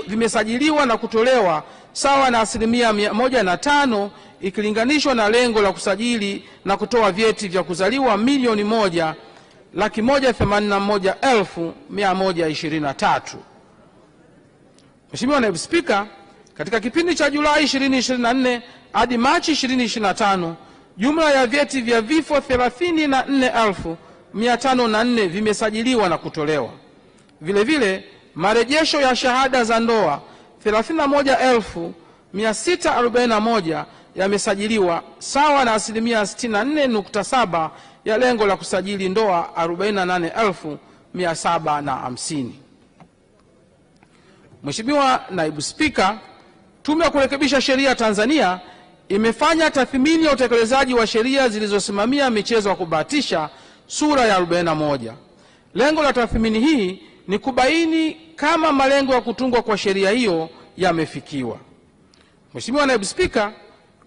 vimesajiliwa na kutolewa sawa na 105% ikilinganishwa na lengo la kusajili na kutoa vyeti vya kuzaliwa 1,181,123. Mheshimiwa Naibu Spika, katika kipindi cha Julai 2024 hadi Machi 2025, jumla ya vyeti vya vifo 34,504 vimesajiliwa na kutolewa. Vile vile, marejesho ya shahada za ndoa 31,641 yamesajiliwa sawa na 64.7% ya lengo la kusajili ndoa 48,750. Mheshimiwa Naibu Spika, Tume ya Kurekebisha Sheria Tanzania imefanya tathmini ya utekelezaji wa sheria zilizosimamia michezo ya kubahatisha sura ya 41. Lengo la tathmini hii ni kubaini kama malengo ya kutungwa kwa sheria hiyo yamefikiwa. Mheshimiwa Naibu Spika,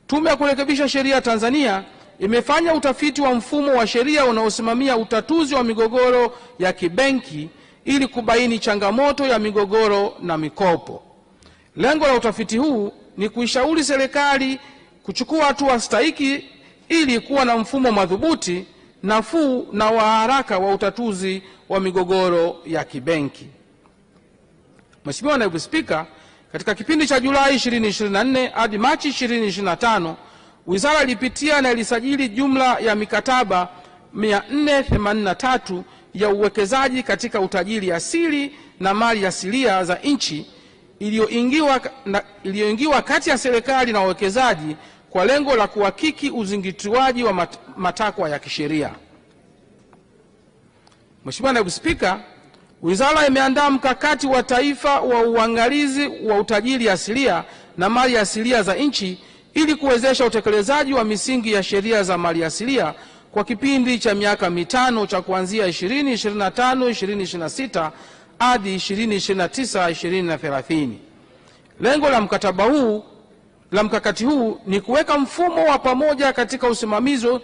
Tume ya Kurekebisha Sheria Tanzania imefanya utafiti wa mfumo wa sheria unaosimamia utatuzi wa migogoro ya kibenki ili kubaini changamoto ya migogoro na mikopo. Lengo la utafiti huu ni kuishauri serikali kuchukua hatua stahiki ili kuwa na mfumo madhubuti, nafuu na wa haraka wa utatuzi wa migogoro ya kibenki. Mheshimiwa Naibu Spika, katika kipindi cha Julai 2024 hadi Machi 2025, Wizara ilipitia na ilisajili jumla ya mikataba 483 ya uwekezaji katika utajiri asili na mali asilia za nchi iliyoingiwa kati ya serikali na wawekezaji kwa lengo la kuhakiki uzingatiwaji wa matakwa ya kisheria. Mheshimiwa Naibu Spika, Wizara imeandaa mkakati wa taifa wa uangalizi wa utajiri asilia na mali asilia za nchi ili kuwezesha utekelezaji wa misingi ya sheria za mali asilia kwa kipindi cha miaka 5 cha kuanzia 2025-2026 hadi 2029-2030. Lengo la mkakati huu ni kuweka mfumo wa pamoja katika usimamizi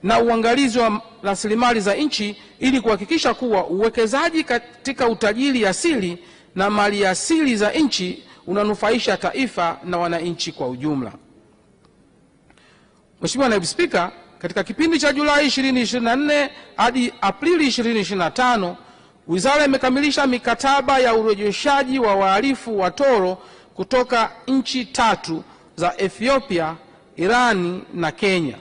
na uangalizi wa rasilimali za nchi ili kuhakikisha kuwa uwekezaji katika utajiri asili na mali asili za nchi unanufaisha taifa na wananchi kwa ujumla. Mheshimiwa Naibu Spika, katika kipindi cha Julai 2024 hadi Aprili 2025, Wizara imekamilisha mikataba ya urejeshaji wa wahalifu watoro kutoka nchi 3 za Ethiopia, Irani na Kenya.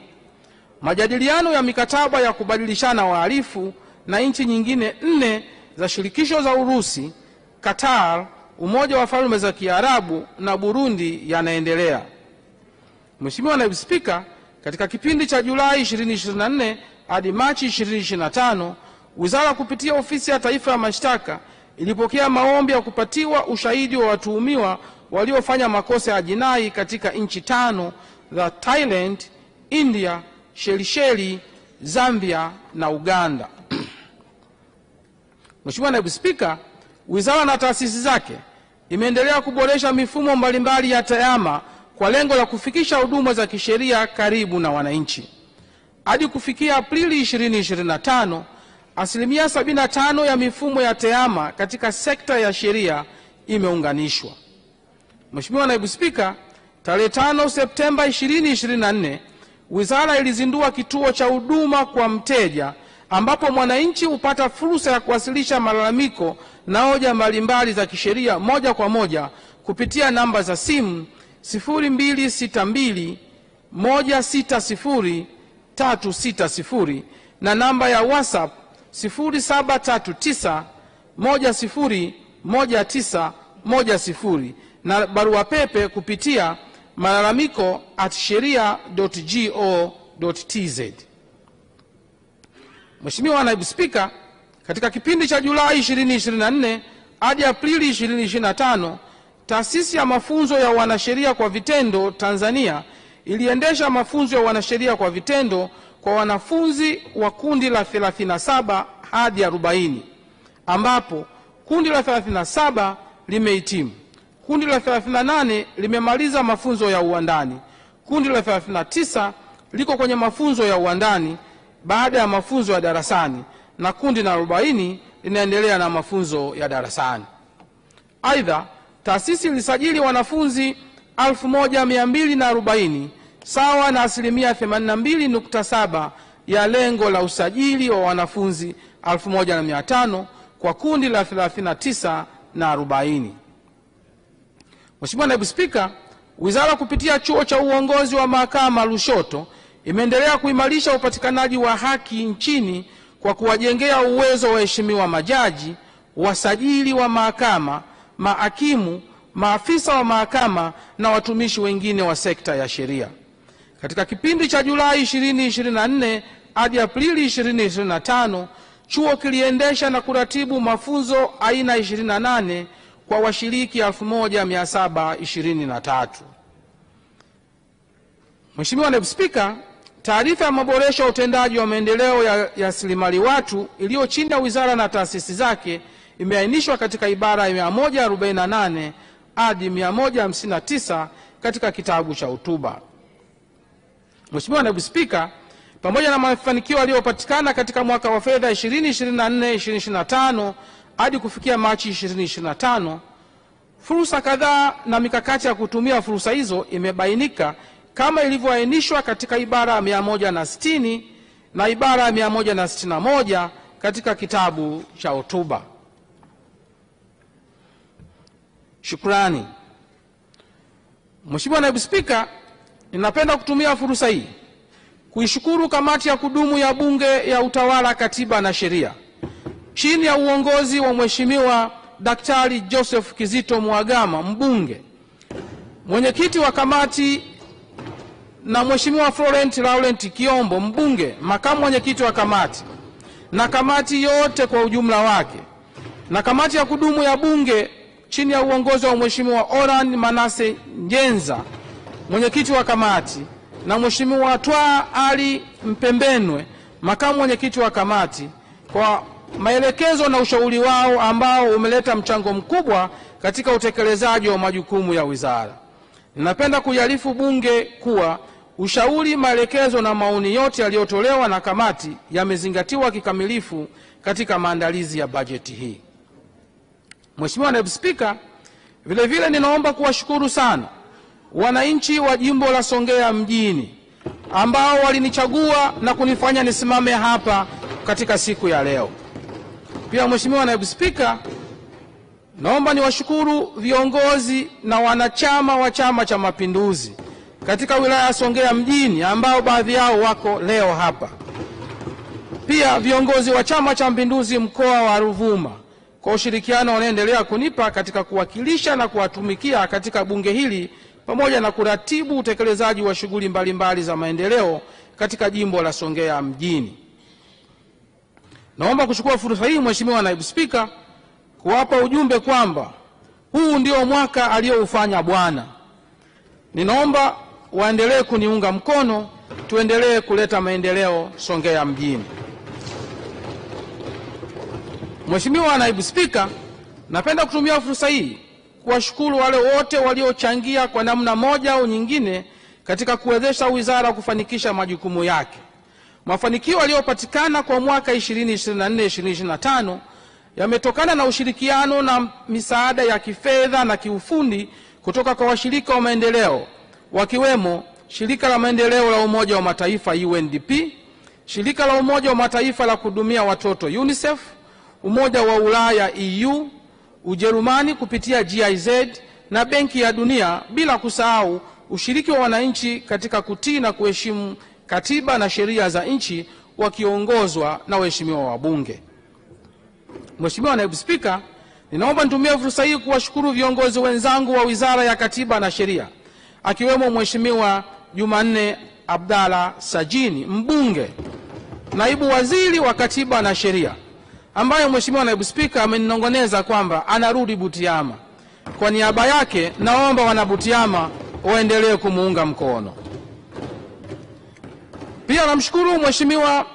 Majadiliano ya mikataba ya kubadilishana wahalifu na nchi nyingine 4 za shirikisho za Urusi, Qatar, Umoja wa Falme za Kiarabu na Burundi yanaendelea. Mheshimiwa Naibu Spika, katika kipindi cha Julai 2024 hadi Machi 2025, Wizara kupitia Ofisi ya Taifa ya Mashtaka ilipokea maombi ya kupatiwa ushahidi wa watuhumiwa waliofanya makosa ya jinai katika nchi 5 za Thailand, India, Shelisheli, Zambia na Uganda. Mheshimiwa Naibu Spika, Wizara na taasisi zake imeendelea kuboresha mifumo mbalimbali ya TEHAMA kwa lengo la kufikisha huduma za kisheria karibu na wananchi. Hadi kufikia Aprili 2025, 75% ya mifumo ya TEHAMA katika sekta ya sheria imeunganishwa. Mheshimiwa Naibu Spika, tarehe 5 Septemba 2024, Wizara ilizindua kituo cha huduma kwa mteja ambapo mwananchi hupata fursa ya kuwasilisha malalamiko na hoja mbalimbali za kisheria moja kwa moja kupitia namba za simu 0262 160 360 na namba ya WhatsApp 0739 10 1910 na barua pepe kupitia malalamiko@sheria.go.tz. Mheshimiwa Naibu Spika, katika kipindi cha Julai 2024 hadi Aprili 2025, Taasisi ya Mafunzo ya Wanasheria kwa Vitendo Tanzania iliendesha mafunzo ya wanasheria kwa vitendo kwa wanafunzi wa kundi la 37 hadi 40, ambapo kundi la 37 limehitimu, kundi la 38 limemaliza mafunzo ya uandani, kundi la 39 liko kwenye mafunzo ya uandani baada ya mafunzo ya darasani na kundi la 40 linaendelea na mafunzo ya darasani. Aidha, taasisi ilisajili wanafunzi 1240 sawa na 82.7% ya lengo la usajili wa wanafunzi 1500 kwa kundi la 39 na 40. Mheshimiwa Naibu Spika, Wizara kupitia Chuo cha Uongozi wa Mahakama Lushoto imeendelea kuimarisha upatikanaji wa haki nchini kwa kuwajengea uwezo wa waheshimiwa majaji, wasajili wa mahakama, mahakimu, maafisa wa mahakama na watumishi wengine wa sekta ya sheria. Katika kipindi cha Julai 2024 hadi Aprili 2025, chuo kiliendesha na kuratibu mafunzo aina 28 kwa washiriki 1723. Mheshimiwa Naibu Spika, taarifa ya maboresho ya utendaji wa maendeleo ya rasilimali watu iliyo chini ya wizara na taasisi zake imeainishwa katika ibara ya 148 hadi 159 katika kitabu cha hotuba. Mheshimiwa Naibu Spika, pamoja na mafanikio yaliyopatikana katika mwaka wa fedha 2024-2025 hadi kufikia Machi 2025, fursa kadhaa na mikakati ya kutumia fursa hizo imebainika kama ilivyoainishwa katika ibara ya 160 na ibara ya 161 katika kitabu cha hotuba. Shukrani. Mheshimiwa Naibu Spika, ninapenda kutumia fursa hii kuishukuru kamati ya kudumu ya Bunge ya Utawala, Katiba na Sheria chini ya uongozi wa Mheshimiwa Daktari Joseph Kizito Mhagama, mbunge, mwenyekiti wa kamati, na Mheshimiwa Florent Laurent Kiombo, mbunge, makamu mwenyekiti wa kamati, na kamati yote kwa ujumla wake, na kamati ya kudumu ya Bunge chini ya uongozi wa Mheshimiwa Oran Manase Njenza, mwenyekiti wa kamati, na Mheshimiwa Twa Ali Mpembenwe, makamu mwenyekiti wa kamati, kwa maelekezo na ushauri wao ambao umeleta mchango mkubwa katika utekelezaji wa majukumu ya wizara. Ninapenda kuiarifu Bunge kuwa ushauri, maelekezo na maoni yote yaliyotolewa na kamati yamezingatiwa kikamilifu katika maandalizi ya bajeti hii. Mheshimiwa Naibu Spika, vile vile ninaomba kuwashukuru sana wananchi wa jimbo la Songea mjini ambao walinichagua na kunifanya nisimame hapa katika siku ya leo. Pia Mheshimiwa Naibu Spika, naomba niwashukuru viongozi na wanachama wa Chama cha Mapinduzi katika wilaya ya Songea mjini ambao baadhi yao wako leo hapa. Pia viongozi wa Chama cha Mapinduzi mkoa wa Ruvuma kwa ushirikiano wanaendelea kunipa katika kuwakilisha na kuwatumikia katika bunge hili pamoja na kuratibu utekelezaji wa shughuli mbalimbali za maendeleo katika jimbo la Songea mjini. Naomba kuchukua fursa hii Mheshimiwa Naibu Spika kuwapa ujumbe kwamba huu ndio mwaka alioufanya Bwana. Ninaomba waendelee kuniunga mkono, tuendelee kuleta maendeleo Songea mjini. Mheshimiwa Naibu Spika, napenda kutumia fursa hii kuwashukuru wale wote waliochangia kwa namna moja au nyingine katika kuwezesha wizara kufanikisha majukumu yake. Mafanikio yaliyopatikana kwa mwaka 2024-2025 yametokana na ushirikiano na misaada ya kifedha na kiufundi kutoka kwa washirika wa maendeleo wakiwemo Shirika la Maendeleo la Umoja wa Mataifa UNDP, Shirika la Umoja wa Mataifa la Kuhudumia Watoto UNICEF, Umoja wa Ulaya EU, Ujerumani kupitia GIZ na Benki ya Dunia, bila kusahau ushiriki wa wananchi katika kutii na kuheshimu katiba na sheria za nchi wakiongozwa na waheshimiwa wabunge. Mheshimiwa Naibu Spika, ninaomba nitumie fursa hii kuwashukuru viongozi wenzangu wa Wizara ya Katiba na Sheria akiwemo Mheshimiwa Jumanne Abdalla Sajini, mbunge, naibu waziri wa Katiba na Sheria, ambaye Mheshimiwa Naibu Spika ameninongoneza kwamba anarudi Butiama. Kwa niaba yake naomba wana Butiama waendelee kumuunga mkono. Pia namshukuru Mheshimiwa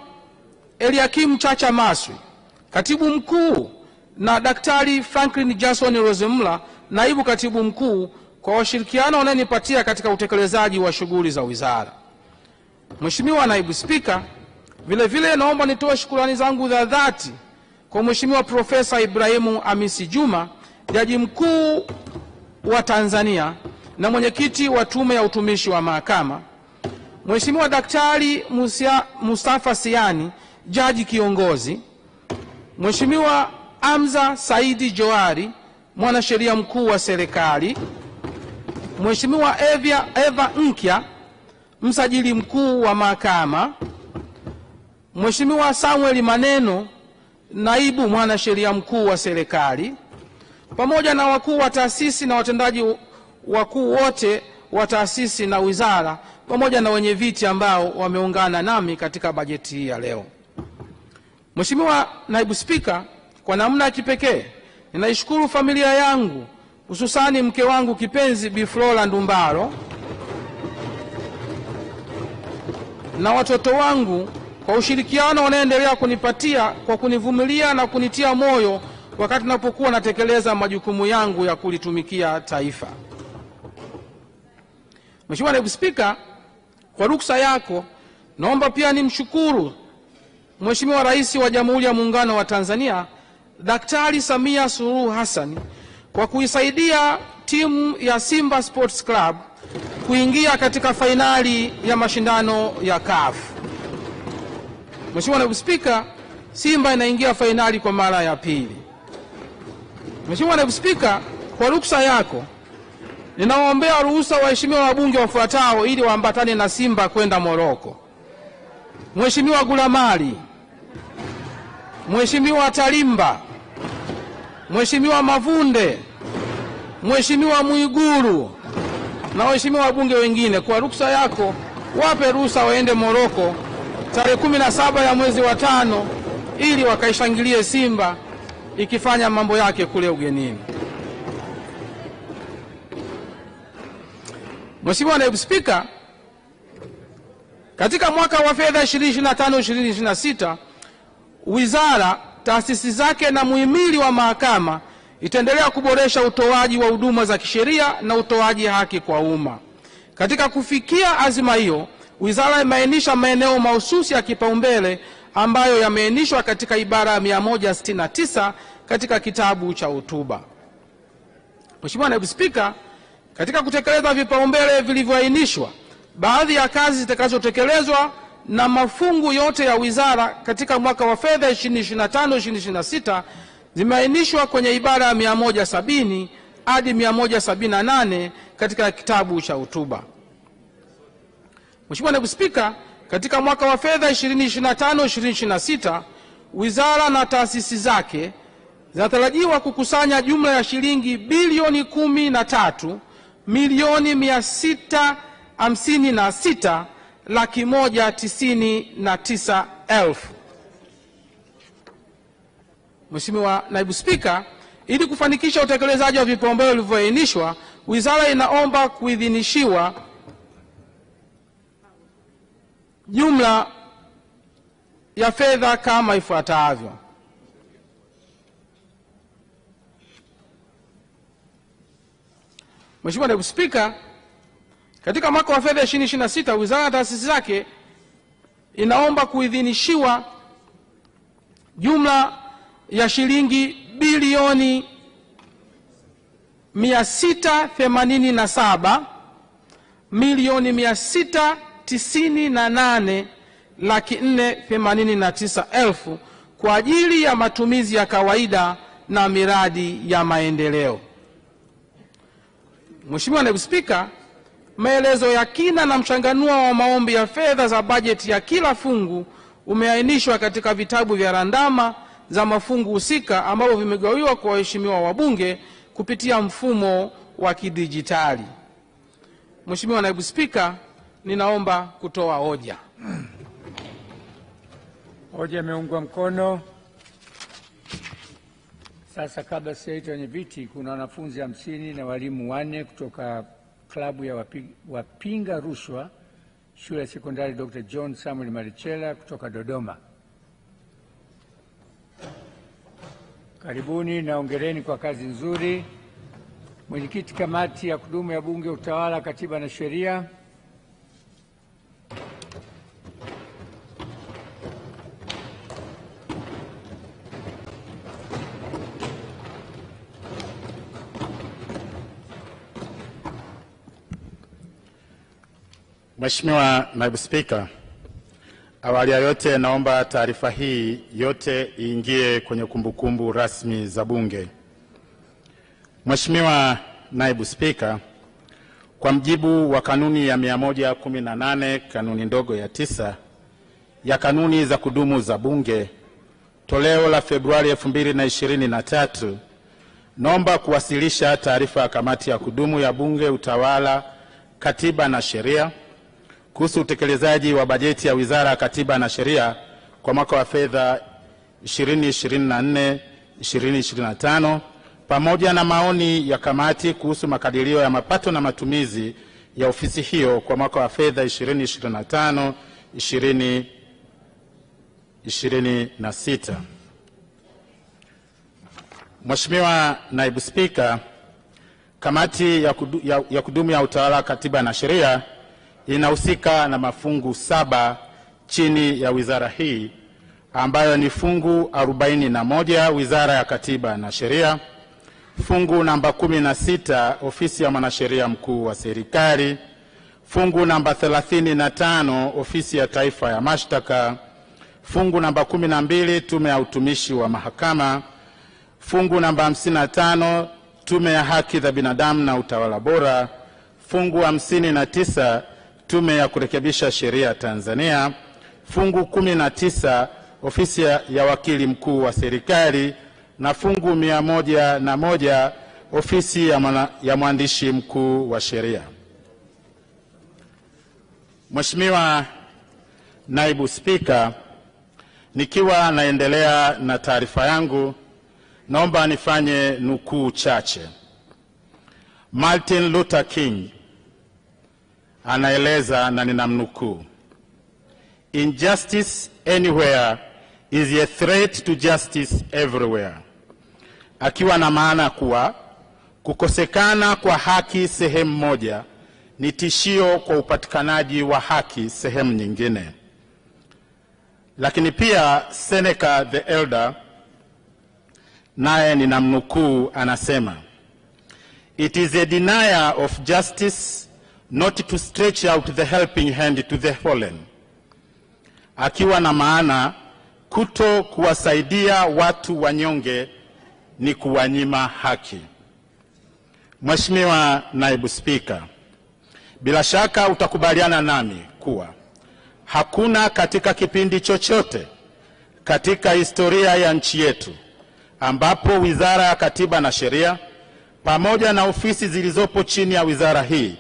Eliakim Chacha Maswi, katibu mkuu, na Daktari Franklin Jason Rosemula, naibu katibu mkuu, kwa ushirikiano wananipatia katika utekelezaji wa shughuli za wizara. Mheshimiwa Naibu Spika, vile vile naomba nitoe shukrani zangu za dhati kwa Mheshimiwa Profesa Ibrahimu Hamisi Juma, Jaji Mkuu wa Tanzania na mwenyekiti wa Tume ya Utumishi wa Mahakama, Mheshimiwa Daktari Mustafa Siani, jaji kiongozi, Mheshimiwa Hamza Saidi Johari, mwanasheria mkuu wa serikali, Mheshimiwa Eva Nkya, msajili mkuu wa mahakama, Mheshimiwa Samuel Maneno, naibu mwanasheria mkuu wa serikali, pamoja na wakuu wa taasisi na watendaji wakuu wote wa taasisi na wizara, pamoja na wenye viti ambao wameungana nami katika bajeti hii ya leo. Mheshimiwa Naibu Spika, kwa namna ya kipekee ninaishukuru familia yangu, hususani mke wangu kipenzi Bi Flora Ndumbaro na watoto wangu kwa ushirikiano wanaendelea kunipatia kwa kunivumilia na kunitia moyo wakati ninapokuwa natekeleza majukumu yangu ya kulitumikia taifa. Mheshimiwa Naibu Spika, kwa ruksa yako naomba pia nimshukuru Mheshimiwa Rais wa Jamhuri ya Muungano wa Tanzania Daktari Samia Suluhu Hassan kwa kuisaidia timu ya Simba Sports Club kuingia katika fainali ya mashindano ya CAF. Mheshimiwa Naibu Spika, Simba inaingia fainali kwa mara ya pili. Mheshimiwa Naibu Spika, kwa ruksa yako ninawaombea ruhusa waheshimiwa wabunge wafuatao ili waambatane na Simba kwenda Moroko: Mheshimiwa Gulamali, Mheshimiwa Talimba, Mheshimiwa Mavunde, Mheshimiwa Mwiguru na waheshimiwa wabunge wengine. Kwa ruksa yako wape ruhusa waende Moroko tarehe 17 ya mwezi wa 5 ili wakaishangilie Simba ikifanya mambo yake kule ugenini. Mheshimiwa Naibu Spika, katika mwaka wa fedha 2025-2026 wizara, taasisi zake na muhimili wa mahakama itaendelea kuboresha utoaji wa huduma za kisheria na utoaji haki kwa umma. Katika kufikia azima hiyo, wizara imeainisha maeneo mahususi ya kipaumbele ambayo yameainishwa katika ibara ya 169 katika kitabu cha hotuba. Mheshimiwa Naibu Spika, katika kutekeleza vipaumbele vilivyoainishwa, baadhi ya kazi zitakazotekelezwa na mafungu yote ya wizara katika mwaka wa fedha 2025-2026 zimeainishwa kwenye ibara ya 170 hadi 178 katika kitabu cha hotuba. Mheshimiwa Naibu Spika, katika mwaka wa fedha 2025-2026 wizara na taasisi zake zinatarajiwa kukusanya jumla ya shilingi bilioni 13,656,199,000. Mheshimiwa Naibu Spika, ili kufanikisha utekelezaji wa vipaumbele vilivyoainishwa, wizara inaomba kuidhinishiwa jumla ya fedha kama ifuatavyo. Mheshimiwa Naibu Spika, katika mwaka wa fedha 2026 wizara na taasisi zake inaomba kuidhinishiwa jumla ya shilingi bilioni 687,698,489,000 kwa ajili ya matumizi ya kawaida na miradi ya maendeleo. Mheshimiwa Naibu Spika, maelezo ya kina na mchanganuo wa maombi ya fedha za bajeti ya kila fungu umeainishwa katika vitabu vya randama za mafungu husika ambavyo vimegawiwa kwa waheshimiwa wabunge kupitia mfumo wa kidijitali. Mheshimiwa Naibu Spika, ninaomba kutoa hoja. Hoja imeungwa mkono. Sasa kabla sijaita wenye viti, kuna wanafunzi 50 na walimu 4 kutoka klabu ya wapinga rushwa shule ya sekondari Dr. John Samuel Marichela kutoka Dodoma. Karibuni na ongereni kwa kazi nzuri. Mwenyekiti kamati ya kudumu ya Bunge, Utawala, Katiba na Sheria. Mheshimiwa Naibu Spika, awali ya yote naomba taarifa hii yote iingie kwenye kumbukumbu rasmi za Bunge. Mheshimiwa Naibu Spika, kwa mjibu wa kanuni ya 118 kanuni ndogo ya 9 ya kanuni za kudumu za Bunge toleo la Februari 2023, naomba kuwasilisha taarifa ya kamati ya kudumu ya Bunge, Utawala, Katiba na Sheria kuhusu utekelezaji wa bajeti ya Wizara ya Katiba na Sheria kwa mwaka wa fedha 2024-2025 pamoja na maoni ya kamati kuhusu makadirio ya mapato na matumizi ya ofisi hiyo kwa mwaka wa fedha 2025-2026. Mheshimiwa Naibu Spika, kamati ya kudumu ya Utawala, Katiba na Sheria inahusika na mafungu 7 chini ya wizara hii ambayo ni fungu 41 Wizara ya Katiba na Sheria, fungu namba 16 Ofisi ya Mwanasheria Mkuu wa Serikali, fungu namba 35 Ofisi ya Taifa ya Mashtaka, fungu namba 12 Tume ya Utumishi wa Mahakama, fungu namba 55 Tume ya Haki za Binadamu na Utawala Bora, fungu 59 Tume ya Kurekebisha Sheria Tanzania, fungu 19 Ofisi ya Wakili Mkuu wa Serikali na fungu 101 Ofisi ya Mwandishi Mkuu wa Sheria. Mheshimiwa Naibu Spika, nikiwa naendelea na taarifa yangu, naomba nifanye nukuu chache. Martin Luther King anaeleza, na ninamnukuu: "Injustice anywhere is a threat to justice everywhere", akiwa na maana kuwa kukosekana kwa haki sehemu moja ni tishio kwa upatikanaji wa haki sehemu nyingine. Lakini pia Seneca the Elder naye ninamnukuu anasema, "It is a denier of justice not to stretch out the helping hand to the fallen", akiwa na maana kuto kuwasaidia watu wanyonge ni kuwanyima haki. Mheshimiwa Naibu Spika, bila shaka utakubaliana nami kuwa hakuna katika kipindi chochote katika historia ya nchi yetu ambapo Wizara ya Katiba na Sheria pamoja na ofisi zilizopo chini ya wizara hii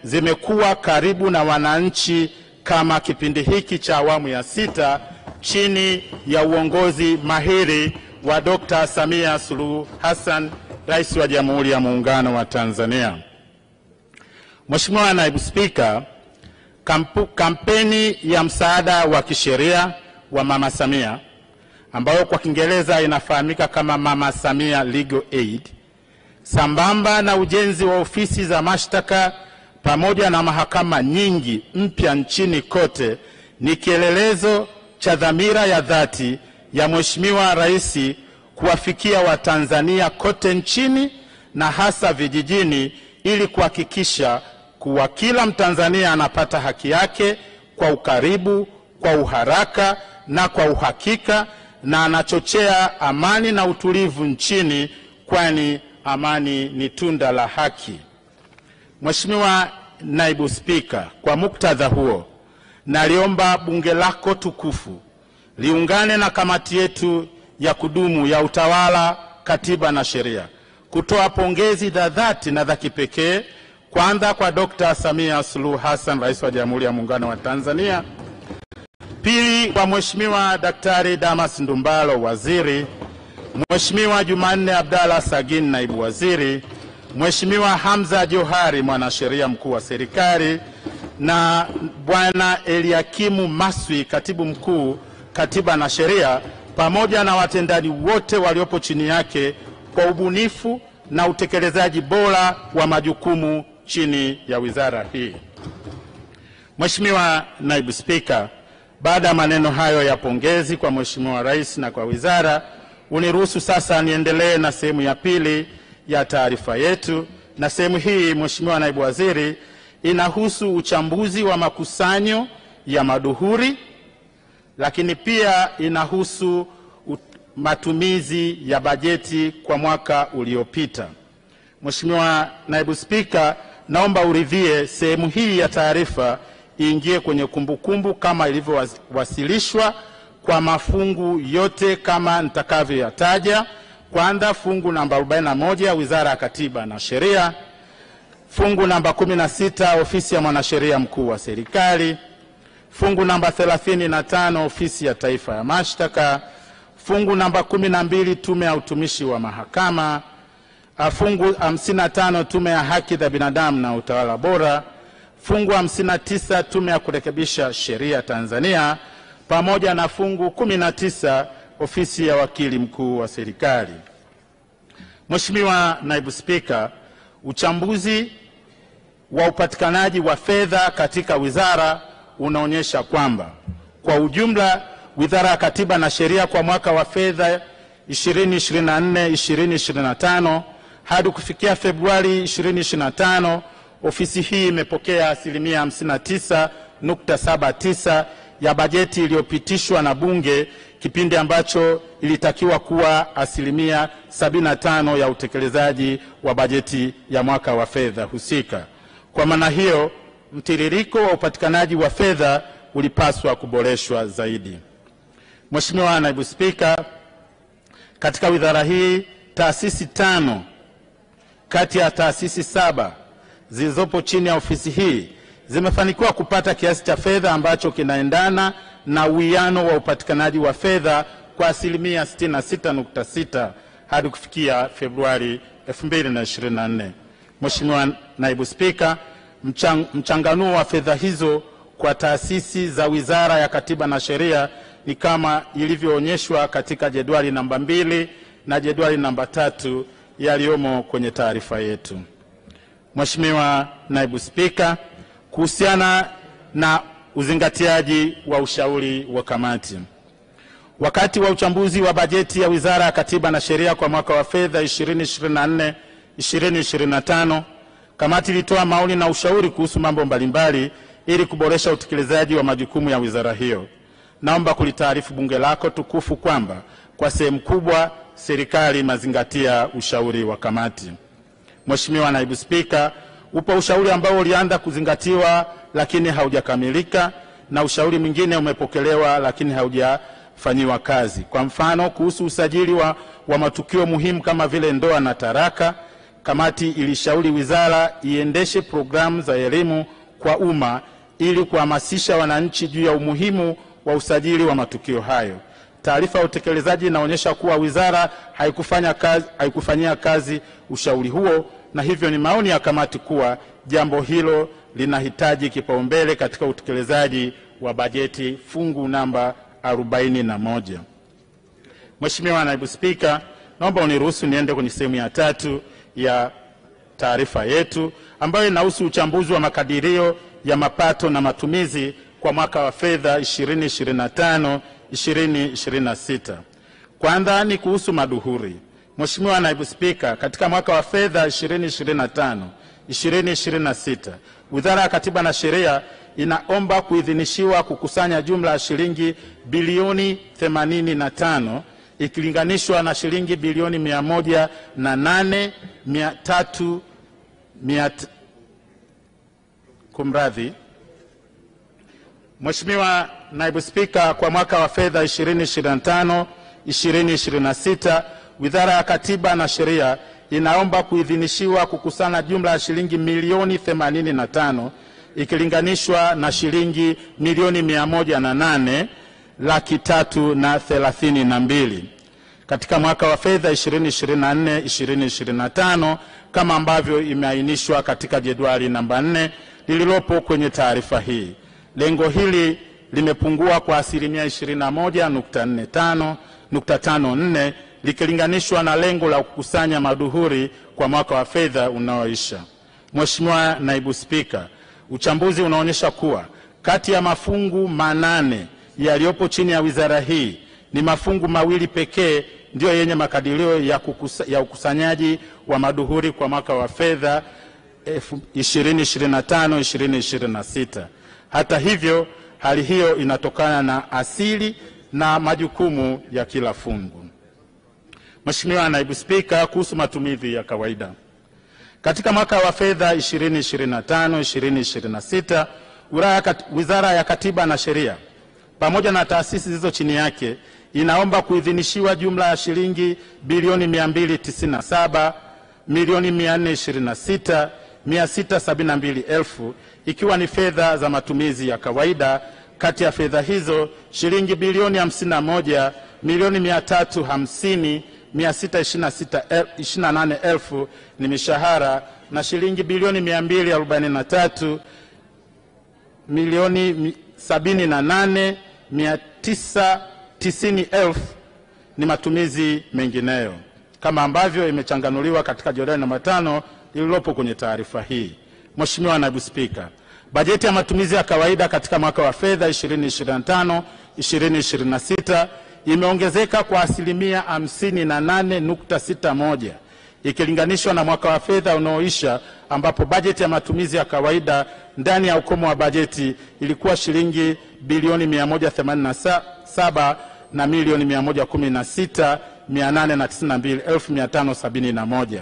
zimekuwa karibu na wananchi kama kipindi hiki cha awamu ya 6 chini ya uongozi mahiri wa Dr. Samia Suluhu Hassan, Rais wa Jamhuri ya Muungano wa Tanzania. Mheshimiwa Naibu Spika, kampeni ya msaada wa kisheria wa Mama Samia, ambayo kwa Kiingereza inafahamika kama Mama Samia Legal Aid, sambamba na ujenzi wa ofisi za mashtaka pamoja na mahakama nyingi mpya nchini kote, ni kielelezo cha dhamira ya dhati ya Mheshimiwa Rais kuwafikia Watanzania kote nchini na hasa vijijini, ili kuhakikisha kuwa kila Mtanzania anapata haki yake kwa ukaribu, kwa uharaka na kwa uhakika, na anachochea amani na utulivu nchini, kwani amani ni tunda la haki. Mheshimiwa Naibu Spika, kwa muktadha huo, naliomba bunge lako tukufu liungane na kamati yetu ya kudumu ya Utawala, Katiba na Sheria kutoa pongezi za dhati na za kipekee, kwanza kwa Dr. Samia Suluhu Hassan, Rais wa Jamhuri ya Muungano wa Tanzania; pili kwa Mheshimiwa Daktari Damas Ndumbaro, Waziri; Mheshimiwa Jumanne Abdalla Sagin, Naibu Waziri; Mheshimiwa Hamza Johari, Mwanasheria Mkuu wa Serikali; na Bwana Eliakimu Maswi, Katibu Mkuu Katiba na Sheria, pamoja na watendaji wote waliopo chini yake kwa ubunifu na utekelezaji bora wa majukumu chini ya wizara hii. Mheshimiwa Naibu Spika, baada ya maneno hayo ya pongezi kwa Mheshimiwa Rais na kwa wizara, uniruhusu sasa niendelee na sehemu ya pili ya taarifa yetu. Na sehemu hii, Mheshimiwa Naibu Waziri, inahusu uchambuzi wa makusanyo ya maduhuri, lakini pia inahusu matumizi ya bajeti kwa mwaka uliopita. Mheshimiwa Naibu Spika, naomba uridhie sehemu hii ya taarifa iingie kwenye kumbukumbu kama ilivyowasilishwa kwa mafungu yote kama nitakavyoyataja. Kwanza, fungu namba 41 Wizara ya Katiba na Sheria, fungu namba 16 Ofisi ya Mwanasheria Mkuu wa Serikali, fungu namba 35 Ofisi ya Taifa ya Mashtaka, fungu namba 12 Tume ya Utumishi wa Mahakama, fungu 55 Tume ya Haki za Binadamu na Utawala Bora, fungu 59 Tume ya Kurekebisha Sheria Tanzania, pamoja na fungu 19 Ofisi ya Wakili Mkuu wa Serikali. Mheshimiwa Naibu Spika, uchambuzi wa upatikanaji wa fedha katika wizara unaonyesha kwamba kwa ujumla Wizara ya Katiba na Sheria kwa mwaka wa fedha 2024-2025 hadi kufikia Februari 2025, ofisi hii imepokea asilimia 59.79 ya bajeti iliyopitishwa na Bunge, kipindi ambacho ilitakiwa kuwa asilimia 75 ya utekelezaji wa bajeti ya mwaka wa fedha husika. Kwa maana hiyo, mtiririko wa upatikanaji wa fedha ulipaswa kuboreshwa zaidi. Mheshimiwa Naibu Spika, katika wizara hii taasisi 5 kati ya taasisi 7 zilizopo chini ya ofisi hii zimefanikiwa kupata kiasi cha fedha ambacho kinaendana na uwiano wa upatikanaji wa fedha kwa asilimia 66.6 hadi kufikia Februari 2024. Mheshimiwa Naibu Spika, mchanganuo wa fedha hizo kwa taasisi za Wizara ya Katiba na Sheria ni kama ilivyoonyeshwa katika jedwali namba 2 na jedwali namba 3 yaliyomo kwenye taarifa yetu. Mheshimiwa Naibu Spika, kuhusiana na uzingatiaji wa ushauri wa kamati, wakati wa uchambuzi wa bajeti ya Wizara ya Katiba na Sheria kwa mwaka wa fedha 2024-2025, kamati ilitoa maoni na ushauri kuhusu mambo mbalimbali ili kuboresha utekelezaji wa majukumu ya wizara hiyo. Naomba kulitaarifu bunge lako tukufu kwamba kwa sehemu kubwa serikali imezingatia ushauri wa kamati. Mheshimiwa Naibu Spika, upo ushauri ambao ulianza kuzingatiwa lakini haujakamilika, na ushauri mwingine umepokelewa lakini haujafanyiwa kazi. Kwa mfano, kuhusu usajili wa matukio muhimu kama vile ndoa na taraka, kamati ilishauri wizara iendeshe programu za elimu kwa umma ili kuhamasisha wananchi juu ya umuhimu wa usajili wa matukio hayo. Taarifa ya utekelezaji inaonyesha kuwa wizara haikufanyia kazi ushauri huo, na hivyo ni maoni ya kamati kuwa jambo hilo linahitaji kipaumbele katika utekelezaji wa bajeti fungu namba 41. Mheshimiwa Naibu Spika, naomba uniruhusu niende kwenye sehemu ya 3 ya taarifa yetu ambayo inahusu uchambuzi wa makadirio ya mapato na matumizi kwa mwaka wa fedha 2025-2026. Kwanza ni kuhusu maduhuri. Mheshimiwa Naibu Spika, katika mwaka wa fedha 2025-2026, Wizara ya Katiba na Sheria inaomba kuidhinishiwa kukusanya jumla ya shilingi bilioni 85 ikilinganishwa na shilingi bilioni 108 kumradhi. Mheshimiwa Naibu Spika, kwa mwaka wa fedha 2025-2026, Wizara ya Katiba na Sheria inaomba kuidhinishiwa kukusanya jumla ya shilingi milioni 85 ikilinganishwa na shilingi milioni 108,332 katika mwaka wa fedha 2024-2025 kama ambavyo imeainishwa katika jedwali namba 4 lililopo kwenye taarifa hii. Lengo hili limepungua kwa asilimia 21.54 likilinganishwa na lengo la kukusanya maduhuri kwa mwaka wa fedha unaoisha. Mheshimiwa Naibu Spika, uchambuzi unaonyesha kuwa kati ya mafungu 8 yaliyopo chini ya wizara hii ni mafungu 2 pekee ndio yenye makadirio ya ukusanyaji wa maduhuri kwa mwaka wa fedha 2025-2026. Hata hivyo, hali hiyo inatokana na asili na majukumu ya kila fungu. Mheshimiwa Naibu Spika, kuhusu matumizi ya kawaida. Katika mwaka wa fedha 2025-2026, Wizara ya Katiba na Sheria pamoja na taasisi zilizo chini yake inaomba kuidhinishiwa jumla ya shilingi bilioni 297 milioni 426,672,000 ikiwa ni fedha za matumizi ya kawaida. Kati ya fedha hizo shilingi bilioni 51 milioni 350,628,000 ni mishahara na shilingi bilioni 243 milioni 78,990,000 ni matumizi mengineyo, kama ambavyo imechanganuliwa katika jedwali namba 5 lililopo kwenye taarifa hii. Mheshimiwa Naibu Spika, bajeti ya matumizi ya kawaida katika mwaka wa fedha 2025-2026 imeongezeka kwa asilimia 58.61 ikilinganishwa na mwaka wa fedha unaoisha, ambapo bajeti ya matumizi ya kawaida ndani ya ukomo wa bajeti ilikuwa shilingi bilioni 187 na milioni 116,892,571.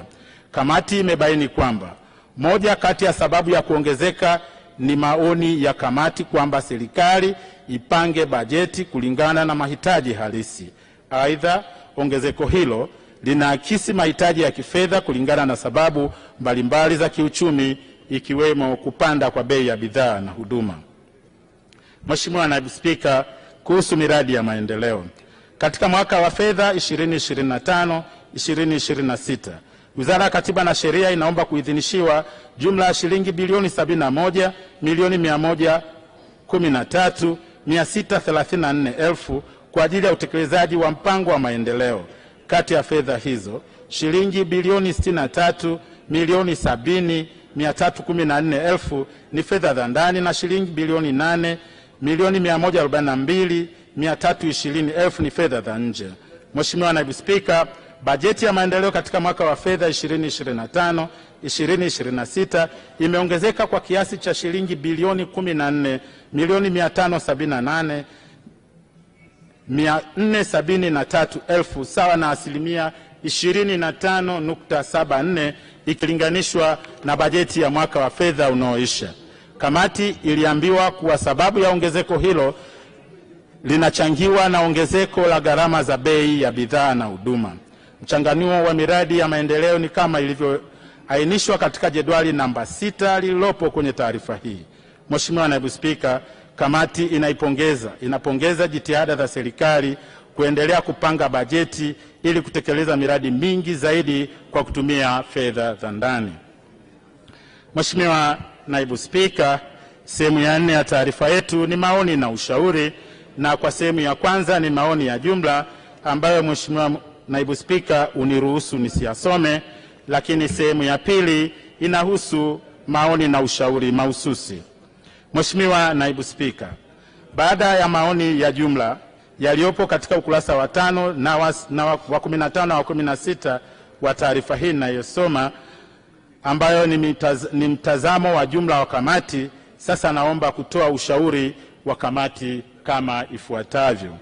Kamati imebaini kwamba moja kati ya sababu ya kuongezeka ni maoni ya kamati kwamba serikali ipange bajeti kulingana na mahitaji halisi. Aidha, ongezeko hilo linaakisi mahitaji ya kifedha kulingana na sababu mbalimbali za kiuchumi, ikiwemo kupanda kwa bei ya bidhaa na huduma. Mheshimiwa Naibu Spika, kuhusu miradi ya maendeleo. Katika mwaka wa fedha 2025-2026, Wizara ya Katiba na Sheria inaomba kuidhinishiwa jumla ya shilingi bilioni 71 milioni 113,634,000 kwa ajili ya utekelezaji wa mpango wa maendeleo. Kati ya fedha hizo, shilingi bilioni 63 milioni 70,314,000 ni fedha za ndani na shilingi bilioni 8 milioni 142,320,000 ni fedha za nje. Mheshimiwa Naibu Spika, bajeti ya maendeleo katika mwaka wa fedha 2025-2026 imeongezeka kwa kiasi cha shilingi bilioni 14 milioni 578,473,000 sawa na asilimia 25.74 ikilinganishwa na bajeti ya mwaka wa fedha unaoisha. Kamati iliambiwa kuwa sababu ya ongezeko hilo linachangiwa na ongezeko la gharama za bei ya bidhaa na huduma. Mchanganuo wa miradi ya maendeleo ni kama ilivyoainishwa katika jedwali namba 6 lililopo kwenye taarifa hii. Mheshimiwa Naibu Spika, kamati inapongeza jitihada za serikali kuendelea kupanga bajeti ili kutekeleza miradi mingi zaidi kwa kutumia fedha za ndani. Mheshimiwa Naibu Spika, sehemu ya 4 ya taarifa yetu ni maoni na ushauri, na kwa sehemu ya kwanza ni maoni ya jumla ambayo Mheshimiwa Naibu Spika uniruhusu nisiyasome, lakini sehemu ya pili inahusu maoni na ushauri mahususi. Mheshimiwa Naibu Spika, baada ya maoni ya jumla yaliyopo katika ukurasa wa 5 na wa 15 na wa 16 wa taarifa hii ninayosoma, ambayo ni mtazamo wa jumla wa kamati, sasa naomba kutoa ushauri wa kamati kama ifuatavyo.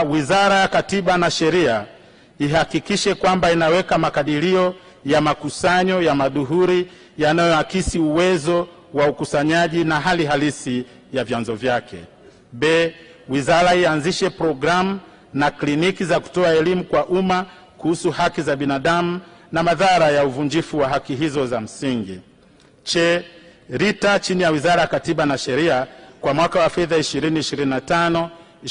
Wizara ya Katiba na Sheria ihakikishe kwamba inaweka makadirio ya makusanyo ya maduhuri yanayoakisi uwezo wa ukusanyaji na hali halisi ya vyanzo vyake. B. Wizara ianzishe programu na kliniki za kutoa elimu kwa umma kuhusu haki za binadamu na madhara ya uvunjifu wa haki hizo za msingi. C. RITA chini ya Wizara ya Katiba na Sheria kwa mwaka wa fedha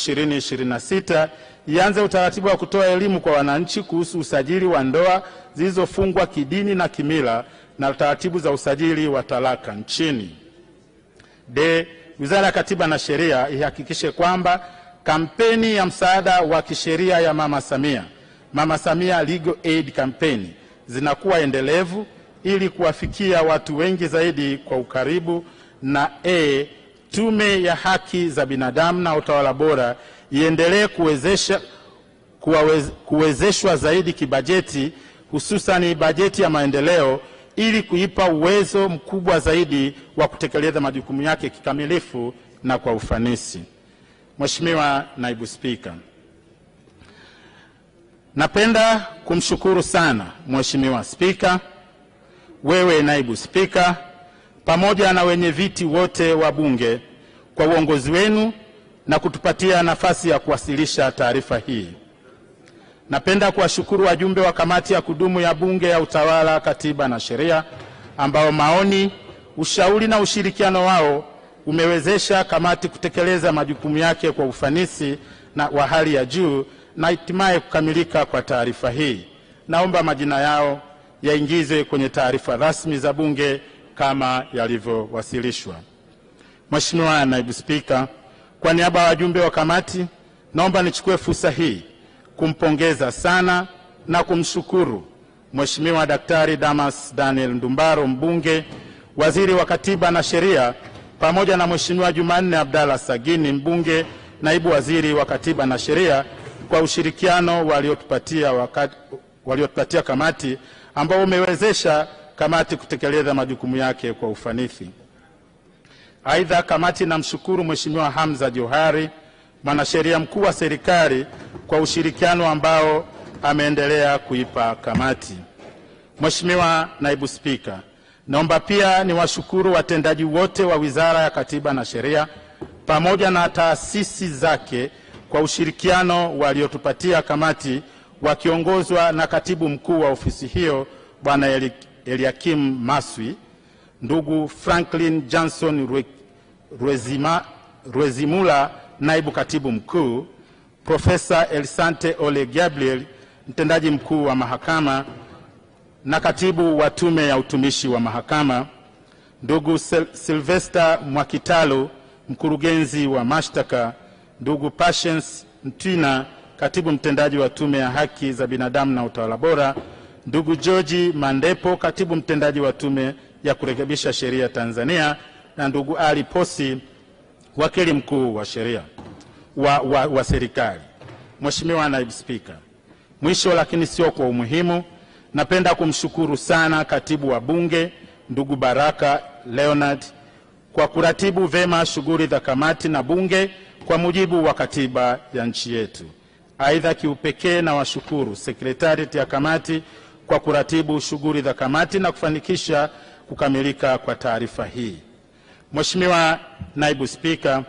2025-2026 ianze utaratibu wa kutoa elimu kwa wananchi kuhusu usajili wa ndoa zilizofungwa kidini na kimila na taratibu za usajili wa talaka nchini. D. Wizara ya Katiba na Sheria ihakikishe kwamba kampeni ya msaada wa kisheria ya Mama Samia Legal Aid Campaign zinakuwa endelevu ili kuwafikia watu wengi zaidi kwa ukaribu. Na Tume ya Haki za Binadamu na Utawala Bora iendelee kuwezeshwa zaidi kibajeti, hususan bajeti ya maendeleo, ili kuipa uwezo mkubwa zaidi wa kutekeleza majukumu yake kikamilifu na kwa ufanisi. Mheshimiwa Naibu Spika, napenda kumshukuru sana Mheshimiwa Spika, wewe Naibu Spika, pamoja na wenye viti wote wa Bunge kwa uongozi wenu na kutupatia nafasi ya kuwasilisha taarifa hii. Napenda kuwashukuru wajumbe wa kamati ya kudumu ya Bunge ya Utawala, Katiba na Sheria ambao maoni, ushauri na ushirikiano wao umewezesha kamati kutekeleza majukumu yake kwa ufanisi na wa hali ya juu na hatimaye kukamilika kwa taarifa hii. Naomba majina yao yaingizwe kwenye taarifa rasmi za Bunge kama yalivyowasilishwa. Mheshimiwa Naibu Spika, kwa niaba ya wajumbe wa kamati, naomba nichukue fursa hii kumpongeza sana na kumshukuru Mheshimiwa Daktari Damas Daniel Ndumbaro, mbunge, waziri wa Katiba na Sheria, pamoja na Mheshimiwa Jumanne Abdalla Sagini, mbunge, naibu waziri wa Katiba na Sheria, kwa ushirikiano waliotupatia kamati ambao umewezesha kamati kutekeleza majukumu yake kwa ufanisi. Aidha, kamati namshukuru Mheshimiwa Hamza Johari, mwanasheria mkuu wa serikali, kwa ushirikiano ambao ameendelea kuipa kamati. Mheshimiwa Naibu Spika, naomba pia niwashukuru watendaji wote wa Wizara ya Katiba na Sheria pamoja na taasisi zake kwa ushirikiano waliotupatia kamati, wakiongozwa na katibu mkuu wa ofisi hiyo Bwana Eliakim Maswi, ndugu Franklin Johnson Rwezimula, naibu katibu mkuu, Profesa Elisante Ole Gabriel, mtendaji mkuu wa mahakama na katibu wa Tume ya Utumishi wa Mahakama, ndugu Sylvester Mwakitalu, mkurugenzi wa mashtaka, ndugu Patience Mtwina, katibu mtendaji wa Tume ya Haki za Binadamu na Utawala Bora, ndugu George Mandepo, katibu mtendaji wa Tume ya Kurekebisha Sheria Tanzania, na ndugu Ali Posi, wakili mkuu wa sheria wa serikali. Mheshimiwa Naibu Spika, mwisho lakini sio kwa umuhimu, napenda kumshukuru sana katibu wa Bunge ndugu Baraka Leonard kwa kuratibu vema shughuli za kamati na Bunge kwa mujibu wa katiba ya nchi yetu. Aidha, kiupekee na washukuru sekretarieti ya kamati kwa kuratibu shughuli za kamati na kufanikisha kukamilika kwa taarifa hii. Mheshimiwa Naibu Spika,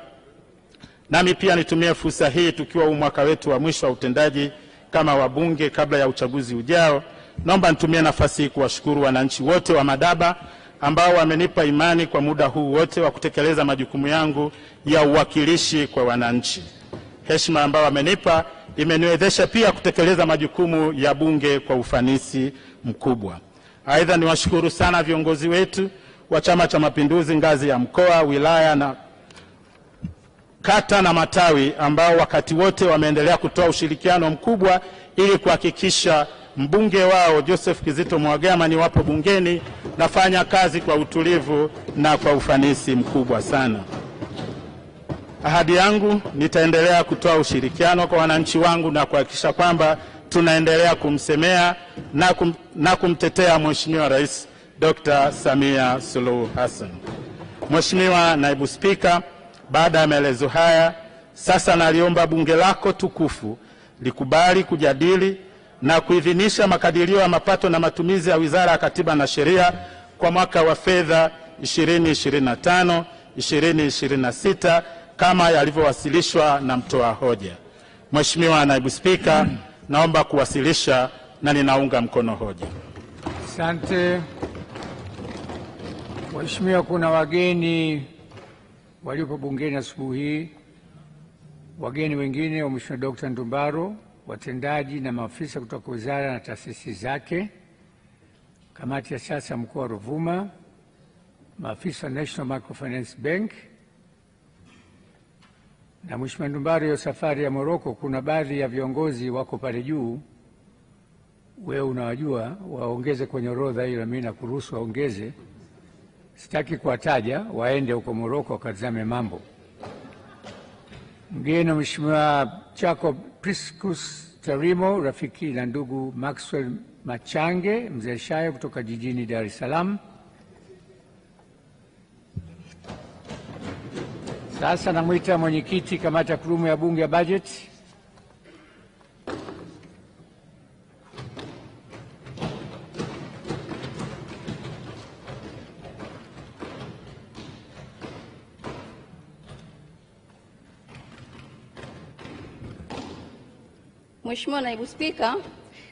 nami pia nitumie fursa hii tukiwa mwaka wetu wa mwisho wa utendaji kama wabunge kabla ya uchaguzi ujao, naomba nitumie nafasi hii kuwashukuru wananchi wote wa Madaba ambao wamenipa imani kwa muda huu wote wa kutekeleza majukumu yangu ya uwakilishi kwa wananchi. Heshima ambao wamenipa imeniwezesha pia kutekeleza majukumu ya Bunge kwa ufanisi mkubwa. Aidha, niwashukuru sana viongozi wetu wa Chama cha Mapinduzi ngazi ya mkoa, wilaya na kata na matawi ambao wakati wote wameendelea kutoa ushirikiano mkubwa ili kuhakikisha mbunge wao Joseph Kizito Mwagama niwapo bungeni nafanya kazi kwa utulivu na kwa ufanisi mkubwa sana. Ahadi yangu, nitaendelea kutoa ushirikiano kwa wananchi wangu na kuhakikisha kwamba tunaendelea kumsemea na kumtetea Mheshimiwa Rais Dr. Samia Suluhu Hassan. Mheshimiwa Naibu Spika, baada ya maelezo haya, sasa naliomba bunge lako tukufu likubali kujadili na kuidhinisha makadirio ya mapato na matumizi ya Wizara ya Katiba na Sheria kwa mwaka wa fedha 2025-2026 kama yalivyowasilishwa na mtoa hoja. Mheshimiwa Naibu Spika, naomba kuwasilisha na ninaunga mkono hoja. Asante. Mheshimiwa, kuna wageni waliopo bungeni asubuhi hii. Wageni wengine wa Mheshimiwa Dr. Ndumbaro, watendaji na maafisa kutoka wizara na taasisi zake, kamati ya siasa mkoa wa Ruvuma, maafisa wa National Microfinance Bank na Mheshimiwa Ndumbaro. Hiyo safari ya Morocco, kuna baadhi ya viongozi wako pale juu, wewe unawajua, waongeze kwenye orodha hiyo, mimi nakuruhusu waongeze. Sitaki kuwataja, waende huko Morocco wakatazame mambo. Mgeni Mheshimiwa Jacob Priscus Tarimo, rafiki na ndugu Maxwell Machange Mzee Shayo kutoka jijini Dar es Salaam. Sasa namwita mwenyekiti kamati ya kudumu ya Bunge ya Bajeti. Mheshimiwa Naibu Spika,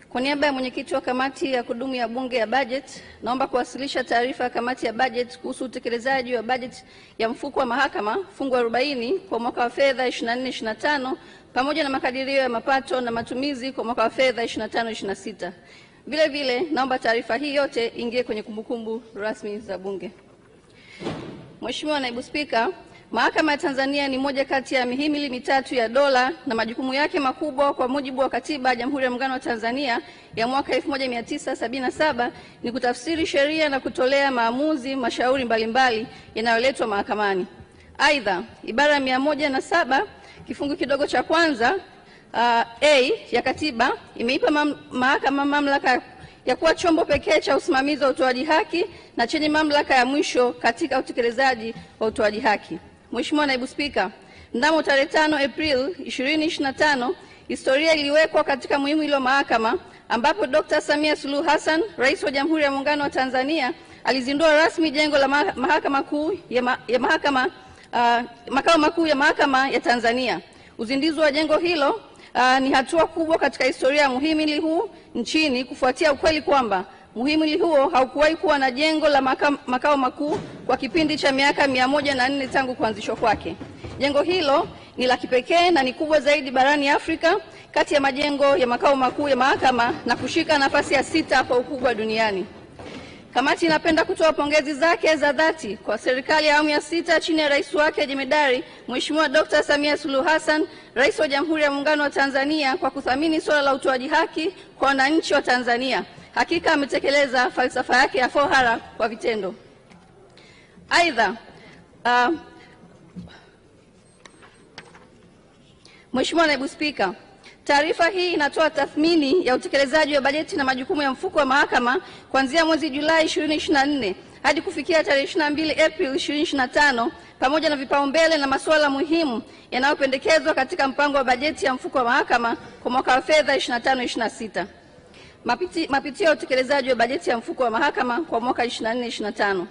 kwa niaba ya mwenyekiti wa kamati ya kudumu ya Bunge ya Bajeti, naomba kuwasilisha taarifa ya kamati ya Bajeti kuhusu utekelezaji wa bajeti ya mfuko wa mahakama fungu 40 kwa mwaka wa fedha 24/25 pamoja na makadirio ya mapato na matumizi kwa mwaka wa fedha 25/26. Vile vile naomba taarifa hii yote ingie kwenye kumbukumbu rasmi za Bunge. Mheshimiwa Naibu Spika, Mahakama ya Tanzania ni moja kati ya mihimili mitatu ya dola na majukumu yake makubwa kwa mujibu wa Katiba ya Jamhuri ya Muungano wa Tanzania ya mwaka 1977 ni kutafsiri sheria na kutolea maamuzi mashauri mbalimbali yanayoletwa mahakamani. Aidha, ibara ya 107 kifungu kidogo cha kwanza A ya Katiba imeipa mahakama mamlaka ya kuwa chombo pekee cha usimamizi wa utoaji haki na chenye mamlaka ya mwisho katika utekelezaji wa utoaji haki. Mheshimiwa Naibu Spika, mnamo tarehe 5 Aprili 2025 historia iliwekwa katika muhimu wa mahakama ambapo Dr. Samia Suluhu Hassan, Rais wa Jamhuri ya Muungano wa Tanzania, alizindua rasmi jengo la mahakama kuu makao makuu ya mahakama ya Tanzania. Uzinduzi wa jengo hilo ni hatua kubwa katika historia ya muhimili huu nchini kufuatia ukweli kwamba muhimili huo haukuwahi kuwa na jengo la makao makuu kwa kipindi cha miaka 104 tangu kuanzishwa kwake. Jengo hilo ni la kipekee na ni kubwa zaidi barani Afrika kati ya majengo ya makao makuu ya mahakama na kushika nafasi ya 6 kwa ukubwa duniani. Kamati inapenda kutoa pongezi zake za dhati kwa serikali ya awamu ya 6 chini ya rais wake Jemedari Mheshimiwa Dr. Samia Suluhu Hassan, Rais wa Jamhuri ya Muungano wa Tanzania, kwa kuthamini suala la utoaji haki kwa wananchi wa Tanzania. Hakika ametekeleza falsafa yake ya 4R kwa vitendo. Aidha, Mheshimiwa Naibu Spika, taarifa hii inatoa tathmini ya utekelezaji wa bajeti na majukumu ya mfuko wa mahakama kuanzia mwezi Julai 2024 hadi kufikia tarehe 22 Aprili 2025 pamoja na vipaumbele na masuala muhimu yanayopendekezwa katika mpango wa bajeti ya mfuko wa mahakama kwa mwaka wa fedha 25/26. Mapitio ya utekelezaji wa bajeti ya mfuko wa mahakama kwa mwaka 24/25.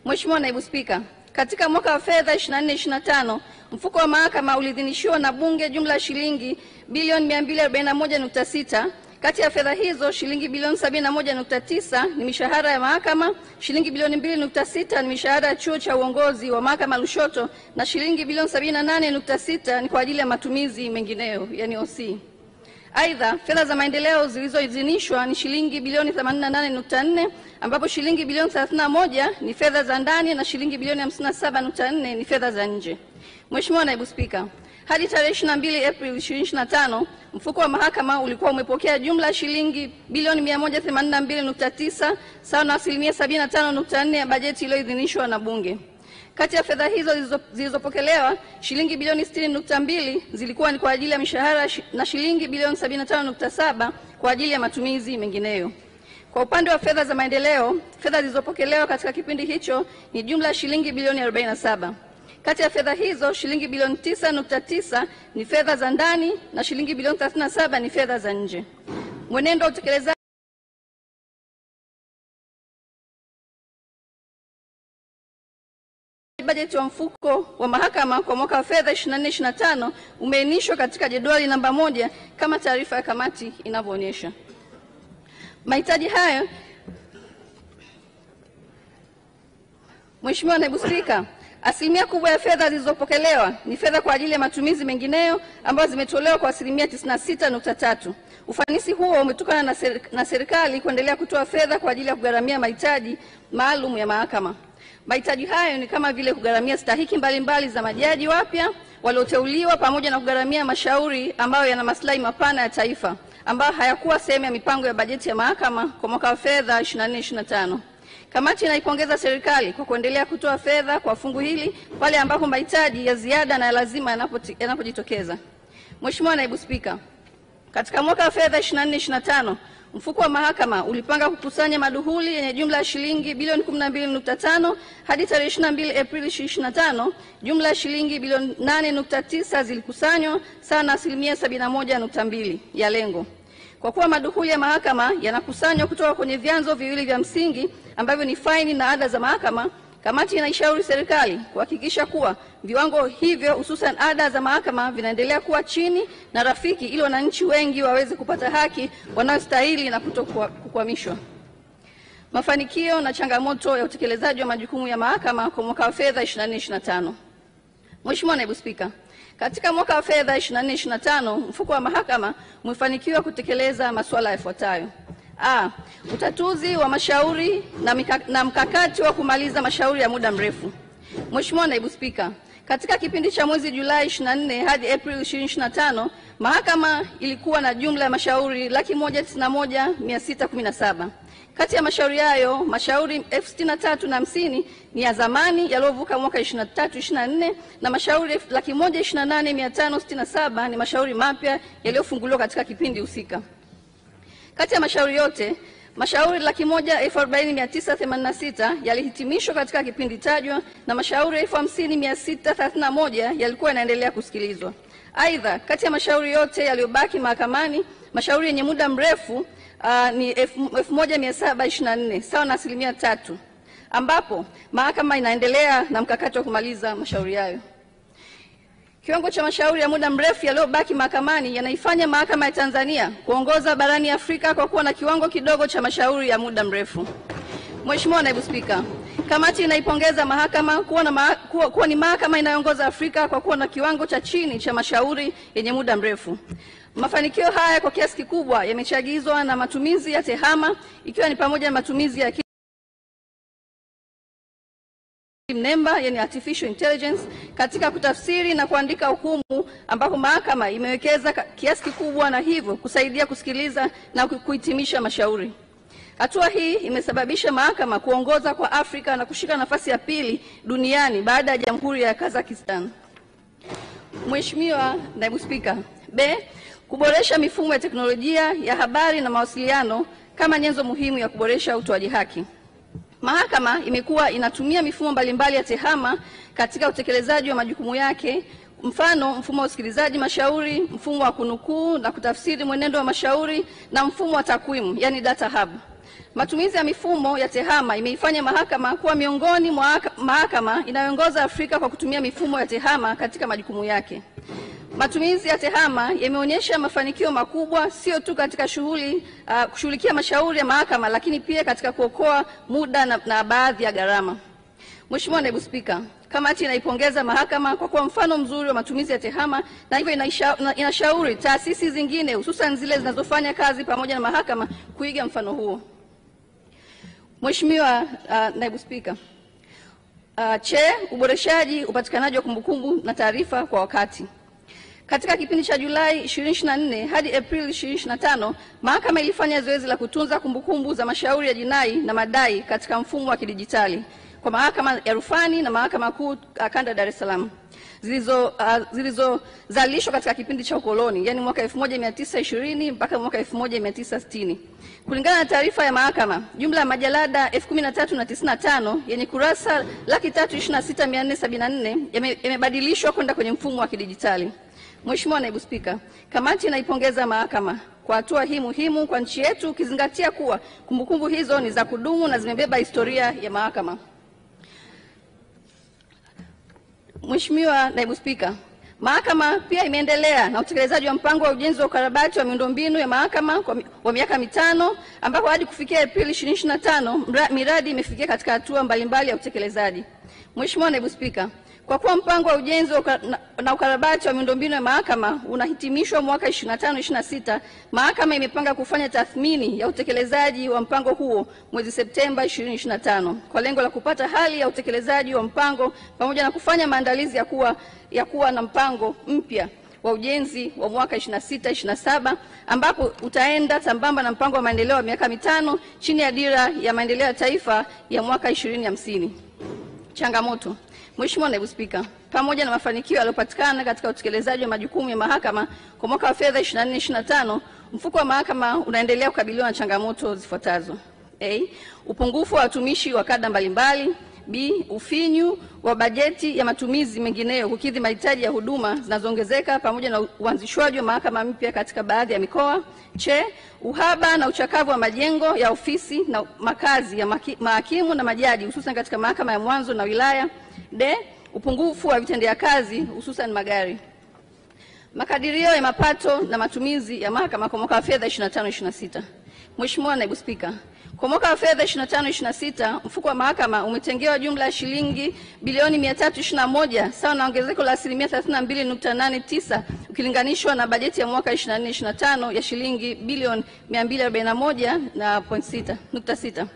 Mheshimiwa Naibu Spika, katika mwaka wa fedha 24/25 mfuko wa mahakama uliidhinishiwa na Bunge jumla shilingi bilioni 241.6. Kati ya fedha hizo shilingi bilioni 71.9 ni mishahara ya mahakama, shilingi bilioni 2.6 ni mishahara ya chuo cha uongozi wa mahakama Lushoto na shilingi bilioni 78.6 ni kwa ajili ya matumizi mengineyo yani OC. Aidha, fedha za maendeleo zilizoidhinishwa ni shilingi bilioni 88.4 ambapo shilingi bilioni 31 ni fedha za ndani na shilingi bilioni 57.4 ni fedha za nje. Mheshimiwa Naibu Spika, hadi tarehe 22 Aprili 2025 mfuko wa mahakama ulikuwa umepokea jumla shilingi bilioni 182.9 sawa na 75.4 ya bajeti iliyoidhinishwa na Bunge. Kati ya fedha hizo zilizopokelewa, shilingi bilioni 60.2 zilikuwa ni kwa ajili ya mishahara na shilingi bilioni 75.7 kwa ajili ya matumizi mengineyo. Kwa upande wa fedha za maendeleo, fedha zilizopokelewa katika kipindi hicho ni jumla ya shilingi bilioni 47. Kati ya fedha hizo, shilingi bilioni 9.9 ni fedha za ndani na shilingi bilioni 37 ni fedha za nje. Mwenendo wa utekelezaji bajeti wa mfuko wa mahakama kwa mwaka wa fedha 24/25 umeainishwa katika jedwali namba 1 kama taarifa ya kamati inavyoonyesha. Mahitaji hayo. Mheshimiwa Naibu Spika, asilimia kubwa ya fedha zilizopokelewa ni fedha kwa ajili ya matumizi mengineyo ambazo zimetolewa kwa asilimia 96.3. Ufanisi huo umetokana na serikali kuendelea kutoa fedha kwa ajili ya kugharamia mahitaji maalum ya mahakama. Mahitaji hayo ni kama vile kugharamia stahiki mbalimbali za majaji wapya walioteuliwa pamoja na kugharamia mashauri ambayo yana maslahi mapana ya taifa ambayo hayakuwa sehemu ya mipango ya bajeti ya mahakama kwa mwaka wa fedha 24/25. Kamati inaipongeza serikali kwa kuendelea kutoa fedha kwa fungu hili pale ambapo mahitaji ya ziada na ya lazima yanapojitokeza. Mheshimiwa Naibu Spika, katika mwaka wa fedha 24/25 mfuko wa mahakama ulipanga kukusanya maduhuli yenye jumla ya shilingi bilioni 12.5 hadi tarehe 22 Aprili 2025 jumla ya shilingi bilioni 8.9 zilikusanywa sawa na 71.2% ya lengo. Kwa kuwa maduhuli ya mahakama yanakusanywa kutoka kwenye vyanzo viwili vya msingi ambavyo ni faini na ada za mahakama, kamati inaishauri serikali kuhakikisha kuwa viwango hivyo hususan ada za mahakama vinaendelea kuwa chini na rafiki ili wananchi wengi waweze kupata haki wanayostahili na kutokukwamishwa. Mafanikio na changamoto ya utekelezaji wa majukumu ya mahakama kwa mwaka wa fedha 2024/2025. Mheshimiwa Naibu Spika, katika mwaka wa fedha 2024/2025 mfuko wa mahakama umefanikiwa kutekeleza masuala yafuatayo: utatuzi wa mashauri na mkakati wa kumaliza mashauri ya muda mrefu. Mheshimiwa Naibu Spika, katika kipindi cha mwezi Julai 24 hadi Aprili 2025 mahakama ilikuwa na jumla ya mashauri 191,617. Kati ya mashauri hayo, mashauri 63,050 ni ya zamani yaliovuka mwaka 23-24 na mashauri 128,567 ni mashauri mapya yaliyofunguliwa katika kipindi husika. Kati ya mashauri yote, mashauri 140,986 yalihitimishwa katika kipindi tajwa na mashauri 50,631 yalikuwa yanaendelea kusikilizwa. Aidha, kati ya mashauri yote yaliyobaki mahakamani, mashauri yenye muda mrefu ni 1,724 sawa na 3%, ambapo mahakama inaendelea na mkakati wa kumaliza mashauri hayo. Kiwango cha mashauri ya muda mrefu yaliyobaki mahakamani yanaifanya mahakama ya Tanzania kuongoza barani Afrika kwa kuwa na kiwango kidogo cha mashauri ya muda mrefu. Mheshimiwa Naibu Spika, kamati inaipongeza mahakama kuwa ni mahakama inayoongoza Afrika kwa kuwa na kiwango cha chini cha mashauri yenye muda mrefu. Mafanikio haya kwa kiasi kikubwa yamechagizwa na matumizi ya TEHAMA, ikiwa ni pamoja na matumizi ya mnemba, yani artificial intelligence, katika kutafsiri na kuandika hukumu, ambapo mahakama imewekeza kiasi kikubwa na hivyo kusaidia kusikiliza na kuhitimisha mashauri. Hatua hii imesababisha mahakama kuongoza kwa Afrika na kushika nafasi ya pili duniani baada ya Jamhuri ya Kazakhstan. Mheshimiwa Naibu Spika, kuboresha mifumo ya teknolojia ya habari na mawasiliano kama nyenzo muhimu ya kuboresha utoaji haki. Mahakama imekuwa inatumia mifumo mbalimbali ya TEHAMA katika utekelezaji wa majukumu yake, mfano mfumo wa usikilizaji mashauri, mfumo wa kunukuu na kutafsiri mwenendo wa mashauri na mfumo wa takwimu, yani data hub. Matumizi ya mifumo ya TEHAMA imeifanya mahakama kuwa miongoni mwa mahakama inayoongoza Afrika kwa kutumia mifumo ya TEHAMA katika majukumu yake. Matumizi ya TEHAMA yameonyesha mafanikio makubwa sio tu katika kushughulikia mashauri ya mahakama, lakini pia katika kuokoa muda na baadhi ya gharama. Mheshimiwa Naibu Spika, kamati inaipongeza mahakama kwa kuwa mfano mzuri wa matumizi ya TEHAMA na hivyo inashauri taasisi zingine hususan zile zinazofanya kazi pamoja na mahakama kuiga mfano huo. Mheshimiwa Naibu Spika, uboreshaji upatikanaji wa kumbukumbu na taarifa kwa wakati. Katika kipindi cha Julai 2024 hadi Aprili 2025, mahakama ilifanya zoezi la kutunza kumbukumbu za mashauri ya jinai na madai katika mfumo wa kidijitali kwa mahakama ya rufani na mahakama kuu kanda Dar es Salaam zilizozalishwa katika kipindi cha ukoloni, yani mwaka 1920 mpaka mwaka 1960. Kulingana na taarifa ya mahakama, jumla ya majalada 1395 yenye kurasa 326,474 yamebadilishwa kwenda kwenye mfumo wa kidijitali. Mheshimiwa Naibu Spika, kamati inaipongeza mahakama kwa hatua hii muhimu kwa nchi yetu, ukizingatia kuwa kumbukumbu hizo ni za kudumu na zimebeba historia ya mahakama. Mheshimiwa Naibu Spika, mahakama pia imeendelea na utekelezaji wa mpango wa ujenzi wa ukarabati wa miundombinu ya mahakama kwa miaka 5, ambapo hadi kufikia Aprili 2025 miradi imefikia katika hatua mbalimbali ya utekelezaji. Mheshimiwa Naibu Spika, kwa kuwa mpango wa ujenzi na ukarabati wa miundombinu ya mahakama unahitimishwa mwaka 25-26, mahakama imepanga kufanya tathmini ya utekelezaji wa mpango huo mwezi Septemba 2025 kwa lengo la kupata hali ya utekelezaji wa mpango pamoja na kufanya maandalizi ya kuwa na mpango mpya wa ujenzi wa mwaka 26-27 ambapo utaenda sambamba na mpango wa maendeleo wa miaka 5 chini ya dira ya maendeleo ya taifa ya mwaka 2050. Changamoto. Mheshimiwa Naibu Spika, pamoja na mafanikio yaliyopatikana katika utekelezaji wa majukumu ya mahakama kwa mwaka wa fedha 2024/2025, mfuko wa mahakama unaendelea kukabiliwa na changamoto zifuatazo: A, upungufu wa watumishi wa kada mbalimbali; B, ufinyu wa bajeti ya matumizi mengineyo kukidhi mahitaji ya huduma zinazoongezeka pamoja na uanzishwaji wa mahakama mpya katika baadhi ya mikoa; C, uhaba na uchakavu wa majengo ya ofisi na makazi ya mahakimu na majaji hususan katika mahakama ya mwanzo na wilaya; D, upungufu wa vitendea kazi hususan magari. Makadirio ya mapato na matumizi ya mahakama kwa mwaka wa fedha 25/26. Mheshimiwa Naibu Spika, kwa mwaka wa fedha 25/26 mfuko wa mahakama umetengewa jumla ya shilingi bilioni 321 sawa na ongezeko la 32.89 ukilinganishwa na bajeti ya mwaka 24/25 ya shilingi bilioni 241.6.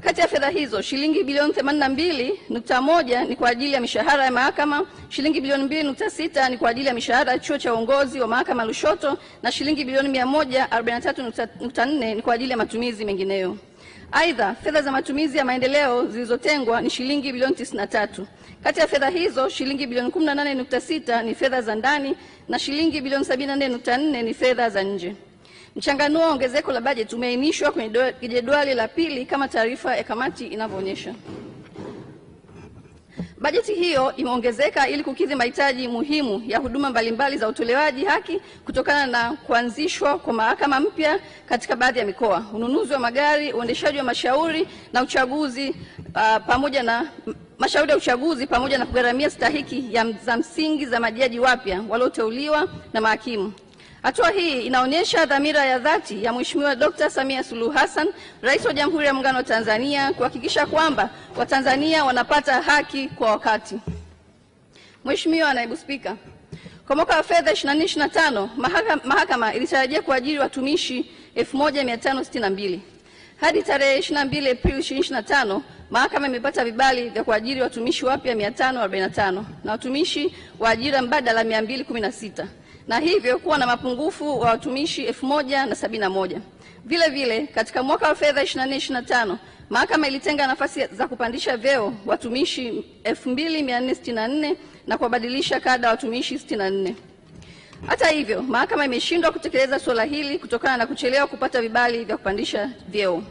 Kati ya fedha hizo shilingi bilioni 82.1 ni kwa ajili ya mishahara ya mahakama, shilingi bilioni 2.6 ni kwa ajili ya mishahara ya chuo cha uongozi wa mahakama Lushoto, na shilingi bilioni 143.4 ni kwa ajili ya matumizi mengineyo. Aidha, fedha za matumizi ya maendeleo zilizotengwa ni shilingi bilioni 93. Kati ya fedha hizo shilingi bilioni 18.6 ni fedha za ndani na shilingi bilioni 74.4 ni fedha za nje. Mchanganuo wa ongezeko la bajeti umeainishwa kwenye jedwali la pili kama taarifa ya kamati inavyoonyesha. Bajeti hiyo imeongezeka ili kukidhi mahitaji muhimu ya huduma mbalimbali za utolewaji haki kutokana na kuanzishwa kwa mahakama mpya katika baadhi ya mikoa, ununuzi wa magari, uendeshaji wa mashauri na uchaguzi pamoja na kugharamia stahiki za msingi za majaji wapya walioteuliwa na mahakimu. Hatua hii inaonyesha dhamira ya dhati ya Mheshimiwa Dr. Samia Suluhu Hassan, Rais wa Jamhuri ya Muungano wa Tanzania, kuhakikisha kwamba Watanzania wanapata haki kwa wakati. Mheshimiwa Naibu Spika, kwa mwaka wa fedha 24/25 mahakama ilitarajia kuajiri watumishi 1562. Hadi tarehe 22 Aprili 2025 mahakama imepata vibali vya kuajiri watumishi wapya 545 na watumishi wa ajira mbadala 216. Na hivyo kuwa na mapungufu wa watumishi 1071. Vile vile katika mwaka wa fedha 24/25 mahakama ilitenga nafasi za kupandisha vyeo watumishi 2464 na kubadilisha kada watumishi 64. Hata hivyo mahakama imeshindwa kutekeleza suala hili kutokana na kuchelewa kupata vibali vya kupandisha vyeo.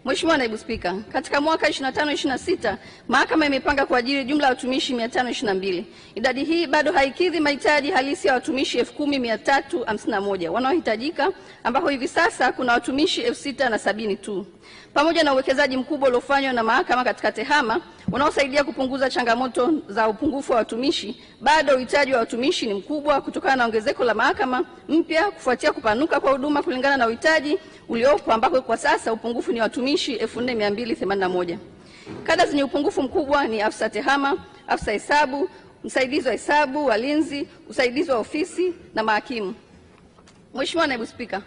Mheshimiwa Naibu Spika, katika mwaka 25/26 mahakama imepanga kuajiri jumla ya watumishi 522. Idadi hii bado haikidhi mahitaji halisi ya watumishi 10,351 wanaohitajika, ambapo hivi sasa kuna watumishi 6,070 tu. Pamoja na uwekezaji mkubwa uliofanywa na mahakama katika tehama unaosaidia kupunguza changamoto za upungufu wa watumishi, bado uhitaji wa watumishi ni mkubwa kutokana na ongezeko la mahakama mpya kufuatia kupanuka kwa huduma kulingana na uhitaji uliopo, ambako kwa sasa upungufu ni watumishi 4281. Kada zenye upungufu mkubwa ni afisa tehama, afisa hesabu, msaidizi wa hesabu, walinzi, usaidizi wa ofisi na mahakimu. Mheshimiwa Naibu Spika,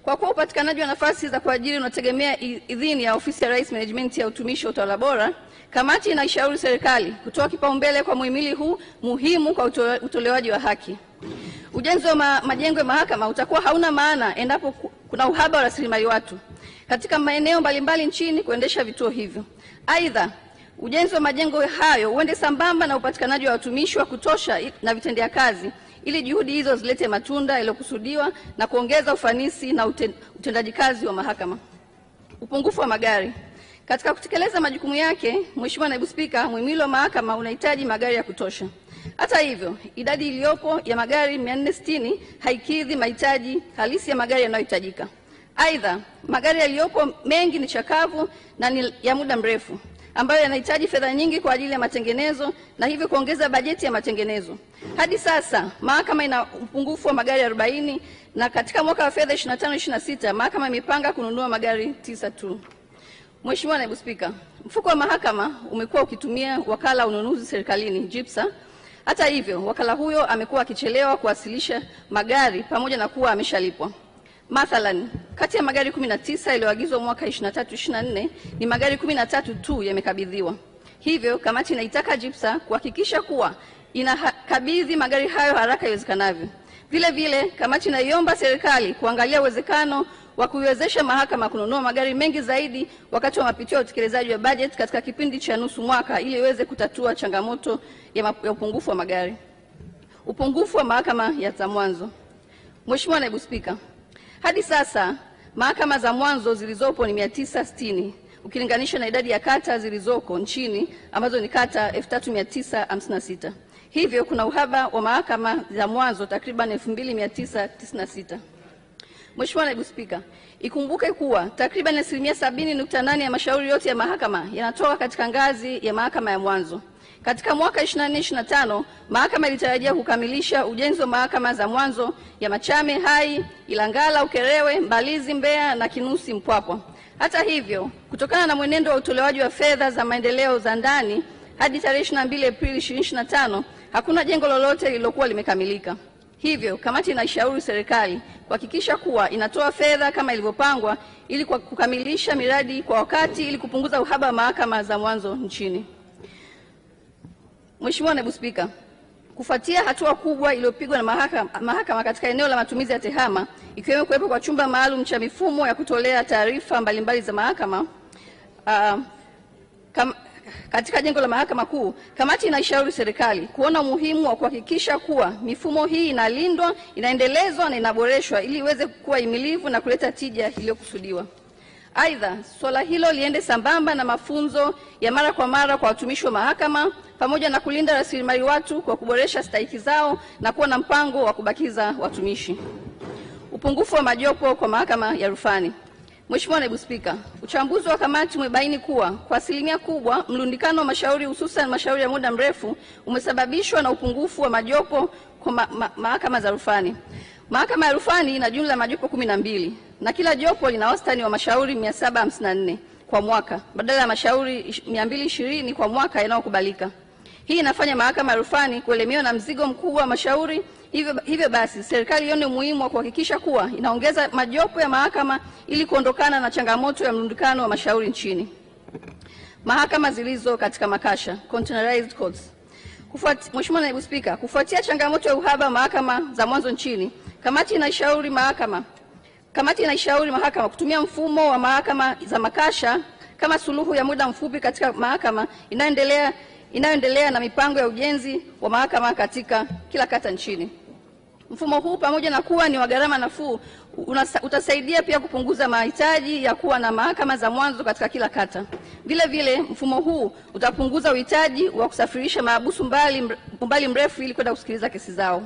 kwa kuwa upatikanaji wa nafasi za kuajiri unategemea idhini ya Ofisi ya Rais Management ya Utumishi wa Utawala Bora, kamati inaishauri serikali kutoa kipaumbele kwa muhimili huu muhimu kwa utolewaji wa haki. Ujenzi wa majengo ya mahakama utakuwa hauna maana endapo kuna uhaba wa rasilimali watu katika maeneo mbalimbali nchini kuendesha vituo hivyo. Aidha, ujenzi wa majengo hayo uende sambamba na upatikanaji wa watumishi wa kutosha na vitendea kazi ili juhudi hizo zilete matunda yaliyokusudiwa na kuongeza ufanisi na utendaji kazi wa mahakama. Upungufu wa magari. Katika kutekeleza majukumu yake, Mheshimiwa Naibu Spika, muhimili wa mahakama unahitaji magari ya kutosha. Hata hivyo, idadi iliyopo ya magari 460 haikidhi mahitaji halisi ya magari yanayohitajika. Aidha, magari yaliyopo mengi ni chakavu na ni ya muda mrefu, ambayo yanahitaji fedha nyingi kwa ajili ya matengenezo na hivyo kuongeza bajeti ya matengenezo. Hadi sasa mahakama ina upungufu wa magari 40 na katika mwaka wa fedha 25/26 mahakama imepanga kununua magari 9 tu. Mheshimiwa Naibu Spika, mfuko wa mahakama umekuwa ukitumia wakala wa ununuzi serikalini JIPSA. Hata hivyo wakala huyo amekuwa akichelewa kuwasilisha magari pamoja na kuwa ameshalipwa. Mathalan, kati ya magari 19 yaliyoagizwa mwaka 23/24 ni magari 13 tu yamekabidhiwa. Hivyo kamati inaitaka JIPSA kuhakikisha kuwa inakabidhi magari hayo haraka iwezekanavyo. Vile vile kamati inaiomba serikali kuangalia uwezekano wa kuiwezesha mahakama kununua magari mengi zaidi wakati wa mapitio ya utekelezaji wa bajeti katika kipindi cha nusu mwaka ili iweze kutatua changamoto ya upungufu wa magari. Upungufu wa mahakama ya za mwanzo. Mheshimiwa Naibu Spika, Hadi sasa mahakama za mwanzo zilizopo ni 960 ukilinganisha na idadi ya kata zilizoko nchini ambazo ni kata 3956. Hivyo kuna uhaba wa mahakama za mwanzo takriban 2996. Mheshimiwa Naibu Spika, ikumbuke kuwa takriban 70.8% ya mashauri yote ya mahakama yanatoka katika ngazi ya mahakama ya mwanzo. Katika mwaka 2024-2025, mahakama ilitarajia kukamilisha ujenzi wa mahakama za mwanzo ya Machame, Hai, Ilangala, Ukerewe, Mbalizi, Mbeya na Kinusi, Mpwapwa. Hata hivyo, kutokana na mwenendo wa utolewaji wa fedha za maendeleo za ndani hadi tarehe 22 Aprili 2025, hakuna jengo lolote lililokuwa limekamilika. Hivyo, kamati inaishauri serikali kuhakikisha kuwa inatoa fedha kama ilivyopangwa ili kukamilisha miradi kwa wakati ili kupunguza uhaba wa mahakama za mwanzo nchini. Mheshimiwa Naibu Spika, kufuatia hatua kubwa iliyopigwa na mahakama katika eneo la matumizi ya tehama, ikiwemo kuwepo kwa chumba maalum cha mifumo ya kutolea taarifa mbalimbali za mahakama katika jengo la Mahakama Kuu, kamati inaishauri serikali kuona umuhimu wa kuhakikisha kuwa mifumo hii inalindwa, inaendelezwa na inaboreshwa ili iweze kuwa himilivu na kuleta tija iliyokusudiwa. Aidha, swala hilo liende sambamba na mafunzo ya mara kwa mara kwa watumishi wa mahakama pamoja na kulinda rasilimali watu kwa kuboresha stahiki zao na kuwa na mpango wa kubakiza watumishi. Upungufu wa majopo kwa mahakama ya rufani. Mheshimiwa Naibu Spika, uchambuzi wa kamati umebaini kuwa kwa asilimia kubwa mlundikano wa mashauri hususan mashauri ya muda mrefu umesababishwa na upungufu wa majopo kwa mahakama za rufani. Mahakama ya rufani ina jumla ya majopo 12 na kila jopo lina wastani wa mashauri 754 kwa mwaka badala ya mashauri 220 kwa mwaka yanayokubalika. Hii inafanya mahakama ya rufani kuelemewa na mzigo mkubwa wa mashauri. Hivyo basi serikali ione umuhimu wa kuhakikisha kuwa inaongeza majopo ya mahakama ili kuondokana na changamoto ya mlundikano wa mashauri nchini. Mahakama zilizo katika makasha, containerized courts. Mheshimiwa Naibu Spika, kufuatia changamoto ya uhaba wa mahakama za mwanzo nchini, kamati inaishauri mahakama kutumia mfumo wa mahakama za makasha kama suluhu ya muda mfupi katika mahakama inayoendelea na mipango ya ujenzi wa mahakama katika kila kata nchini. Mfumo huu pamoja na kuwa ni wa gharama nafuu utasaidia pia kupunguza mahitaji ya kuwa na mahakama za mwanzo katika kila kata. Vile vile mfumo huu utapunguza uhitaji wa kusafirisha mahabusu umbali mrefu ili kwenda kusikiliza kesi zao.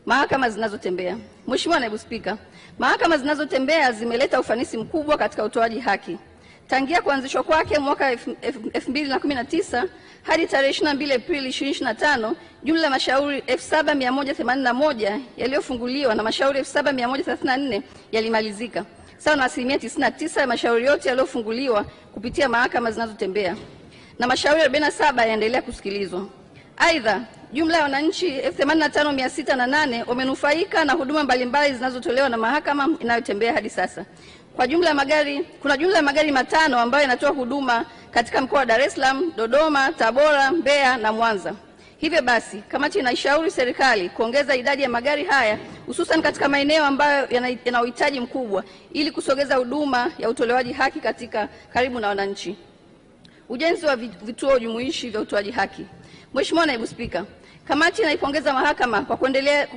Mahakama zinazotembea. Mheshimiwa Naibu Spika, mahakama zinazotembea zimeleta ufanisi mkubwa katika utoaji haki. Tangia kuanzishwa kwake mwaka 2019 hadi tarehe 22 Aprili 2025, jumla ya mashauri 7181 yaliyofunguliwa na mashauri 7134 yalimalizika, sawa na 99% ya mashauri yote yaliyofunguliwa kupitia mahakama zinazotembea, na mashauri 47 yanaendelea kusikilizwa. Aidha, jumla ya wananchi 85608 wamenufaika na huduma mbalimbali zinazotolewa na mahakama inayotembea hadi sasa. Kuna jumla ya magari 5 ambayo yanatoa huduma katika mkoa wa Dar es Salaam, Dodoma, Tabora, Mbeya na Mwanza. Hivyo basi, kamati inaishauri serikali kuongeza idadi ya magari haya hususan katika maeneo ambayo yana uhitaji mkubwa ili kusogeza huduma ya utolewaji haki katika karibu na wananchi. Ujenzi wa vituo jumuishi vya utoaji haki. Mheshimiwa Naibu Spika, kamati inaipongeza mahakama kwa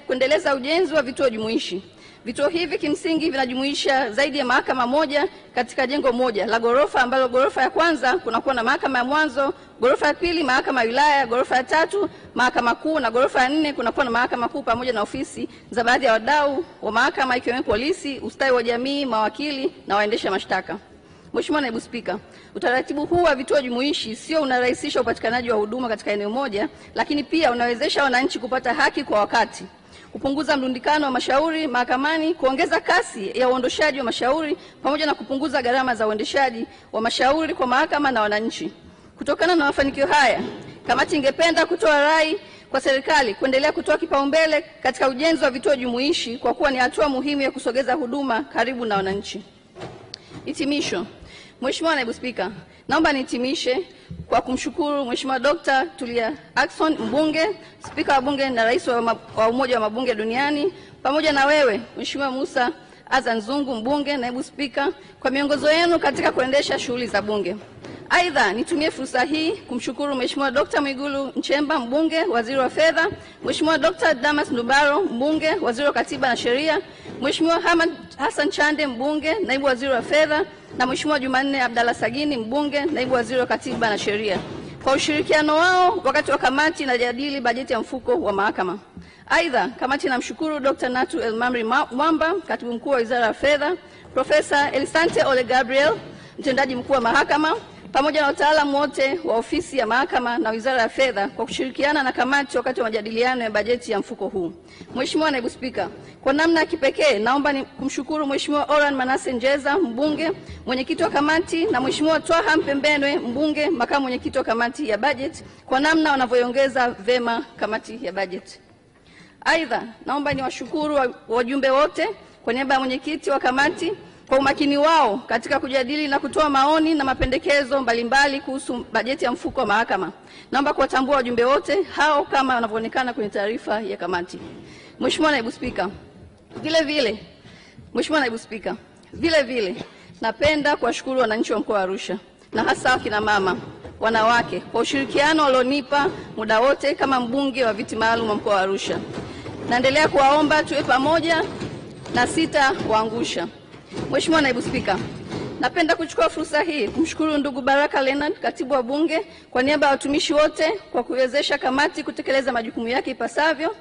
kuendeleza ujenzi wa vituo jumuishi. Vituo hivi kimsingi vinajumuisha zaidi ya mahakama moja katika jengo moja la ghorofa, ambalo ghorofa ya kwanza kunakuwa na mahakama ya mwanzo, ghorofa ya pili mahakama ya wilaya, ghorofa ya tatu mahakama kuu, na ghorofa ya 4 kunakuwa na mahakama kuu pamoja na ofisi za baadhi ya wadau wa mahakama ikiwemo polisi, ustawi wa jamii, mawakili na waendesha mashtaka. Mheshimiwa Naibu Spika, utaratibu huu wa vituo jumuishi sio unarahisisha upatikanaji wa huduma katika eneo moja, lakini pia unawezesha wananchi kupata haki kwa wakati, kupunguza mlundikano wa mashauri mahakamani, kuongeza kasi ya uondoshaji wa mashauri pamoja na kupunguza gharama za uendeshaji wa mashauri kwa mahakama na wananchi. Kutokana na mafanikio haya, kamati ingependa kutoa rai kwa serikali kuendelea kutoa kipaumbele katika ujenzi wa vituo jumuishi kwa kuwa ni hatua muhimu ya kusogeza huduma karibu na wananchi. Hitimisho. Mheshimiwa Naibu Spika, naomba nihitimishe kwa kumshukuru Mheshimiwa Dr. Tulia Ackson, mbunge, Spika wa Bunge na Rais wa Umoja wa Mabunge Duniani, pamoja na wewe Mheshimiwa Musa Azan Zungu, mbunge, naibu spika, kwa miongozo yenu katika kuendesha shughuli za Bunge. Aidha, nitumie fursa hii kumshukuru Mheshimiwa Dr. Mwigulu Nchemba, mbunge, waziri wa fedha, Mheshimiwa Dr. Damas Ndubaro, mbunge, waziri wa katiba na sheria, Mheshimiwa Hamad Hassan Chande, mbunge, naibu waziri wa fedha, na Mheshimiwa Jumanne Abdalla Sagini, mbunge, naibu waziri wa katiba na sheria, kwa ushirikiano wao wakati wa kamati inajadili bajeti ya mfuko wa mahakama. Aidha, kamati inamshukuru Dr. Natu Elmamri Mwamba, katibu mkuu wa Wizara ya Fedha, Profesa Elisante Ole Gabriel, mtendaji mkuu wa mahakama, pamoja na wataalamu wote wa ofisi ya mahakama na Wizara ya Fedha kwa kushirikiana na kamati wakati wa majadiliano ya bajeti ya mfuko huu. Mheshimiwa Naibu Spika, kwa namna ya kipekee naomba kumshukuru Mheshimiwa Oran Manase Njeza, mbunge, mwenyekiti wa kamati, na Mheshimiwa Twaha Mpembenwe, mbunge, makamu mwenyekiti wa kamati ya bajeti, kwa namna wanavyoongeza vema kamati ya bajeti. Aidha, naomba niwashukuru wajumbe wote kwa niaba ya mwenyekiti wa kamati kwa umakini wao katika kujadili na kutoa maoni na mapendekezo mbalimbali kuhusu bajeti ya mfuko wa mahakama. Naomba kuwatambua wajumbe wote hao kama wanavyoonekana kwenye taarifa ya kamati. Mheshimiwa Naibu Spika, vile vile napenda kuwashukuru wananchi wa mkoa wa Arusha na hasa akina mama, wanawake kwa ushirikiano walionipa muda wote kama mbunge wa viti maalum wa mkoa wa Arusha. Naendelea kuwaomba tuwe pamoja na sitawaangusha. Mheshimiwa Naibu Spika, napenda kuchukua fursa hii kumshukuru ndugu Baraka Leonard, katibu wa Bunge, kwa niaba ya watumishi wote kwa kuwezesha kamati kutekeleza majukumu yake ipasavyo.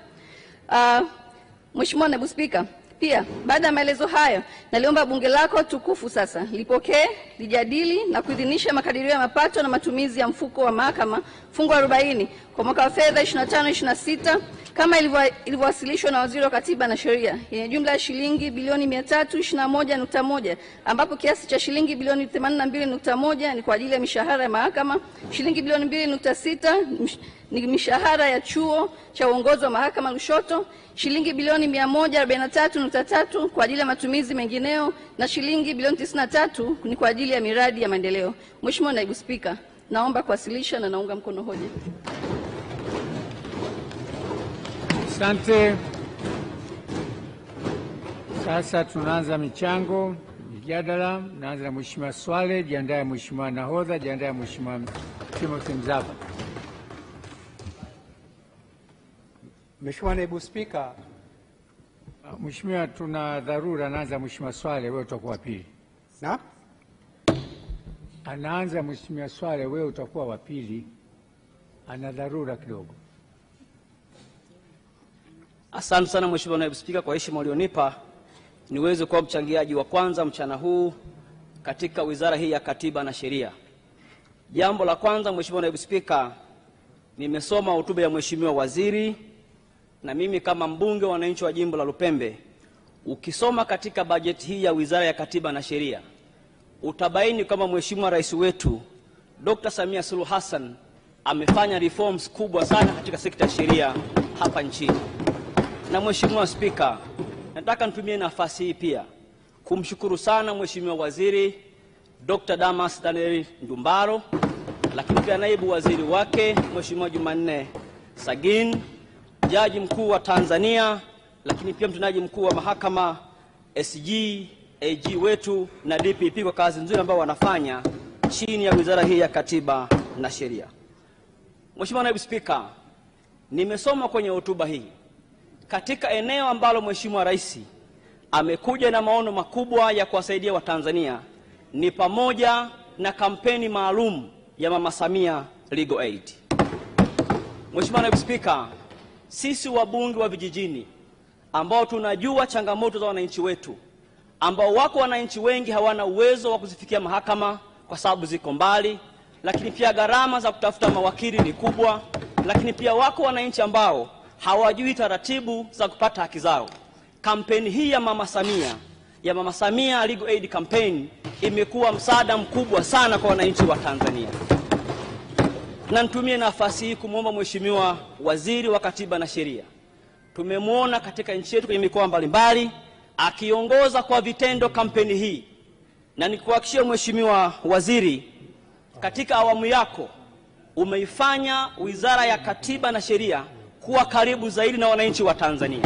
Mheshimiwa Naibu Spika, pia baada ya maelezo hayo, naliomba bunge lako tukufu sasa lipokee, lijadili na kuidhinisha makadirio ya mapato na matumizi ya mfuko wa mahakama fungu 40 kwa mwaka wa fedha 25-26 kama ilivyowasilishwa na Waziri wa Katiba na Sheria, yenye jumla ya shilingi bilioni 321.1, ambapo kiasi cha shilingi bilioni 82.1 ni kwa ajili ya mishahara ya mahakama, shilingi bilioni 2.6 ni mishahara ya chuo cha uongozi wa mahakama Lushoto, shilingi bilioni 143.3 kwa ajili ya matumizi mengineo, na shilingi bilioni 93 ni kwa ajili ya miradi ya maendeleo. Mheshimiwa Naibu Spika, naomba kuwasilisha na naunga mkono hoja. Asante. Sasa tunaanza michango, mijadala. Naanza na Mheshimiwa Swale, jiandae Mheshimiwa Nahodha, jiandae Mheshimiwa Timothy Mzava. Mheshimiwa Naibu Spika. Mheshimiwa, tuna dharura. Naanza Mheshimiwa Swale, wewe utakuwa wa pili. Na? Anaanza Mheshimiwa Swale, wewe utakuwa wa pili. Ana dharura kidogo. Asante sana Mheshimiwa Naibu Spika kwa heshima ulionipa niweze kuwa mchangiaji wa kwanza mchana huu katika wizara hii ya Katiba na Sheria. Jambo la kwanza, Mheshimiwa Naibu Spika, nimesoma hotuba ya Mheshimiwa Waziri, na mimi kama mbunge wa wananchi wa jimbo la Lupembe, ukisoma katika bajeti hii ya Wizara ya Katiba na Sheria, utabaini kama Mheshimiwa Rais wetu Dr. Samia Suluhu Hassan amefanya reforms kubwa sana katika sekta ya sheria hapa nchini. Na Mheshimiwa Spika, nataka nitumie nafasi hii pia kumshukuru sana Mheshimiwa Waziri Dr. Damas Daniel Ndumbaro, lakini pia naibu waziri wake Mheshimiwa Jumanne Sagin, Jaji Mkuu wa Tanzania, lakini pia mtendaji mkuu wa mahakama, SG, AG wetu na DPP kwa kazi nzuri ambayo wanafanya chini ya wizara hii ya Katiba na Sheria. Mheshimiwa Naibu Spika, nimesoma kwenye hotuba hii katika eneo ambalo Mheshimiwa Rais amekuja na maono makubwa ya kuwasaidia Watanzania ni pamoja na kampeni maalum ya Mama Samia Legal Aid. Mheshimiwa Naibu Spika, sisi wabunge wa vijijini ambao tunajua changamoto za wananchi wetu, ambao wako wananchi wengi hawana uwezo wa kuzifikia mahakama kwa sababu ziko mbali, lakini pia gharama za kutafuta mawakili ni kubwa, lakini pia wako wananchi ambao hawajui taratibu za kupata haki zao. Kampeni hii ya Mama Samia Legal Aid Campaign imekuwa msaada mkubwa sana kwa wananchi wa Tanzania. Na nitumie nafasi hii kumwomba Mheshimiwa Waziri wa Katiba na Sheria. Tumemwona katika nchi yetu kwenye mikoa mbalimbali akiongoza kwa vitendo kampeni hii, na nikuhakikishie Mheshimiwa Waziri, katika awamu yako umeifanya Wizara ya Katiba na Sheria kuwa karibu zaidi na wananchi wa Tanzania.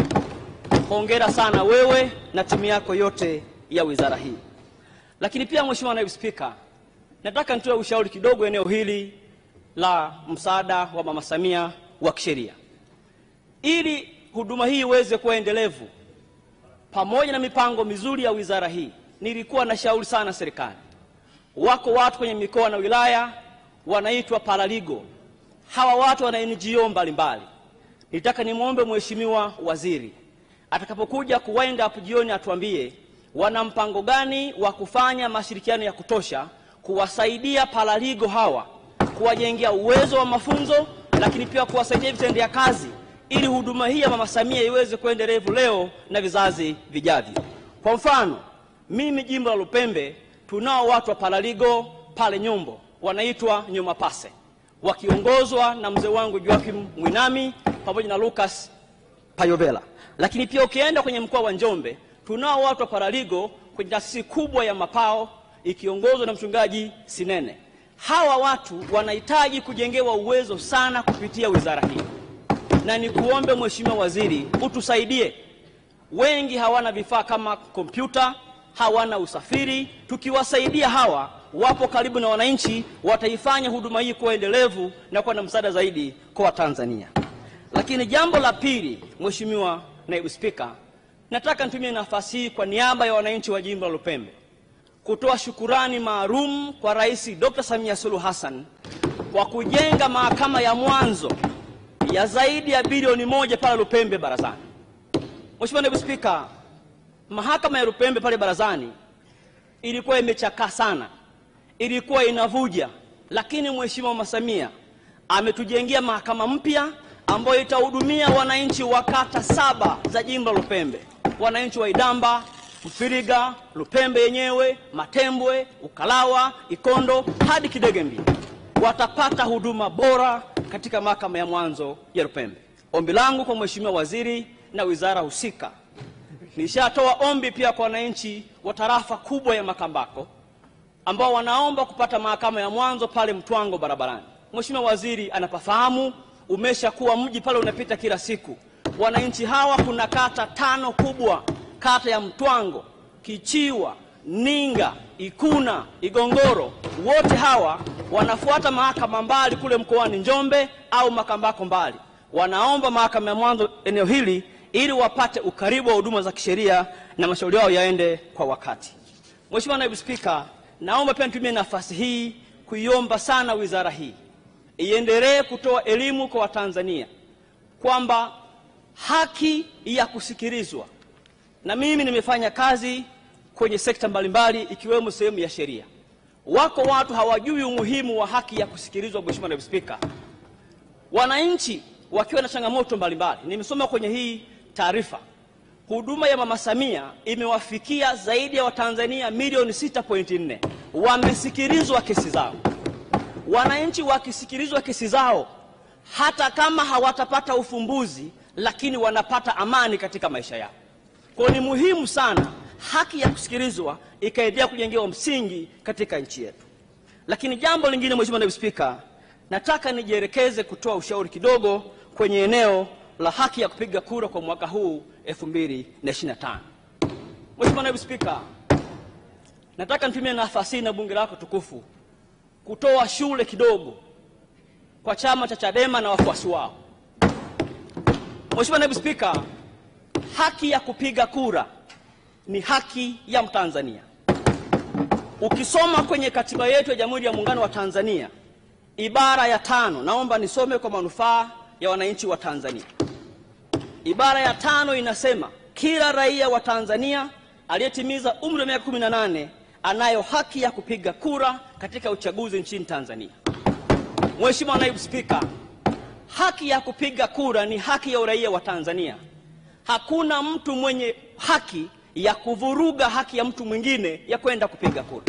Hongera sana wewe na timu yako yote ya wizara hii. Lakini pia Mheshimiwa Naibu Spika, nataka nitoe ushauri kidogo eneo hili la msaada wa Mama Samia wa kisheria. Ili huduma hii iweze kuwa endelevu, pamoja na mipango mizuri ya wizara hii, nilikuwa na shauri sana serikali. Wako watu kwenye mikoa na wilaya wanaitwa paralegal. Hawa watu wana NGO mbalimbali. Nitaka nimwombe Mheshimiwa Waziri atakapokuja kuwind up jioni atuambie wana mpango gani wa kufanya mashirikiano ya kutosha kuwasaidia paralegal hawa, kuwajengea uwezo wa mafunzo, lakini pia kuwasaidia vitendea kazi ili huduma hii ya Mama Samia iweze kuendelevu leo na vizazi vijavyo. Kwa mfano, mimi jimbo la Lupembe tunao watu wa paralegal pale Nyombo wanaitwa Nyomapase, wakiongozwa na mzee wangu Joachim Mwinami pamoja na Lucas Payovela. Lakini pia ukienda kwenye mkoa wa Njombe tunao watu wa paralegal kwenye taasisi kubwa ya Mapao ikiongozwa na mchungaji Sinene. Hawa watu wanahitaji kujengewa uwezo sana kupitia wizara hii. Na nikuombe Mheshimiwa Waziri utusaidie. Wengi hawana vifaa kama kompyuta, hawana usafiri. Tukiwasaidia hawa, wapo karibu na wananchi, wataifanya huduma hii kuwa endelevu na kuwa na msaada zaidi kwa Tanzania. Lakini jambo la pili, Mheshimiwa Naibu Spika, nataka nitumie nafasi hii kwa niaba ya wananchi wa jimbo la Lupembe kutoa shukurani maalum kwa Rais Dr. Samia Suluhu Hassan kwa kujenga mahakama ya mwanzo ya zaidi ya bilioni 1 pale Lupembe Barazani. Mheshimiwa Naibu Spika, mahakama ya Lupembe pale Barazani ilikuwa imechakaa sana, ilikuwa inavuja, lakini Mheshimiwa Mama Samia ametujengea mahakama mpya ambayo itahudumia wananchi wa kata 7 za jimbo la Lupembe. Wananchi wa Idamba, Mfiriga, Lupembe yenyewe, Matembwe, Ukalawa, Ikondo hadi Kidegembi watapata huduma bora katika mahakama ya mwanzo ya Lupembe. Ombi langu kwa Mheshimiwa Waziri na wizara husika, nishatoa ombi pia kwa wananchi wa tarafa kubwa ya Makambako ambao wanaomba kupata mahakama ya mwanzo pale Mtwango barabarani. Mheshimiwa Waziri anapafahamu, umeshakuwa mji pale unapita kila siku. Wananchi hawa kuna kata 5 kubwa, kata ya Mtwango, Kichiwa, Ninga, Ikuna, Igongoro, wote hawa wanafuata mahakama mbali kule mkoani Njombe au Makambako mbali. Wanaomba mahakama ya mwanzo eneo hili ili wapate ukaribu wa huduma za kisheria na mashauri yao yaende kwa wakati. Mheshimiwa Naibu Spika, naomba pia nitumie nafasi hii kuiomba sana wizara hii iendelee kutoa elimu kwa Watanzania kwamba haki ya kusikilizwa, na mimi nimefanya kazi kwenye sekta mbalimbali ikiwemo sehemu ya sheria. Wako watu hawajui umuhimu wa haki ya kusikilizwa. Mheshimiwa Naibu Spika, wananchi wakiwa na changamoto mbalimbali, nimesoma kwenye hii taarifa, huduma ya Mama Samia imewafikia zaidi ya Watanzania milioni 6.4 wamesikilizwa kesi zao. Wananchi wakisikilizwa kesi zao, hata kama hawatapata ufumbuzi, lakini wanapata amani katika maisha yao. Kwa ni muhimu sana haki ya kusikilizwa ikaendelea kujengewa msingi katika nchi yetu. Lakini jambo lingine, Mheshimiwa Naibu Spika, nataka nijielekeze kutoa ushauri kidogo kwenye eneo la haki ya kupiga kura kwa mwaka huu 2025. Mheshimiwa Naibu Spika, nataka nitumie nafasi na bunge lako tukufu kutoa shule kidogo kwa chama cha Chadema na wafuasi wao. Mheshimiwa Naibu Spika, haki ya kupiga kura ni haki ya Mtanzania. Ukisoma kwenye katiba yetu ya Jamhuri ya Muungano wa Tanzania, ibara ya 5, naomba nisome kwa manufaa ya wananchi wa Tanzania. Ibara ya 5 inasema kila raia wa Tanzania aliyetimiza umri wa miaka 18 anayo haki ya kupiga kura katika uchaguzi nchini Tanzania. Mheshimiwa Naibu Spika, haki ya kupiga kura ni haki ya uraia wa Tanzania. Hakuna mtu mwenye haki ya kuvuruga haki ya mtu mwingine ya kwenda kupiga kura.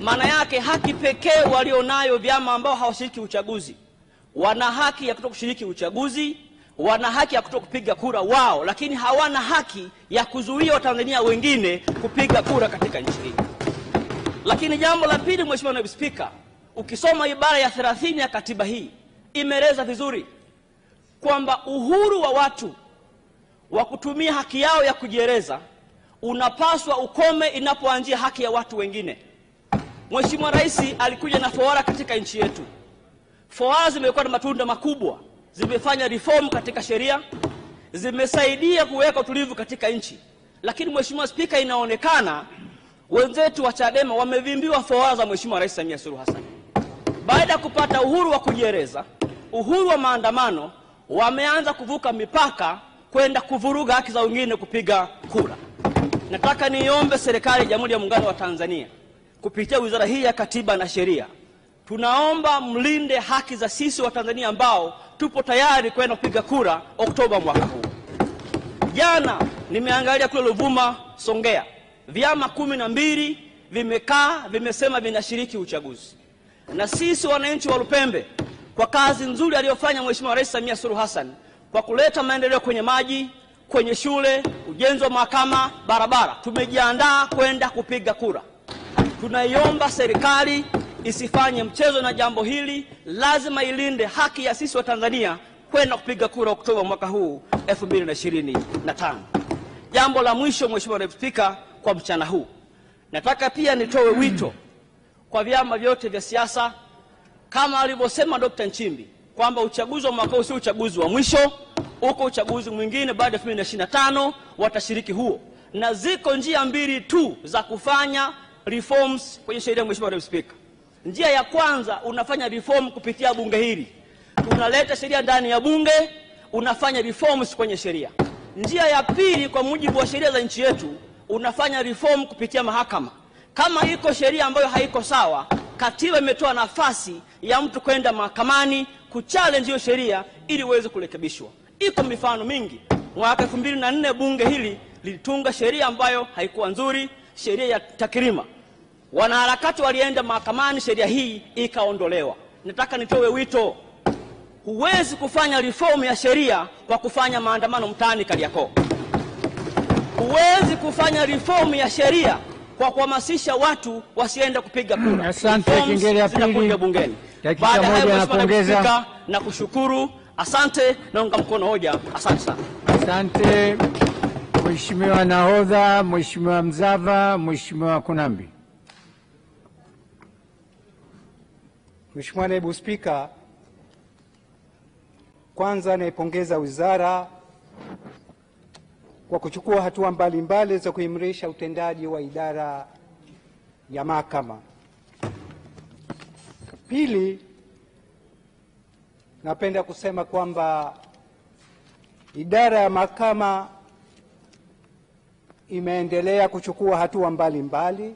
Maana yake haki pekee walionayo vyama ambao hawashiriki uchaguzi, wana haki ya kutokushiriki uchaguzi, wana haki ya kutokupiga kura wao, lakini hawana haki ya kuzuia Watanzania wengine kupiga kura katika nchi hii. Lakini jambo la pili, Mheshimiwa Naibu Spika, ukisoma ibara ya 30 ya katiba hii imeeleza vizuri kwamba uhuru wa watu wa kutumia haki yao ya kujieleza unapaswa ukome inapoanzia haki ya watu wengine. Mheshimiwa Rais alikuja na fawara katika nchi yetu. Fawara zimekuwa na matunda makubwa, zimefanya reform katika sheria, zimesaidia kuweka utulivu katika nchi. Lakini Mheshimiwa Spika, inaonekana wenzetu wa Chadema wamevimbiwa fora za Mheshimiwa Rais Samia Suluhu Hassan. Baada ya kupata uhuru wa kujieleza, uhuru wa maandamano, wameanza kuvuka mipaka kwenda kuvuruga haki za wengine kupiga kura. Nataka niombe serikali ya Jamhuri ya Muungano wa Tanzania kupitia wizara hii ya Katiba na Sheria, tunaomba mlinde haki za sisi wa Tanzania ambao tupo tayari kwenda kupiga kura Oktoba mwaka huu. Jana nimeangalia kule Ruvuma, Songea, vyama 12 vimekaa vimesema vinashiriki uchaguzi. Na sisi wananchi wa Lupembe, kwa kazi nzuri aliyofanya Mheshimiwa Rais Samia Suluhu Hassan kwa kuleta maendeleo kwenye maji, kwenye shule, ujenzi wa mahakama, barabara, tumejiandaa kwenda kupiga kura. Tunaiomba serikali isifanye mchezo na jambo hili, lazima ilinde haki ya sisi wa Tanzania kwenda kupiga kura Oktoba mwaka huu 2025. Jambo la mwisho, Mheshimiwa Naibu Spika, kwa mchana huu, nataka pia nitoe wito kwa vyama vyote vya siasa kama alivyosema Dr. Nchimbi kwamba uchaguzi wa mwaka huu si uchaguzi wa mwisho, uko uchaguzi mwingine baada ya 2025 watashiriki huo, na ziko njia mbili tu za kufanya reforms kwenye sheria. Mheshimiwa Naibu Spika, njia ya kwanza, unafanya reform kupitia bunge hili, unaleta sheria ndani ya bunge, unafanya reforms kwenye sheria. Njia ya pili, kwa mujibu wa sheria za nchi yetu, unafanya reform kupitia mahakama. Kama iko sheria ambayo haiko sawa, katiba imetoa nafasi ya mtu kwenda mahakamani kuchallenge hiyo sheria ili uweze kurekebishwa. Iko mifano mingi. Mwaka 2004 bunge hili lilitunga sheria ambayo haikuwa nzuri, sheria ya takrima. Wanaharakati walienda mahakamani, sheria hii ikaondolewa. Nataka nitoe wito, huwezi kufanya reform ya sheria kwa kufanya maandamano mtaani Kariakoo. Huwezi kufanya reform ya sheria kwa kuhamasisha watu wasiende kupiga kura. Asante. Kingine ya pili bungeni. Baada ya napongeza na kushukuru. Asante, naunga mkono hoja. Asante sana. Asante Mheshimiwa Nahodha, Mheshimiwa Mzava, Mheshimiwa Kunambi. Mheshimiwa Naibu Spika, kwanza naipongeza wizara kwa kuchukua hatua mbalimbali za kuimarisha utendaji wa idara ya mahakama. Pili, napenda kusema kwamba idara ya mahakama imeendelea kuchukua hatua mbalimbali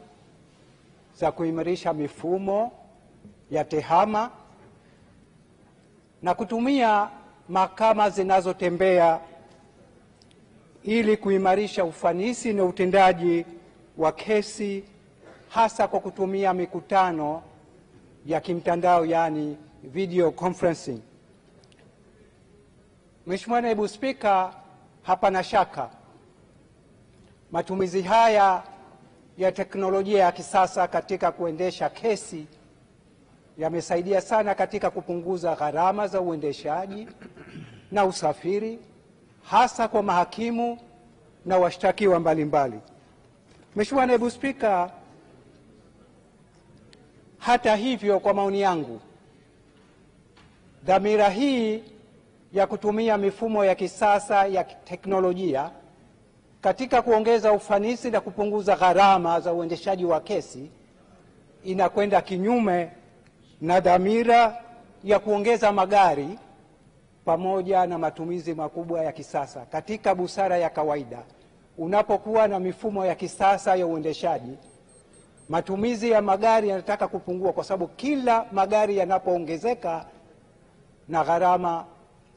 za kuimarisha mifumo ya tehama na kutumia mahakama zinazotembea ili kuimarisha ufanisi na utendaji wa kesi, hasa kwa kutumia mikutano ya kimtandao, yani video conferencing. Mheshimiwa Naibu Spika, hapana shaka matumizi haya ya teknolojia ya kisasa katika kuendesha kesi yamesaidia sana katika kupunguza gharama za uendeshaji na usafiri, hasa kwa mahakimu na washtakiwa mbalimbali. Mheshimiwa Naibu Spika, hata hivyo, kwa maoni yangu, dhamira hii ya kutumia mifumo ya kisasa ya teknolojia katika kuongeza ufanisi na kupunguza gharama za uendeshaji wa kesi inakwenda kinyume na dhamira ya kuongeza magari pamoja na matumizi makubwa ya kisasa. Katika busara ya kawaida, unapokuwa na mifumo ya kisasa ya uendeshaji, matumizi ya magari yanataka kupungua, kwa sababu kila magari yanapoongezeka na gharama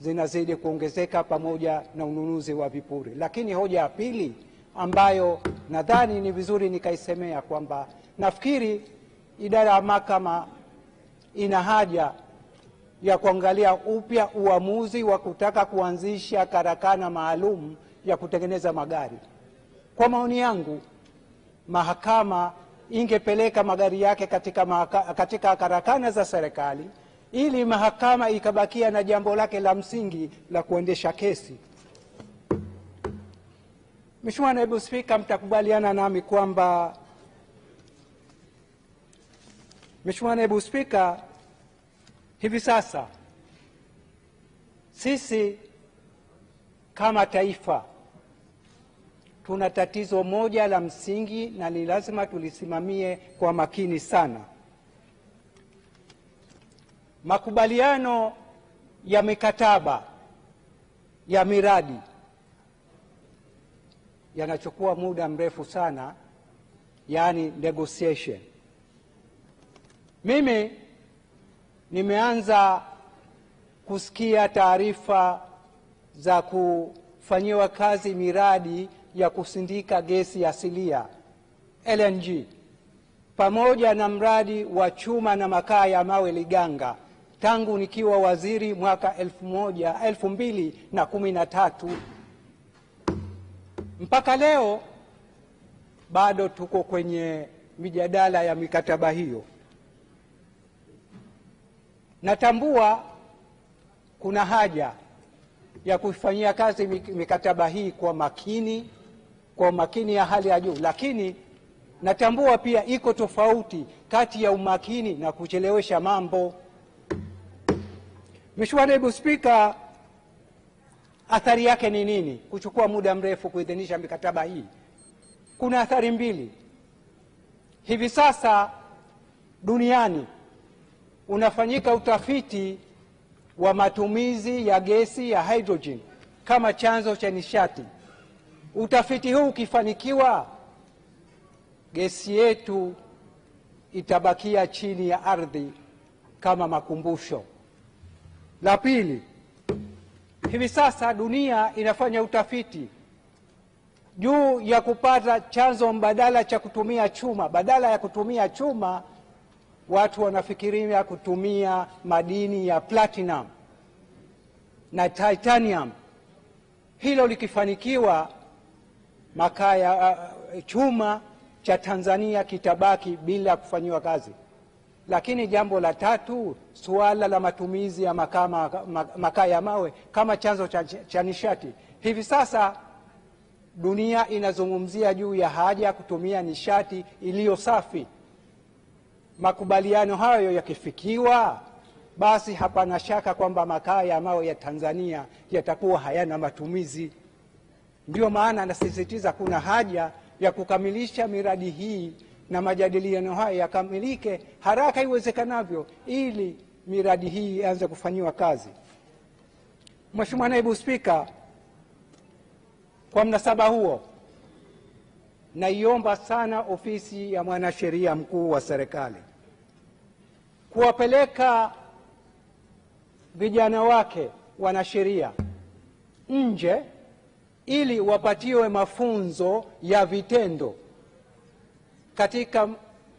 zinazidi kuongezeka pamoja na ununuzi wa vipuri. Lakini hoja ya pili ambayo nadhani ni vizuri nikaisemea kwamba nafikiri idara ya mahakama ina haja ya kuangalia upya uamuzi wa kutaka kuanzisha karakana maalum ya kutengeneza magari. Kwa maoni yangu, mahakama ingepeleka magari yake katika karakana za serikali ili mahakama ikabakia na jambo lake la msingi la kuendesha kesi. Mheshimiwa Naibu Spika, mtakubaliana nami kwamba Mheshimiwa Naibu Spika, hivi sasa sisi kama taifa tuna tatizo moja la msingi na ni lazima tulisimamie kwa makini sana. Makubaliano ya mikataba ya miradi yanachukua muda mrefu sana, yani negotiation. Mimi nimeanza kusikia taarifa za kufanyiwa kazi miradi ya kusindika gesi asilia LNG pamoja na mradi wa chuma na makaa ya mawe Liganga tangu nikiwa waziri mwaka 2013 mpaka leo bado tuko kwenye mijadala ya mikataba hiyo. Natambua kuna haja ya kufanyia kazi mikataba hii kwa umakini ya hali ya juu, lakini natambua pia iko tofauti kati ya umakini na kuchelewesha mambo. Mheshimiwa Naibu Spika, athari yake ni nini kuchukua muda mrefu kuidhinisha mikataba hii? Kuna athari mbili. Hivi sasa duniani unafanyika utafiti wa matumizi ya gesi ya hydrogen kama chanzo cha nishati. Utafiti huu ukifanikiwa, gesi yetu itabakia chini ya ardhi kama makumbusho. La pili, hivi sasa dunia inafanya utafiti juu ya kupata chanzo mbadala cha kutumia chuma. Badala ya kutumia chuma, watu wanafikiria kutumia madini ya platinum na titanium. Hilo likifanikiwa, makaa ya chuma cha Tanzania kitabaki bila kufanyiwa kazi. Lakini jambo la tatu, suala la matumizi ya makaa ya mawe kama chanzo cha nishati. Hivi sasa dunia inazungumzia juu ya haja ya kutumia nishati iliyo safi. Makubaliano hayo yakifikiwa, basi hapana shaka kwamba makaa ya mawe ya Tanzania yatakuwa hayana matumizi. Ndio maana nasisitiza kuna haja ya kukamilisha miradi hii na majadiliano haya yakamilike haraka iwezekanavyo ili miradi hii ianze kufanyiwa kazi. Mheshimiwa Naibu Spika, kwa mnasaba huo naiomba sana ofisi ya mwanasheria mkuu wa serikali kuwapeleka vijana wake wanasheria nje ili wapatiwe mafunzo ya vitendo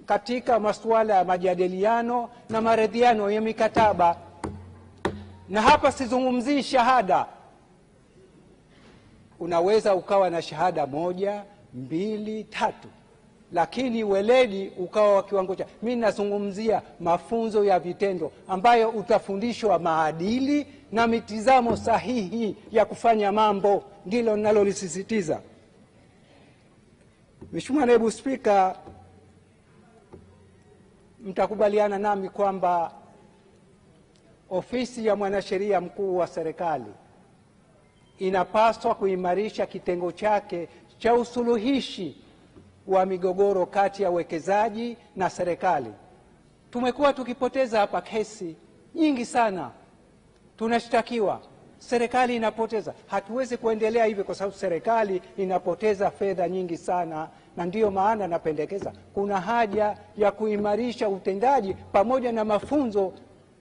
katika masuala ya majadiliano na maridhiano ya mikataba. Na hapa sizungumzii shahada. Unaweza ukawa na shahada 1, 2, 3, lakini weledi ukawa wa kiwango cha. Mimi nazungumzia mafunzo ya vitendo ambayo utafundishwa maadili na mitizamo sahihi ya kufanya mambo. Ndilo ninalolisisitiza. Mheshimiwa Naibu Spika, mtakubaliana nami kwamba ofisi ya mwanasheria mkuu wa serikali inapaswa kuimarisha kitengo chake cha usuluhishi wa migogoro kati ya wekezaji na serikali. Tumekuwa tukipoteza hapa kesi nyingi sana, tunashtakiwa, serikali inapoteza. Hatuwezi kuendelea hivi kwa sababu serikali inapoteza fedha nyingi sana, na ndiyo maana napendekeza kuna haja ya kuimarisha utendaji pamoja na mafunzo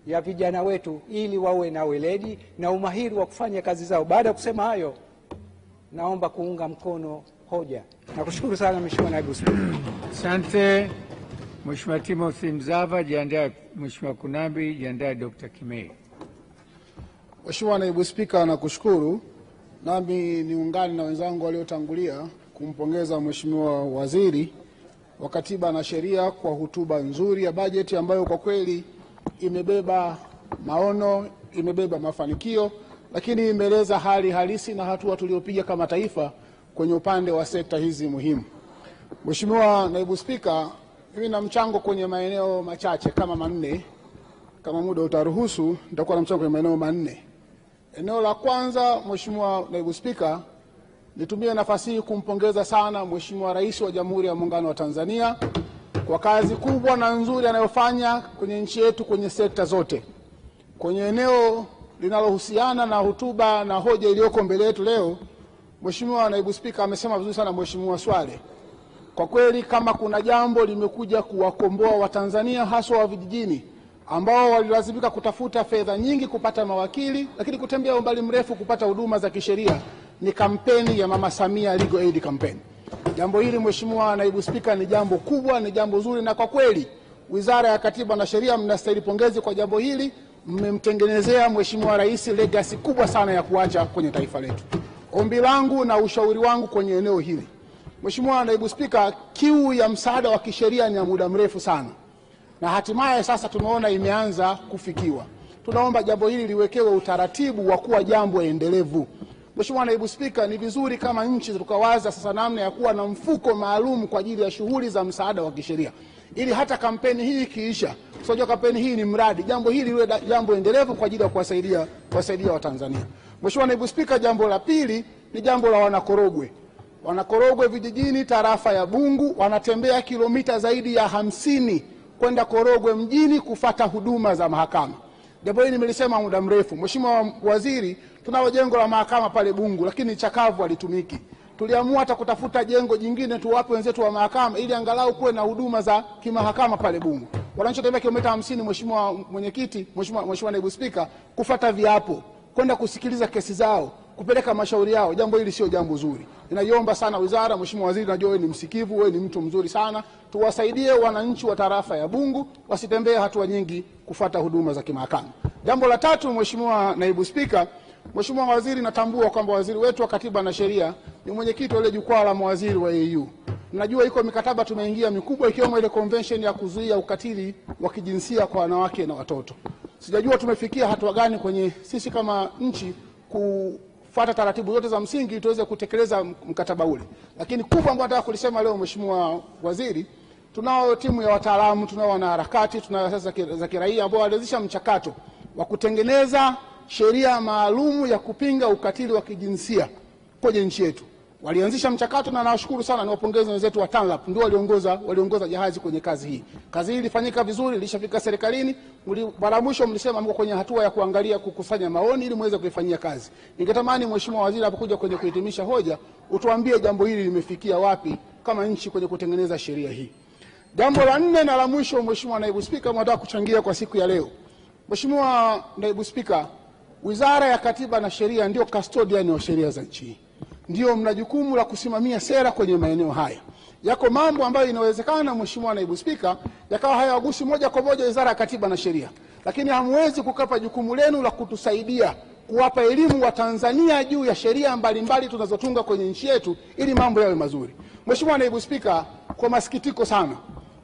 ya vijana wetu ili wawe na weledi na umahiri wa kufanya kazi zao. Baada ya kusema hayo, naomba kuunga mkono hoja. Nakushukuru sana Mheshimiwa Naibu Spika. Asante. Mheshimiwa Timothy Mzava, jiandae. Mheshimiwa Kunambi, jiandae. Dr. Kimei. Mheshimiwa Naibu Spika, nakushukuru. Nami niungane na wenzangu waliotangulia kumpongeza Mheshimiwa Waziri wa Katiba na Sheria kwa hotuba nzuri ya bajeti ambayo kwa kweli imebeba maono, imebeba mafanikio, lakini imeeleza hali halisi na hatua tuliopiga kama taifa kwenye upande wa sekta hizi muhimu. Mheshimiwa Naibu Spika, mimi na mchango kwenye maeneo machache kama 4. Kama muda utaruhusu, nitakuwa na mchango kwenye maeneo 4. Eneo la kwanza, Mheshimiwa Naibu Spika, Nitumie nafasi hii kumpongeza sana Mheshimiwa Rais wa Jamhuri ya Muungano wa Tanzania kwa kazi kubwa na nzuri anayofanya kwenye nchi yetu kwenye sekta zote. Kwenye eneo linalohusiana na hotuba na hoja iliyoko mbele yetu leo, Mheshimiwa Naibu Spika amesema vizuri sana Mheshimiwa Swale. Kwa kweli kama kuna jambo limekuja kuwakomboa Watanzania haswa wa vijijini ambao walilazimika kutafuta fedha nyingi kupata mawakili, lakini kutembea umbali mrefu kupata huduma za kisheria, ni kampeni ya Mama Samia Legal Aid Campaign. Jambo hili Mheshimiwa Naibu Spika ni jambo kubwa, ni jambo zuri, na kwa kweli Wizara ya Katiba na Sheria mnastahili pongezi kwa jambo hili. Mmemtengenezea Mheshimiwa Rais legacy kubwa sana ya kuacha kwenye taifa letu. Ombi langu na ushauri wangu kwenye eneo hili, Mheshimiwa Naibu Spika, kiu ya msaada wa kisheria ni ya muda mrefu sana, na hatimaye sasa tumeona imeanza kufikiwa. Tunaomba jambo hili liwekewe utaratibu wa kuwa jambo endelevu. Mheshimiwa Naibu Spika, ni vizuri kama nchi tukawaza sasa namna ya kuwa na mfuko maalum kwa ajili ya shughuli za msaada wa kisheria, ili hata kampeni hii ikiisha, sio kampeni hii ni mradi, jambo hili liwe jambo endelevu kwa ajili ya kuwasaidia Watanzania. Mheshimiwa Naibu Spika, jambo la pili ni jambo la Wanakorogwe. Wanakorogwe vijijini tarafa ya Bungu wanatembea kilomita zaidi ya 50 kwenda Korogwe mjini kufata huduma za mahakama. Jambo hili nimelisema muda mrefu. Mheshimiwa Waziri, tunalo jengo la mahakama pale Bungu lakini chakavu halitumiki. Tuliamua hata kutafuta jengo jingine tuwape wenzetu wa mahakama ili angalau kuwe na huduma za kimahakama pale Bungu. Wananchi tembea kilomita 50, Mheshimiwa Mwenyekiti, Mheshimiwa Naibu Spika, kufata viapo, kwenda kusikiliza kesi zao, kupeleka mashauri yao. Jambo hili sio jambo zuri. Ninaiomba sana wizara, Mheshimiwa Waziri, najua wewe ni msikivu, wewe ni mtu mzuri sana, tuwasaidie wananchi wa tarafa ya Bungu wasitembee hatua nyingi kufata huduma za kimahakama. Jambo la tatu, Mheshimiwa Naibu Spika, Mheshimiwa Waziri, natambua kwamba waziri wetu wa Katiba na Sheria ni mwenyekiti wa ile jukwaa la mawaziri wa AU. Najua iko mikataba tumeingia mikubwa ikiwemo ile convention ya kuzuia ukatili wa kijinsia kwa wanawake na watoto. Sijajua tumefikia hatua gani kwenye sisi kama nchi kufuata taratibu zote za msingi tuweze kutekeleza mkataba ule. Lakini kubwa ambayo nataka kulisema leo, Mheshimiwa Waziri, tunao timu ya wataalamu, tunao wanaharakati, tunao asasi za kiraia ambao walianzisha mchakato wa kutengeneza sheria maalum ya kupinga ukatili wa kijinsia kwenye nchi yetu. Walianzisha mchakato na nawashukuru sana, niwapongeze wenzetu wa TANLAP, ndio waliongoza jahazi kwenye kazi hii. Kazi hii ilifanyika vizuri, ilishafika serikalini. Mara mwisho mlisema mko kwenye hatua ya kuangalia kukusanya maoni ili muweze kuifanyia kazi. Ningetamani Mheshimiwa Waziri hapokuja kwenye kuhitimisha hoja utuambie jambo hili limefikia wapi kama nchi kwenye kutengeneza sheria hii. Jambo la 4 na la mwisho, Mheshimiwa Naibu Spika, nataka kuchangia kwa siku ya leo. Mheshimiwa Naibu Spika, Wizara ya Katiba na Sheria ndio custodian wa sheria za nchi. Ndio mna jukumu la kusimamia sera kwenye maeneo haya. Yako mambo ambayo inawezekana, Mheshimiwa Naibu Spika, yakawa hayagusi moja kwa moja Wizara ya Katiba na Sheria, lakini hamwezi kukapa jukumu lenu la kutusaidia kuwapa elimu wa Tanzania juu ya sheria mbalimbali tunazotunga kwenye nchi yetu ili mambo yawe mazuri. Mheshimiwa Naibu Spika, kwa masikitiko sana,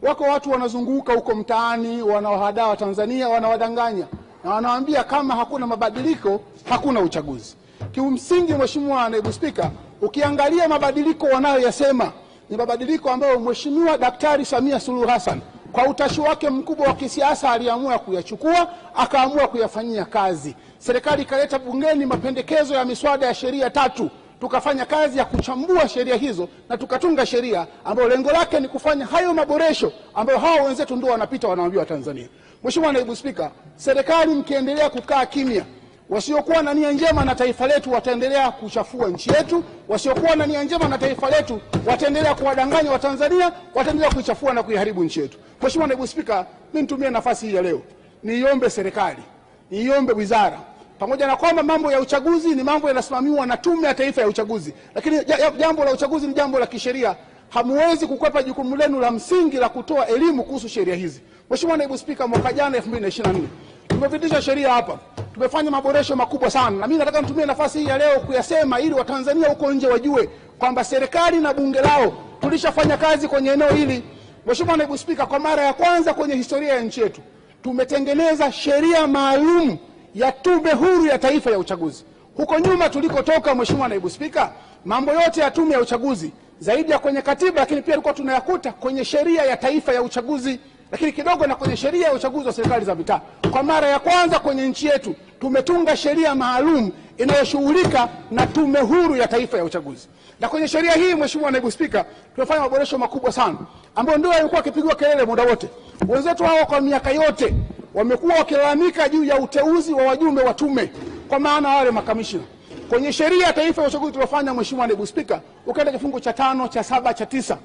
wako watu wanazunguka huko mtaani wanawahadaa Tanzania, wanawadanganya na wanawaambia kama hakuna mabadiliko hakuna uchaguzi. Kimsingi, Mheshimiwa Naibu Spika, ukiangalia mabadiliko wanayoyasema ni mabadiliko ambayo Mheshimiwa Daktari Samia Suluhu Hassan kwa utashi wake mkubwa wa kisiasa aliamua kuyachukua, akaamua kuyafanyia kazi. Serikali ikaleta bungeni mapendekezo ya miswada ya sheria 3. Tukafanya kazi ya kuchambua sheria hizo na tukatunga sheria ambayo lengo lake ni kufanya hayo maboresho ambayo hao wenzetu ndio wanapita wanawaambia Tanzania. Mheshimiwa Naibu Spika, serikali mkiendelea kukaa kimya, wasiokuwa na nia njema na taifa letu wataendelea kuchafua nchi yetu, wasiokuwa na nia njema na taifa letu wataendelea kuwadanganya Watanzania, wataendelea kuichafua na kuiharibu nchi yetu. Mheshimiwa Naibu Spika, mimi nitumie nafasi hii ya leo niombe serikali, niombe wizara, pamoja na kwamba mambo ya uchaguzi ni mambo yanasimamiwa na Tume ya Taifa ya Uchaguzi, lakini jambo la uchaguzi ni jambo la kisheria. Hamwezi kukwepa jukumu lenu la msingi la kutoa elimu kuhusu sheria hizi. Mheshimiwa Naibu Spika, mwaka jana 2024 tumepitisha sheria hapa, tumefanya maboresho makubwa sana, na mimi nataka nitumie nafasi hii ya leo kuyasema ili Watanzania huko nje wajue kwamba serikali na bunge lao tulishafanya kazi kwenye eneo hili. Mheshimiwa Naibu Spika, kwa mara ya kwanza kwenye historia ya nchi yetu tumetengeneza sheria maalum ya Tume Huru ya Taifa ya Uchaguzi. Huko nyuma tulikotoka, Mheshimiwa Naibu Spika, mambo yote ya Tume ya Uchaguzi zaidi ya kwenye katiba, lakini pia tulikuwa tunayakuta kwenye sheria ya taifa ya uchaguzi, lakini kidogo na kwenye sheria ya uchaguzi wa serikali za mitaa. Kwa mara ya kwanza kwenye nchi yetu tumetunga sheria maalum inayoshughulika na Tume Huru ya Taifa ya Uchaguzi. Na kwenye sheria hii, Mheshimiwa Naibu Spika, tumefanya maboresho makubwa sana ambayo ndio yalikuwa yakipigwa kelele muda wote. Wenzetu hao kwa miaka yote wamekuwa wakilalamika juu ya uteuzi wa wajumbe wa tume, kwa maana wale makamishina. Kwenye sheria ya taifa ya uchaguzi tuliyofanya, Mheshimiwa Naibu Spika, ukaenda kifungu cha 5, cha 7, cha 9,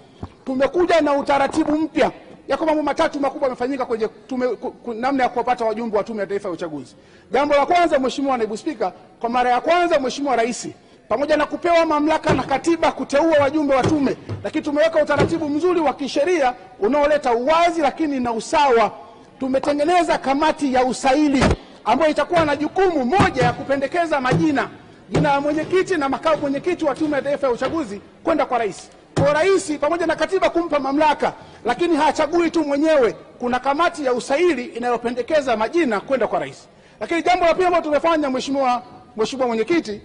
tumekuja na utaratibu mpya yako mambo matatu makubwa yamefanyika kwenye tume, namna ya kuwapata wajumbe wa tume ya taifa ya uchaguzi. Jambo la kwanza, Mheshimiwa Naibu Spika, kwa mara ya kwanza Mheshimiwa Rais pamoja na kupewa mamlaka na katiba kuteua wajumbe wa tume, lakini tumeweka utaratibu mzuri wa kisheria unaoleta uwazi lakini na usawa. Tumetengeneza kamati ya usaili ambayo itakuwa na jukumu moja ya kupendekeza jina ya mwenyekiti na makamu mwenyekiti wa tume ya taifa ya uchaguzi kwenda kwa rais. Kwa rais pamoja na katiba kumpa mamlaka, lakini hachagui tu mwenyewe, kuna kamati ya usaili inayopendekeza majina kwenda kwa rais. Lakini jambo la pili ambalo tumefanya, Mheshimiwa mwenyekiti,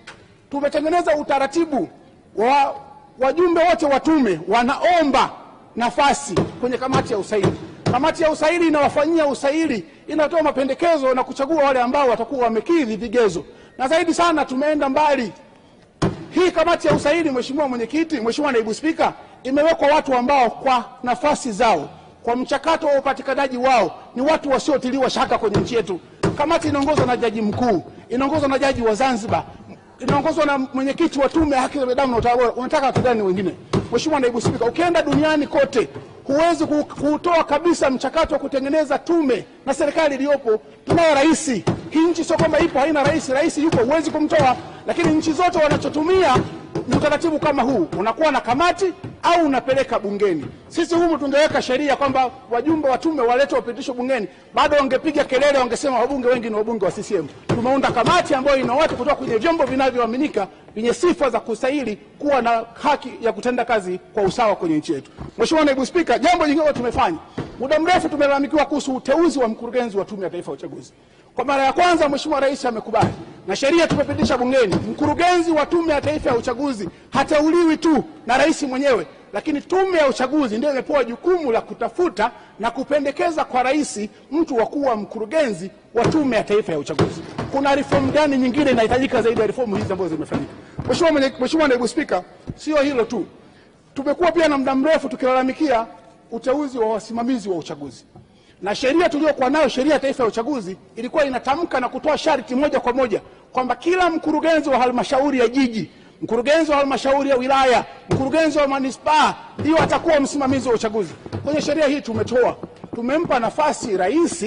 tumetengeneza utaratibu wa wajumbe wote wa tume wanaomba nafasi kwenye kamati ya usaili. Kamati ya usaili inawafanyia usaili, inatoa mapendekezo na kuchagua wale ambao watakuwa wamekidhi vigezo. Na zaidi sana tumeenda mbali. Hii kamati ya usaili, Mheshimiwa Naibu Spika, imewekwa watu ambao kwa nafasi zao, kwa mchakato wa upatikanaji wao, ni watu wasiotiliwa shaka kwenye nchi yetu. Kamati inaongozwa na jaji mkuu, inaongozwa na jaji wa Zanzibar, inaongozwa na mwenyekiti wa tume ya haki za binadamu na utawala. Unataka watu gani wengine? Mheshimiwa Naibu Spika, ukienda duniani kote huwezi kutoa kabisa mchakato wa kutengeneza tume na serikali iliyopo. Tunao rais. Hii nchi sio kwamba ipo haina rais, rais yupo, huwezi kumtoa. Lakini nchi zote wanachotumia ni utaratibu kama huu, unakuwa na kamati au unapeleka bungeni. Sisi humu tungeweka sheria kwamba wajumbe wa tume waletwe wapitishwe bungeni, bado wangepiga kelele, wangesema wabunge wengi ni wabunge wa CCM. Tumeunda kamati ambayo ina watu kutoka kwenye vyombo vinavyoaminika vyenye sifa za kustahili kuwa na haki ya kutenda kazi kwa usawa kwenye nchi yetu. Mheshimiwa Naibu Spika, jambo jingine tumefanya, muda mrefu tumelalamikiwa kuhusu uteuzi wa mkurugenzi wa tume ya taifa ya uchaguzi. Kwa mara ya kwanza Mheshimiwa Rais amekubali na sheria tumepitisha bungeni, mkurugenzi wa tume ya taifa ya uchaguzi hateuliwi tu na rais mwenyewe, lakini tume ya uchaguzi ndio imepewa jukumu la kutafuta na kupendekeza kwa rais mtu wa kuwa mkurugenzi wa tume ya taifa ya uchaguzi. Kuna reform gani nyingine inahitajika zaidi ya reform hizi ambazo zimefanyika? Mheshimiwa Naibu Spika, sio hilo tu. Tumekuwa pia na muda mrefu tukilalamikia uteuzi wa wasimamizi wa uchaguzi. Na sheria tuliyokuwa nayo, sheria ya taifa ya uchaguzi, ilikuwa inatamka na kutoa sharti moja kwa moja kwamba kila mkurugenzi wa halmashauri ya jiji, mkurugenzi wa halmashauri ya wilaya, mkurugenzi wa manispaa ndio atakuwa msimamizi wa uchaguzi. Kwenye sheria hii tumempa nafasi rais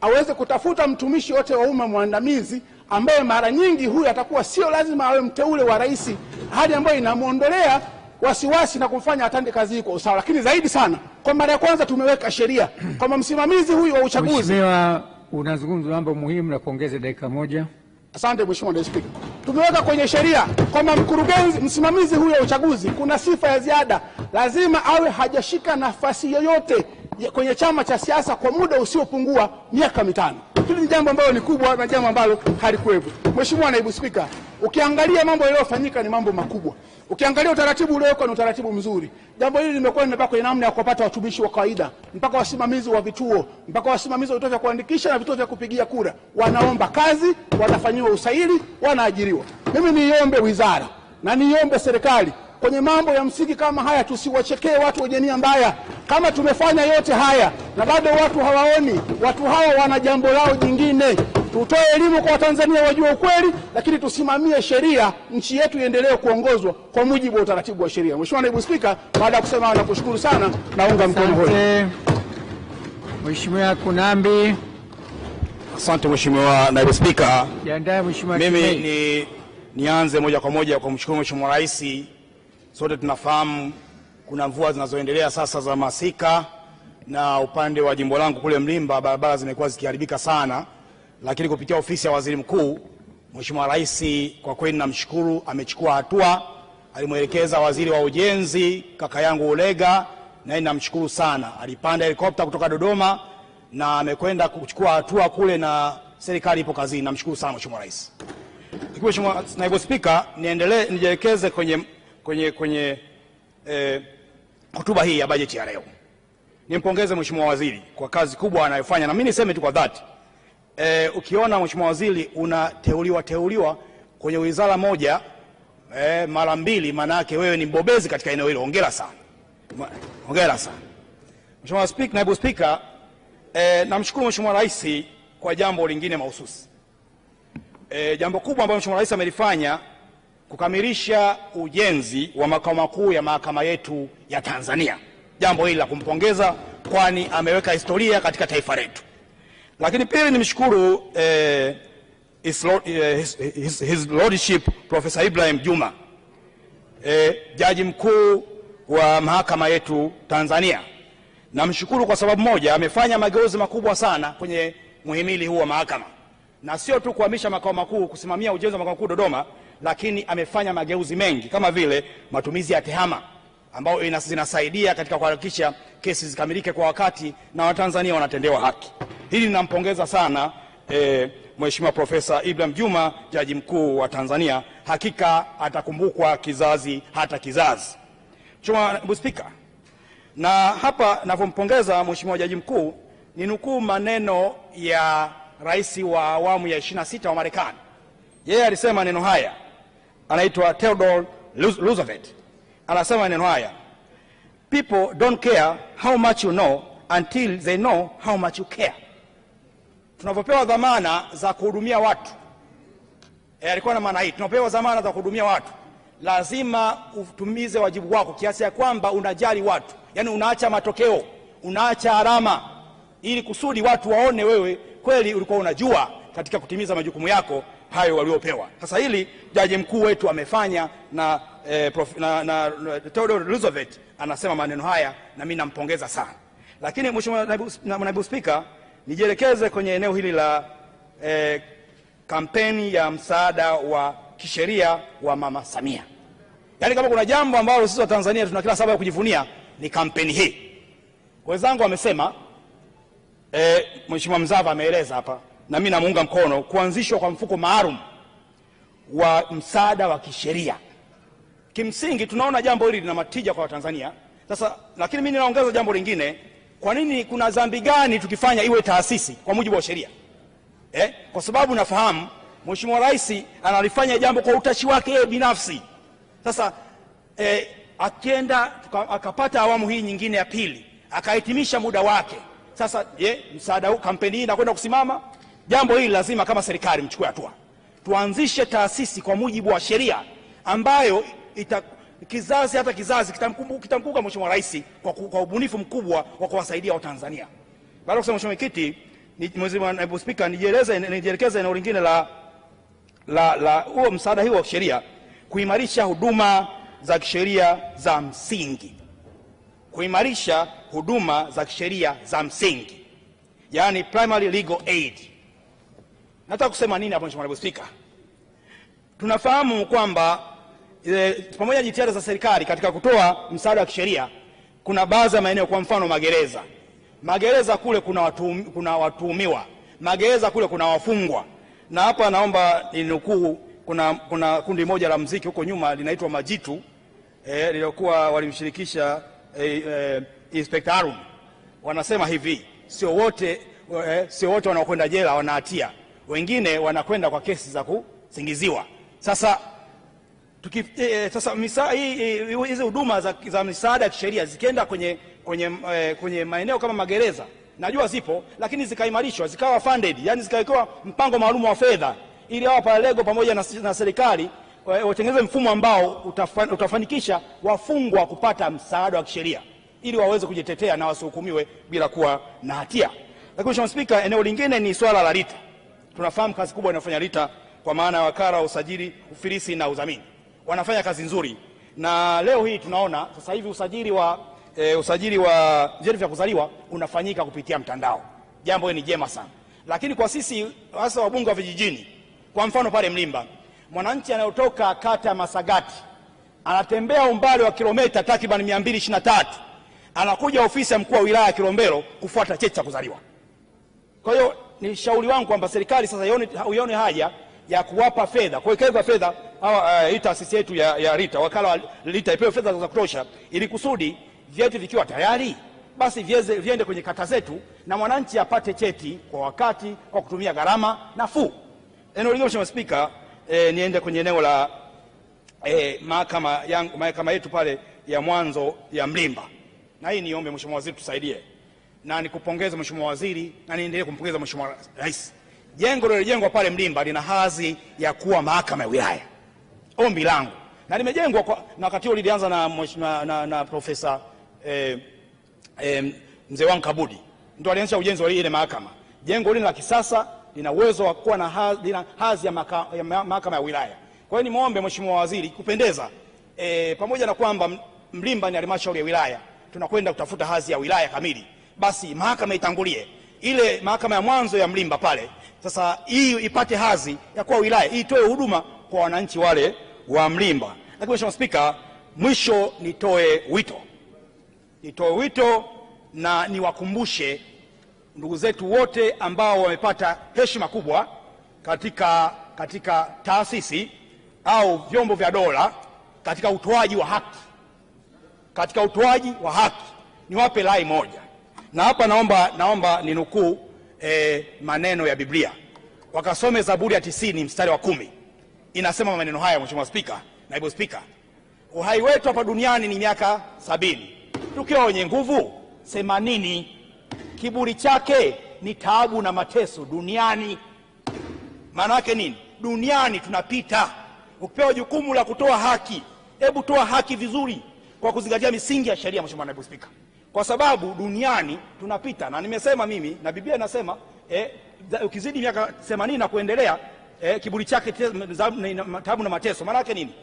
aweze kutafuta mtumishi wote wa umma mwandamizi ambaye mara nyingi huyu atakuwa sio lazima awe mteule wa rais, hali ambayo inamuondolea wasiwasi na kumfanya atende kazi hii kwa usawa. Lakini zaidi sana, kwa mara ya kwanza tumeweka sheria kwamba msimamizi huyu wa uchaguzi. Mheshimiwa, unazungumza mambo muhimu na kuongeza dakika moja. Asante Mheshimiwa Naibu Spika. Tumeweka kwenye sheria kwamba msimamizi huyu wa uchaguzi kuna sifa ya ziada, lazima awe hajashika nafasi yoyote kwenye chama cha siasa kwa muda usiopungua miaka 5. Hili ni jambo ambalo ni kubwa na jambo ambalo halikuwepo. Mheshimiwa Naibu Spika, ukiangalia mambo yaliyofanyika ni mambo makubwa. Ukiangalia utaratibu uliowekwa ni utaratibu mzuri. Jambo hili limekuwa limebaki kwenye namna ya kupata watumishi wa kawaida, mpaka wasimamizi wa vituo, mpaka wasimamizi wa vituo vya kuandikisha na vituo vya kupigia kura. Wanaomba kazi, wanafanyiwa usaili, wanaajiriwa. Mimi niombe wizara na niombe serikali kwenye mambo ya msingi kama haya tusiwachekee watu wenye nia mbaya. Kama tumefanya yote haya na bado watu hawaoni, watu hawa wana jambo lao jingine. Tutoe elimu kwa Watanzania wajue ukweli, lakini tusimamie sheria, nchi yetu iendelee kuongozwa kwa mujibu wa utaratibu wa sheria. Mheshimiwa Naibu Spika, baada ya kusema na kushukuru sana, naunga mkono hoja. Mheshimiwa Kunambi. Asante Mheshimiwa Naibu Spika. Jiandae Mheshimiwa. Mimi nianze moja kwa moja kwa kumshukuru Mheshimiwa Rais. Sote tunafahamu kuna mvua zinazoendelea sasa za masika, na upande wa jimbo langu kule Mlimba barabara zimekuwa zikiharibika sana, lakini kupitia ofisi ya Waziri Mkuu Mheshimiwa Rais kwa kweli namshukuru, amechukua hatua. Alimuelekeza Waziri wa Ujenzi kaka yangu Ulega, na namshukuru sana. Alipanda helikopta kutoka Dodoma na amekwenda kuchukua hatua kule, na serikali ipo kazini. Namshukuru sana Mheshimiwa Rais. Mheshimiwa Naibu Spika, nijielekeze kwenye hotuba hii ya bajeti ya leo. Nimpongeze Mheshimiwa Waziri kwa kazi kubwa anayofanya, na mimi niseme tu kwa dhati ukiona Mheshimiwa Waziri unateuliwa kwenye wizara moja mara mbili, maana yake wewe ni mbobezi katika eneo hilo. Hongera sana. Hongera sana. Mheshimiwa Spika, Naibu Spika, namshukuru Mheshimiwa Rais kwa jambo lingine mahususi. Jambo kubwa ambalo Mheshimiwa Rais amelifanya kukamilisha ujenzi wa makao makuu ya mahakama yetu ya Tanzania. Jambo hili la kumpongeza, kwani ameweka historia katika taifa letu. Lakini pili nimshukuru His Lordship Professor Ibrahim Juma, jaji mkuu wa mahakama yetu Tanzania. Namshukuru kwa sababu moja, amefanya mageuzi makubwa sana kwenye muhimili huu wa mahakama, na sio tu kuhamisha makao makuu, kusimamia ujenzi wa makao makuu Dodoma, lakini amefanya mageuzi mengi kama vile matumizi ya tehama ambayo zinasaidia katika kuhakikisha kesi zikamilike kwa wakati na Watanzania wanatendewa haki. Hili ninampongeza sana Mheshimiwa Profesa Ibrahim Juma, jaji mkuu wa Tanzania. Hakika atakumbukwa kizazi hata kizazi. Mheshimiwa Naibu Spika, na hapa ninavyompongeza Mheshimiwa jaji mkuu ni nukuu maneno ya rais wa awamu ya 26 wa Marekani. Yeye alisema neno haya, anaitwa Theodore Roosevelt. Anasema neno haya: people don't care how much you know until they know how much you care. Tunapopewa dhamana za kuhudumia watu, alikuwa na maana hii, tunapopewa dhamana za kuhudumia watu lazima utumize wajibu wako kiasi ya kwamba unajali watu, yani unaacha matokeo, unaacha alama, ili kusudi watu waone wewe kweli ulikuwa unajua katika kutimiza majukumu yako hayo waliopewa. Sasa hili jaji mkuu wetu amefanya, na Theodore Roosevelt anasema maneno haya, na mimi nampongeza sana. Lakini Mheshimiwa Naibu Spika, nijielekeze kwenye eneo hili la kampeni ya msaada wa kisheria wa Mama Samia. Yaani kama kuna jambo ambalo sisi wa Tanzania tuna kila sababu ya kujivunia ni kampeni hii. Wenzangu wamesema, Mheshimiwa Mzava ameeleza hapa, na mimi namuunga mkono kuanzishwa kwa mfuko maalum wa msaada wa kisheria. Kimsingi tunaona jambo hili lina matija kwa Watanzania. Sasa lakini mimi ninaongeza jambo lingine, kwa nini, kuna dhambi gani tukifanya iwe taasisi kwa mujibu wa sheria? Kwa sababu nafahamu Mheshimiwa Rais analifanya jambo kwa utashi wake yeye binafsi. Sasa akienda akapata awamu hii nyingine ya pili, akahitimisha muda wake. Sasa msaada huu, kampeni hii inakwenda kusimama. Jambo hili lazima kama serikali mchukue hatua. Tuanzishe taasisi kwa mujibu wa sheria ambayo kizazi hata kizazi kitamkumbuka Mheshimiwa Rais kwa ubunifu mkubwa wa kuwasaidia Watanzania. Baada ya kusema Mheshimiwa Mwenyekiti, Mheshimiwa Naibu Spika, nijielekeze eneo lingine la huo msaada huo wa sheria, kuimarisha huduma za kisheria za msingi. Kuimarisha huduma za kisheria za msingi, yani primary legal aid. Nataka kusema nini hapo Mheshimiwa Naibu Spika? Tunafahamu kwamba pamoja na jitihada za serikali katika kutoa msaada wa kisheria, kuna baadhi ya maeneo, kwa mfano magereza. Magereza kule kuna watuhumiwa, magereza kule kuna wafungwa. Na hapa naomba ninukuu, kuna kundi moja la muziki huko nyuma linaitwa Majitu, lilikuwa walimshirikisha Inspector Harun. Wanasema hivi, sio wote wanaokwenda jela wana hatia, wengine wanakwenda kwa kesi za kusingiziwa. Sasa hizi huduma za misaada ya kisheria zikienda kwenye maeneo kama magereza, najua zipo, lakini zikaimarishwa, zikawa funded, yani zikawekewa mpango maalum wa fedha, ili hao paralego pamoja na serikali watengeneze mfumo ambao utafanikisha wafungwa kupata msaada wa kisheria ili waweze kujitetea na wasihukumiwe bila kuwa na hatia. Lakini Mheshimiwa Spika, eneo lingine ni swala la RITA. Tunafahamu kazi kubwa inafanya RITA, kwa maana ya wakala wa usajili, ufilisi na udhamini. Wanafanya kazi nzuri, na leo hii tunaona sasa hivi usajili wa vyeti vya kuzaliwa unafanyika kupitia mtandao. Jambo hili ni jema sana. Lakini kwa sisi hasa wabunge wa vijijini, kwa mfano pale Mlimba, mwananchi anayotoka kata Masagati anatembea umbali wa kilomita takriban 223, anakuja ofisi ya mkuu wa wilaya ya Kilombero kufuata cheti cha kuzaliwa. Kwa hiyo ni shauri wangu kwamba serikali sasa ione haja ya kuwapa fedha, kuwekeza fedha hii taasisi yetu ya RITA, wakala wa RITA ipewe fedha za kutosha, ili kusudi vyeti vikiwa tayari basi viende kwenye kata zetu na mwananchi apate cheti kwa wakati kwa kutumia gharama nafuu. Eneo lingine Mheshimiwa Spika, niende kwenye eneo la mahakama yetu pale ya mwanzo ya Mlimba. Na hii niombe Mheshimiwa Waziri tusaidie. Na nikupongeza Mheshimiwa Waziri na niendelee kumpongeza Mheshimiwa Rais. Jengo lililojengwa pale Mlimba lina hadhi ya kuwa mahakama ya wilaya. Ombi langu. Na limejengwa na wakati huo lilianza na Profesa Mzee wangu Kabudi. Ndio alianzisha ujenzi wa ile mahakama. Jengo lile la kisasa lina uwezo wa kuwa na hadhi ya mahakama ya wilaya. Kwa hiyo nimuombe Mheshimiwa Waziri kupendeza pamoja na kwamba Mlimba ni halmashauri ya wilaya, tunakwenda kutafuta hadhi ya wilaya kamili. Basi mahakama itangulie. Ile mahakama ya mwanzo ya Mlimba pale, sasa hii ipate hadhi ya kuwa wilaya, itoe huduma kwa wananchi wale wa Mlimba. Lakini Mheshimiwa Spika, mwisho nitoe wito na niwakumbushe ndugu zetu wote ambao wamepata heshima kubwa katika taasisi au vyombo vya dola katika utoaji wa haki. Niwape rai moja. Na hapa naomba ninukuu maneno ya Biblia. Wakasome Zaburi ya 90 mstari wa 10. Inasema maneno haya Mheshimiwa Spika, Naibu Spika. Uhai wetu hapa duniani ni miaka 70. Tukiwa wenye nguvu 80. Kiburi chake ni taabu na mateso duniani. Maana yake nini? Duniani tunapita. Ukipewa jukumu la kutoa haki, hebu toa haki vizuri kwa kuzingatia misingi ya sheria Mheshimiwa Naibu Spika. Kwa sababu duniani tunapita, na nimesema mimi na Biblia inasema ukizidi miaka 80 na kuendelea kiburi chake taabu na mateso. Maana yake nini?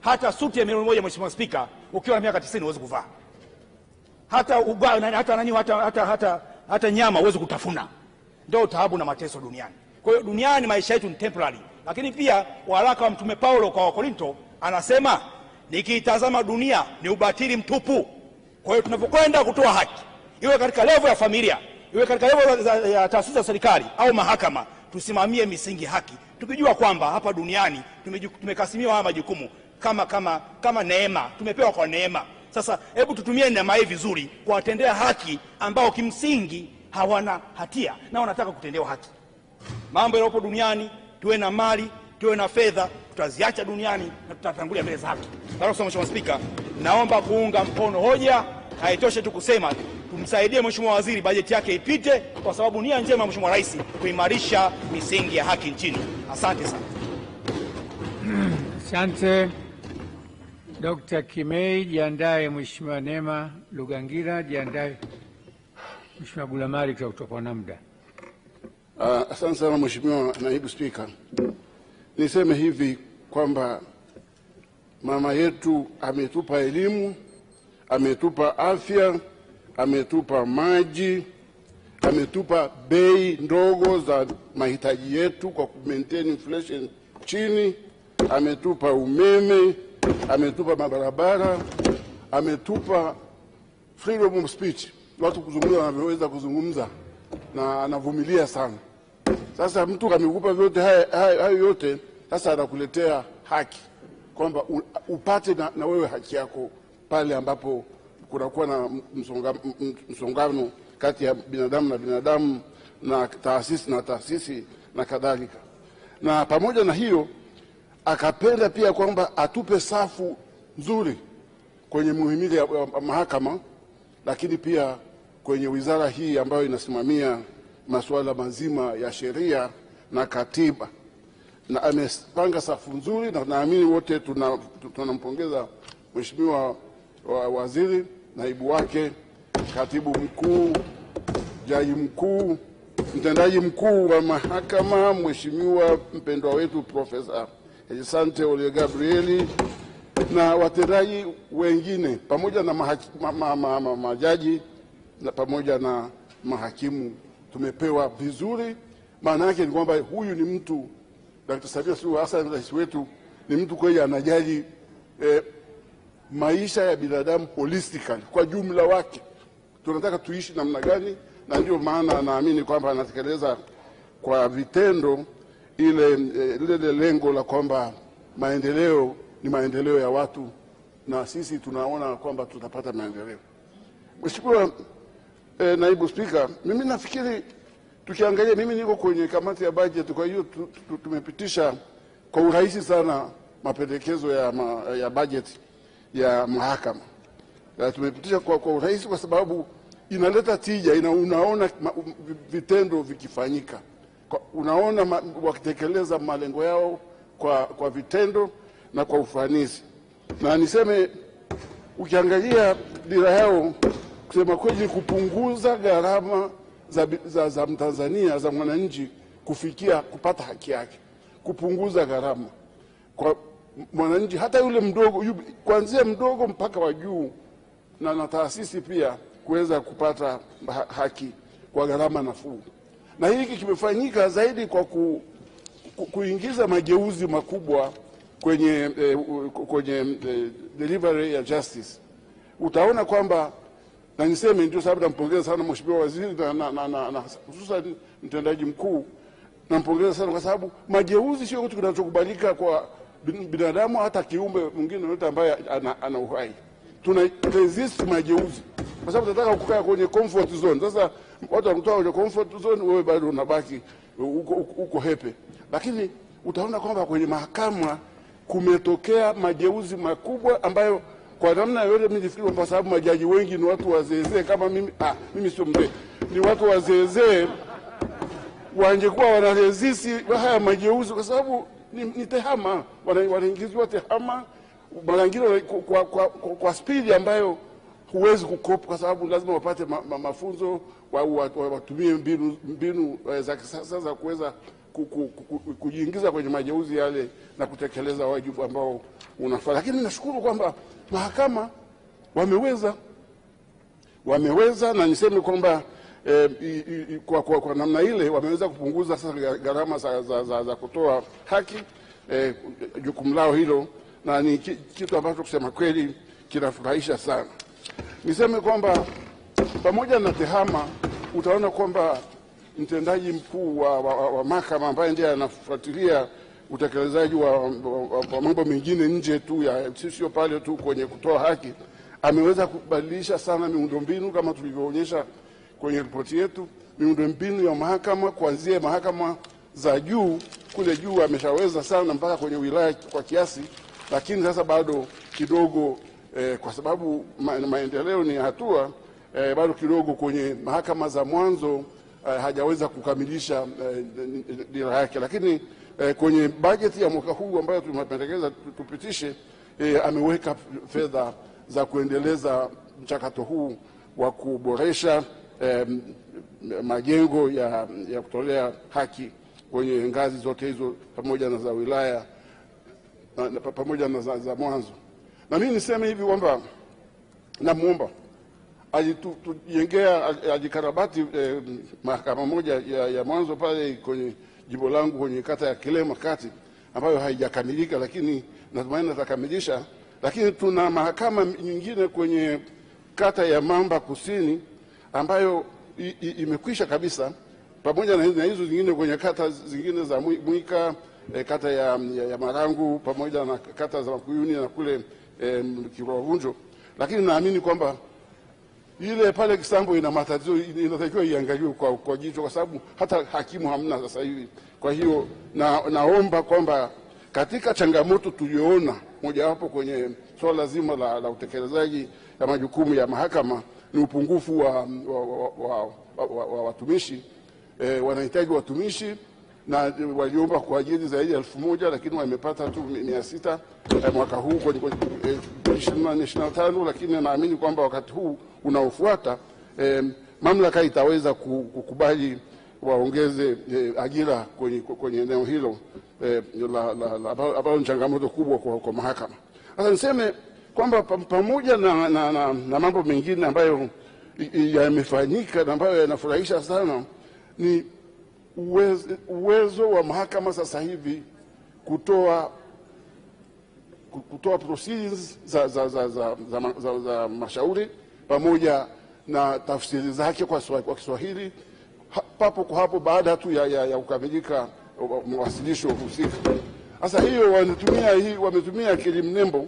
Hata suti ya milioni 1 Mheshimiwa Spika ukiwa na miaka 90 huwezi kuvaa. Hata nyama huwezi kutafuna. Ndio taabu na mateso duniani. Kwa hiyo duniani maisha yetu ni temporary. Lakini pia waraka wa Mtume Paulo kwa Wakorinto anasema nikiitazama dunia ni ubatili mtupu. Kwa hiyo tunapokwenda kutoa haki, iwe katika level ya familia, iwe katika level ya taasisi za serikali au mahakama, tusimamie misingi haki. Tukijua kwamba hapa duniani tumekasimiwa haya majukumu kama neema, tumepewa kwa neema. Sasa hebu tutumie neema hii vizuri kuwatendea haki ambao kimsingi hawana hatia na wanataka kutendewa haki. Mambo yaliyopo duniani, tuwe na mali, tuwe na fedha, tutaziacha duniani na tutatangulia mbele za haki. Mheshimiwa Spika, naomba kuunga mkono hoja. Haitoshe tu kusema tumsaidie Mheshimiwa Waziri bajeti yake ipite, kwa sababu nia njema Mheshimiwa Rais kuimarisha misingi ya haki nchini. Asante sana. Asante. Dr. Kimei, jiandae. Mheshimiwa Neema Lugangira, jiandae. Mheshimiwa Gulamali kutoka Namda. Asante sana Mheshimiwa Naibu Spika. Niseme hivi kwamba mama yetu ametupa elimu, ametupa afya, ametupa maji, ametupa bei ndogo za mahitaji yetu kwa maintain inflation chini, ametupa umeme, ametupa mabarabara, ametupa freedom of speech, watu kuzungumza wanavyoweza kuzungumza, na anavumilia sana. Sasa mtu amekupa vyote hayo yote, sasa anakuletea haki kwamba upate na wewe haki yako pale ambapo kunakuwa na msongano kati ya binadamu na binadamu na taasisi na taasisi na kadhalika. Na pamoja na hiyo akapenda pia kwamba atupe safu nzuri kwenye muhimili ya mahakama, lakini pia kwenye wizara hii ambayo inasimamia masuala mazima ya sheria na katiba. Na amepanga safu nzuri, na naamini wote tunampongeza Mheshimiwa Waziri, naibu wake, katibu mkuu, jaji mkuu, mtendaji mkuu wa mahakama, Mheshimiwa mpendwa wetu Profesa Asante Ole Gabrieli, na watendaji wengine pamoja na majaji na pamoja na mahakimu. Tumepewa vizuri. Maana yake ni kwamba huyu ni mtu, Dr. Samia Suluhu Hassan rais wetu, ni mtu kweli anajali maisha ya binadamu holistically kwa jumla wake. Tunataka tuishi namna gani, na ndio maana naamini kwamba anatekeleza kwa vitendo ile lengo la kwamba maendeleo ni maendeleo ya watu, na sisi tunaona kwamba tutapata maendeleo. Mheshimiwa Naibu Spika, mimi nafikiri tukiangalia, mimi niko kwenye kamati ya budget, kwa hiyo tumepitisha kwa urahisi sana mapendekezo ya budget ya mahakama. Tumepitisha kwa urahisi kwa sababu inaleta tija, unaona vitendo vikifanyika, unaona wakitekeleza malengo yao kwa vitendo na kwa ufanisi. Na niseme, ukiangalia dira yao, kusema kweli, kupunguza gharama za Mtanzania, za mwananchi kufikia kupata haki yake, kupunguza gharama kwa mwananchi, hata yule mdogo, kuanzia mdogo mpaka wa juu, na taasisi pia kuweza kupata haki kwa gharama nafuu. Na hiki kimefanyika zaidi kwa kuingiza mageuzi makubwa kwenye delivery ya justice. Utaona kwamba, na niseme ndio sababu nampongeza sana Mheshimiwa Waziri na hususan mtendaji mkuu, nampongeza sana kwa sababu mageuzi sio kitu kinachokubalika kwa binadamu, hata kiumbe mwingine yote ambaye ana uhai. Tuna resist mageuzi kwa sababu tunataka kukaa kwenye comfort zone. Sasa watu wanakutoa kwenye comfort zone, wewe bado unabaki uko hepe. Lakini utaona kwamba kwenye mahakama kumetokea mageuzi makubwa ambayo kwa namna yote mimi nafikiri kwa sababu majaji wengi ni watu wazeezee kama mimi. Mimi sio mzee, ni watu wazeezee, wangekuwa wanaresisi haya mageuzi kwa sababu ni tehama, wanaingizwa tehama mara nyingine kwa speed ambayo huwezi kukopa, kwa sababu lazima wapate mafunzo, watumie mbinu za kisasa za kuweza kujiingiza kwenye mageuzi yale na kutekeleza wajibu ambao unafaa. Lakini nashukuru kwamba mahakama wameweza, na niseme kwamba kwa namna ile wameweza kupunguza sasa gharama za kutoa haki, jukumu lao hilo, na ni kitu ambacho kusema kweli kinafurahisha sana. Niseme kwamba pamoja na tehama, utaona kwamba mtendaji mkuu wa mahakama ambaye ndiye anafuatilia utekelezaji wa mambo mengine nje tu ya sio pale tu kwenye kutoa haki, ameweza kubadilisha sana miundombinu kama tulivyoonyesha kwenye ripoti yetu. Miundombinu ya mahakama kuanzia mahakama za juu kule juu ameshaweza sana mpaka kwenye wilaya kwa kiasi, lakini sasa bado kidogo kwa sababu maendeleo ni hatua, bado kidogo kwenye mahakama za mwanzo hajaweza kukamilisha dira yake. Lakini kwenye bajeti ya mwaka huu ambayo tumependekeza tupitishe, ameweka fedha za kuendeleza mchakato huu wa kuboresha majengo ya kutolea haki kwenye ngazi zote hizo, pamoja na za wilaya pamoja na za mwanzo. Na mimi niseme hivi kwamba namuomba tujengea ajikarabati mahakama moja ya mwanzo pale kwenye jimbo langu kwenye kata ya Kilema Kati, ambayo haijakamilika, lakini natumaini atakamilisha. Lakini tuna mahakama nyingine kwenye kata ya Mamba Kusini ambayo imekwisha kabisa, pamoja na hizo zingine kwenye kata zingine za Mwika, kata ya Marangu, pamoja na kata za Makuyuni na kule Kirovunjo. Lakini naamini kwamba ile pale Kisambo ina matatizo, inatakiwa iangaliwe kwa jicho, kwa sababu hata hakimu hamna sasa hivi. Kwa hiyo naomba kwamba katika changamoto tuliyoona mojawapo kwenye swala zima la utekelezaji ya majukumu ya mahakama ni upungufu wa watumishi. Wanahitaji watumishi, na waliomba kwa ajili zaidi ya 1000, lakini wamepata tu 600 mwaka huu kwenye 2025. Lakini naamini kwamba wakati huu unaofuata mamlaka itaweza kukubali waongeze ajira kwenye eneo hilo ambalo ni changamoto kubwa kwa mahakama. Sasa niseme kwamba pamoja na mambo mengine ambayo yamefanyika na ambayo yanafurahisha sana, ni uwezo wa mahakama sasa hivi kutoa proceedings za mashauri pamoja na tafsiri zake kwa Kiswahili papo kwa hapo baada tu ya kukamilika mawasilisho husika. Sasa hiyo wametumia akili mnembo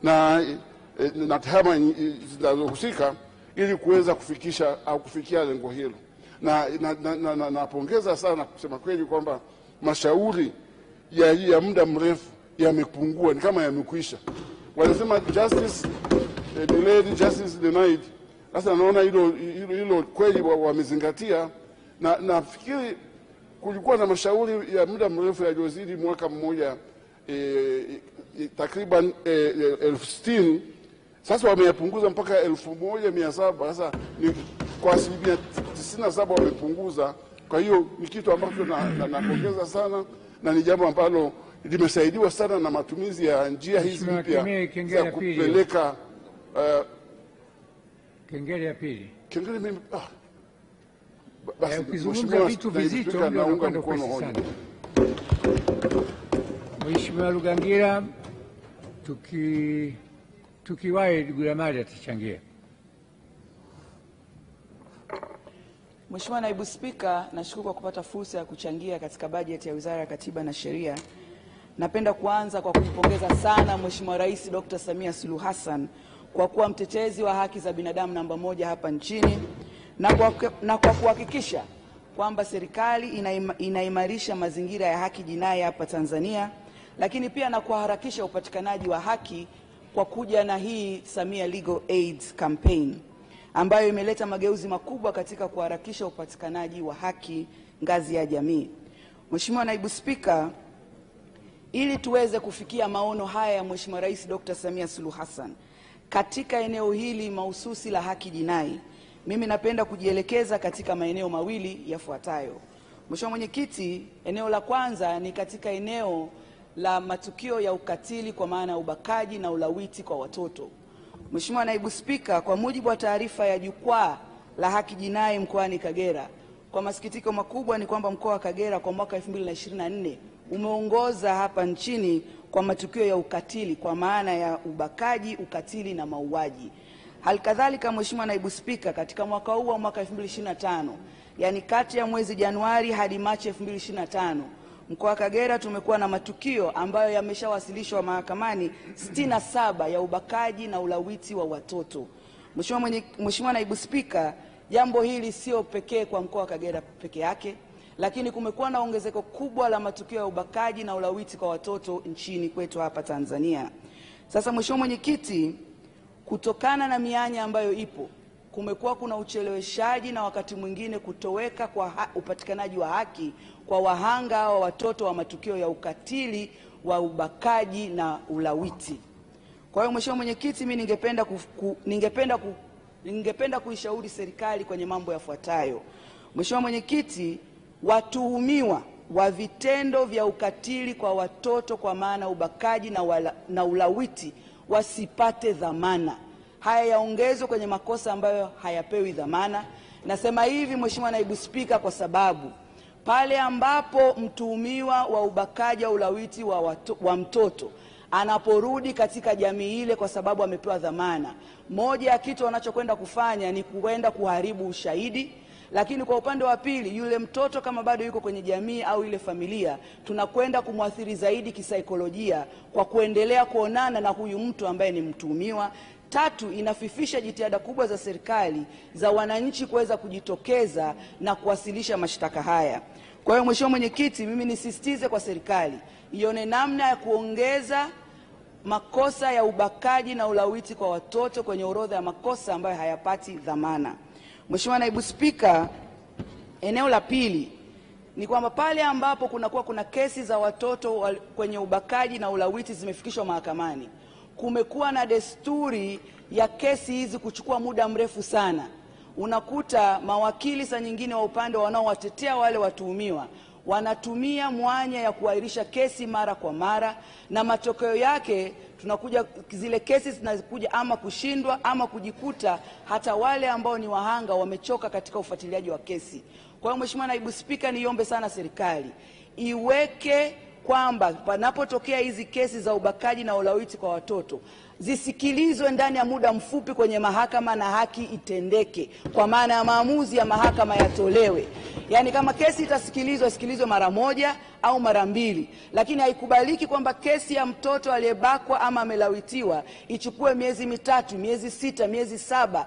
na tehama zinazohusika ili kuweza kufikia lengo hilo. Na napongeza sana kusema kweli kwamba mashauri ya muda mrefu yamepungua, ni kama yamekwisha. Wanasema justice delayed, justice denied. Sasa naona hilo kweli wamezingatia, na nafikiri kulikuwa na mashauri ya muda mrefu yaliyozidi mwaka mmoja, takriban 60,000. Sasa wameyapunguza mpaka 1,700. Sasa ni kwa 97% wamepunguza. Kwa hiyo ni kitu ambacho napongeza sana, na ni jambo ambalo limesaidiwa sana na matumizi ya njia hizi mpya za kupeleka kengele ya pili. Kengele mimi basi ukizungumza vitu vizito naunga mkono hoja. Mheshimiwa Lugangira, tukiwahi Gulamali atachangia. Mheshimiwa Naibu Spika, nashukuru kwa kupata fursa ya kuchangia katika bajeti ya Wizara ya Katiba na Sheria. Napenda kuanza kwa kumpongeza sana Mheshimiwa Rais Dr. Samia Suluhu Hassan kwa kuwa mtetezi wa haki za binadamu namba 1 hapa nchini na kwa kuhakikisha kwamba serikali inaimarisha mazingira ya haki jinai hapa Tanzania, lakini pia na kuharakisha upatikanaji wa haki kwa kuja na hii Samia Legal Aid Campaign ambayo imeleta mageuzi makubwa katika kuharakisha upatikanaji wa haki ngazi ya jamii. Mheshimiwa Naibu Spika, ili tuweze kufikia maono haya ya Mheshimiwa Rais Dr. Samia Suluhu Hassan katika eneo hili mahususi la haki jinai, mimi napenda kujielekeza katika maeneo mawili yafuatayo. Mheshimiwa Mwenyekiti, eneo la kwanza ni katika eneo la matukio ya ukatili kwa maana ya ubakaji na ulawiti kwa watoto. Mheshimiwa Naibu Spika, kwa mujibu wa taarifa ya Jukwaa la Haki Jinai mkoani Kagera, kwa masikitiko makubwa ni kwamba mkoa wa Kagera kwa mwaka 2024 umeongoza hapa nchini kwa matukio ya ukatili kwa maana ya ubakaji, ukatili na mauaji. Halikadhalika Mheshimiwa Naibu Spika, katika mwaka huu wa mwaka 2025, yani kati ya mwezi Januari hadi Machi 2025, mkoa wa Kagera tumekuwa na matukio ambayo yameshawasilishwa mahakamani 67 ya ubakaji na ulawiti wa watoto. Mheshimiwa Naibu Spika, jambo hili sio pekee kwa mkoa wa Kagera peke yake, lakini kumekuwa na ongezeko kubwa la matukio ya ubakaji na ulawiti kwa watoto nchini kwetu hapa Tanzania. Sasa Mheshimiwa Mwenyekiti, kutokana na mianya ambayo ipo, kumekuwa kuna ucheleweshaji na wakati mwingine kutoweka kwa upatikanaji wa haki kwa wahanga wa watoto wa matukio ya ukatili wa ubakaji na ulawiti. Kwa hiyo Mheshimiwa Mwenyekiti, mimi ningependa kuishauri serikali kwenye mambo yafuatayo. Mheshimiwa Mwenyekiti, watuhumiwa wa vitendo vya ukatili kwa watoto kwa maana ubakaji na ulawiti wasipate dhamana. Haya yaongezwe kwenye makosa ambayo hayapewi dhamana. Nasema hivi Mheshimiwa Naibu Spika kwa sababu pale ambapo mtuhumiwa wa ubakaji au ulawiti wa mtoto anaporudi katika jamii ile kwa sababu amepewa dhamana, moja ya kitu wanachokwenda kufanya ni kwenda kuharibu ushahidi. Lakini kwa upande wa pili, yule mtoto kama bado yuko kwenye jamii au ile familia, tunakwenda kumwathiri zaidi kisaikolojia kwa kuendelea kuonana na huyu mtu ambaye ni mtuhumiwa. Tatu, inafifisha jitihada kubwa za serikali za wananchi kuweza kujitokeza na kuwasilisha mashtaka haya. Kwa hiyo Mheshimiwa Mwenyekiti, mimi nisisitize kwa serikali ione namna ya kuongeza makosa ya ubakaji na ulawiti kwa watoto kwenye orodha ya makosa ambayo hayapati dhamana. Mheshimiwa Naibu Spika, eneo la pili ni kwamba pale ambapo kuna kesi za watoto kwenye ubakaji na ulawiti zimefikishwa mahakamani, kumekuwa na desturi ya kesi hizi kuchukua muda mrefu sana. Unakuta mawakili saa nyingine wa upande wanaowatetea wale watuhumiwa wanatumia mwanya ya kuahirisha kesi mara kwa mara, na matokeo yake tunakuja zile kesi zinakuja ama kushindwa ama kujikuta hata wale ambao ni wahanga wamechoka katika ufuatiliaji wa kesi. Kwa hiyo Mheshimiwa Naibu Spika, niombe sana serikali iweke kwamba panapotokea hizi kesi za ubakaji na ulawiti kwa watoto zisikilizwe ndani ya muda mfupi kwenye mahakama na haki itendeke, kwa maana ya maamuzi ya mahakama yatolewe. Yani kama kesi itasikilizwe, isikilizwe mara moja au mara 2, lakini haikubaliki kwamba kesi ya mtoto aliyebakwa ama amelawitiwa ichukue miezi 3, miezi 6, miezi 7,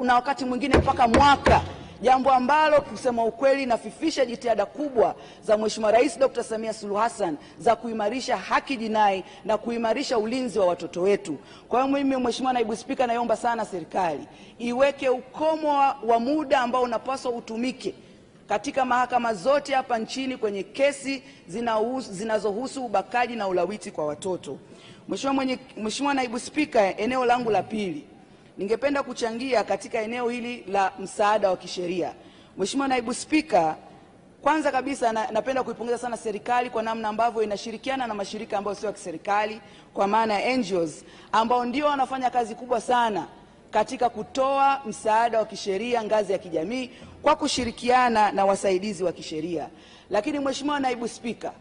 na wakati mwingine mpaka mwaka, jambo ambalo kusema ukweli nafifisha jitihada kubwa za Mheshimiwa Rais Dr. Samia Suluhu Hassan za kuimarisha haki jinai na kuimarisha ulinzi wa watoto wetu. Kwa hiyo mimi, Mheshimiwa Naibu Spika, naomba sana serikali iweke ukomo wa muda ambao unapaswa utumike katika mahakama zote hapa nchini kwenye kesi zinazohusu ubakaji na ulawiti kwa watoto. Mheshimiwa Naibu Spika, eneo langu la pili, ningependa kuchangia katika eneo hili la msaada wa kisheria. Mheshimiwa Naibu Spika, kwanza kabisa napenda kuipongeza sana serikali kwa namna ambavyo inashirikiana na mashirika ambayo sio ya kiserikali, kwa maana ya NGOs, ambao ndio wanafanya kazi kubwa sana katika kutoa msaada wa kisheria ngazi ya kijamii kwa kushirikiana na wasaidizi wa kisheria. Lakini Mheshimiwa Naibu Spika,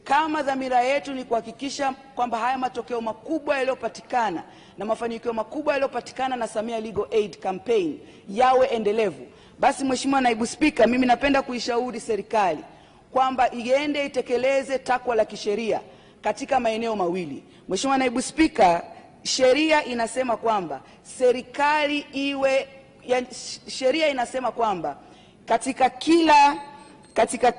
kama dhamira yetu ni kuhakikisha kwamba haya matokeo makubwa yaliyopatikana na mafanikio makubwa yaliyopatikana na Samia Legal Aid Campaign yawe endelevu, basi Mheshimiwa Naibu Spika, mimi napenda kuishauri serikali kwamba iende itekeleze takwa la kisheria katika maeneo mawili. Mheshimiwa Naibu Spika, sheria inasema kwamba sheria inasema kwamba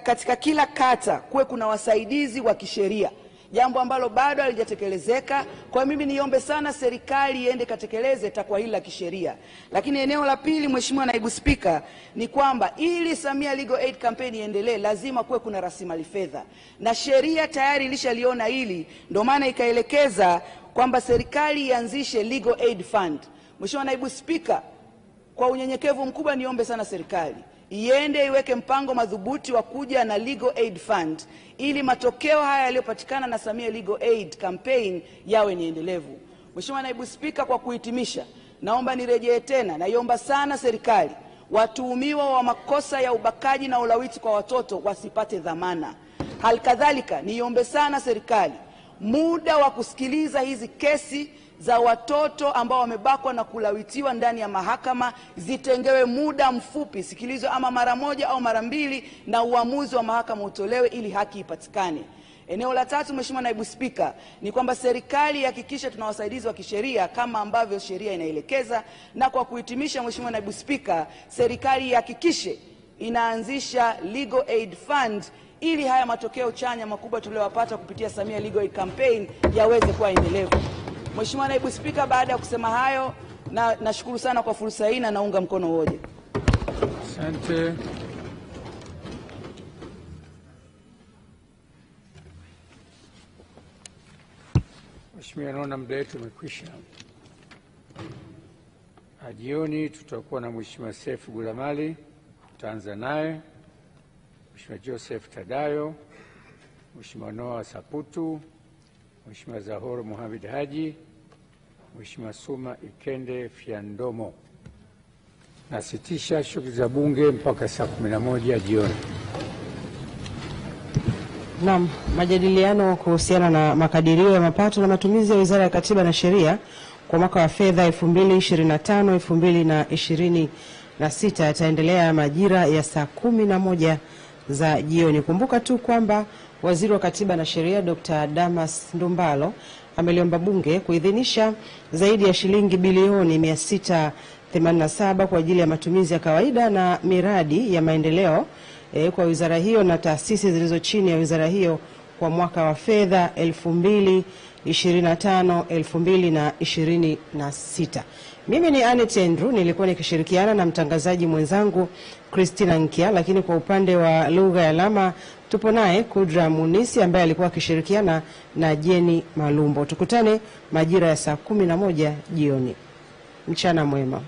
katika kila kata kuwe kuna wasaidizi wa kisheria, jambo ambalo bado halijatekelezeka. Kwa mimi niombe sana serikali iende katekeleze takwa hili la kisheria. Lakini eneo la pili, Mheshimiwa Naibu Spika, ni kwamba ili Samia Legal Aid Campaign iendelee lazima kuwe kuna rasilimali fedha, na sheria tayari ilishaliona hili, ndio maana ikaelekeza kwamba serikali ianzishe Legal Aid Fund. Mheshimiwa Naibu Spika, kwa unyenyekevu mkubwa niombe sana serikali iende iweke mpango madhubuti wa kuja na Legal Aid Fund ili matokeo haya yaliyopatikana na Samia Legal Aid Campaign yawe ni endelevu. Mheshimiwa Naibu Spika, kwa kuhitimisha, naomba nirejee tena, naiomba sana serikali watuhumiwa wa makosa ya ubakaji na ulawiti kwa watoto wasipate dhamana. Halikadhalika niombe sana serikali muda wa kusikiliza hizi kesi za watoto ambao wamebakwa na kulawitiwa ndani ya mahakama zitengewe muda mfupi, sikilizo ama mara 1 au mara 2, na uamuzi wa mahakama utolewe ili haki ipatikane. Eneo la tatu, Mheshimiwa Naibu Spika, ni kwamba serikali ihakikishe tuna wasaidizi wa kisheria kama ambavyo sheria inaelekeza. Na kwa kuhitimisha, Mheshimiwa Naibu Spika, serikali ihakikishe inaanzisha Legal Aid Fund ili haya matokeo chanya makubwa tuliyopata kupitia Samia Legal Aid Campaign yaweze kuwa endelevu. Mheshimiwa Naibu Spika, baada ya kusema hayo, nashukuru sana kwa fursa hii na naunga mkono hoja. Asante. Mheshimiwa, naona muda wetu umekwisha. Jioni tutakuwa na Mheshimiwa Seif Gulamali, tutaanza naye, Mheshimiwa Joseph Tadayo, Mheshimiwa Noah Saputu, Mheshimiwa Zahoro Mohamed Haji, Mheshimiwa Suma Ikende Fiandomo. Nasitisha shughuli za bunge mpaka saa 11 jioni. Naam, majadiliano kuhusiana na makadirio ya mapato na matumizi ya Wizara ya Katiba na Sheria kwa mwaka wa fedha 2025-2026 yataendelea majira ya saa 11 za jioni. Kumbuka tu kwamba Waziri wa Katiba na Sheria Dr. Damas Ndumbaro ameliomba bunge kuidhinisha zaidi ya shilingi bilioni 687 kwa ajili ya matumizi ya kawaida na miradi ya maendeleo kwa wizara hiyo na taasisi zilizo chini ya wizara hiyo kwa mwaka wa fedha 2025-2026. Mimi ni Anet Andrew, nilikuwa nikishirikiana na mtangazaji mwenzangu Christina Nkia, lakini kwa upande wa lugha ya alama tupo naye Kudra Munisi ambaye alikuwa akishirikiana na Jeni Malumbo. Tukutane majira ya saa 11 jioni. Mchana mwema.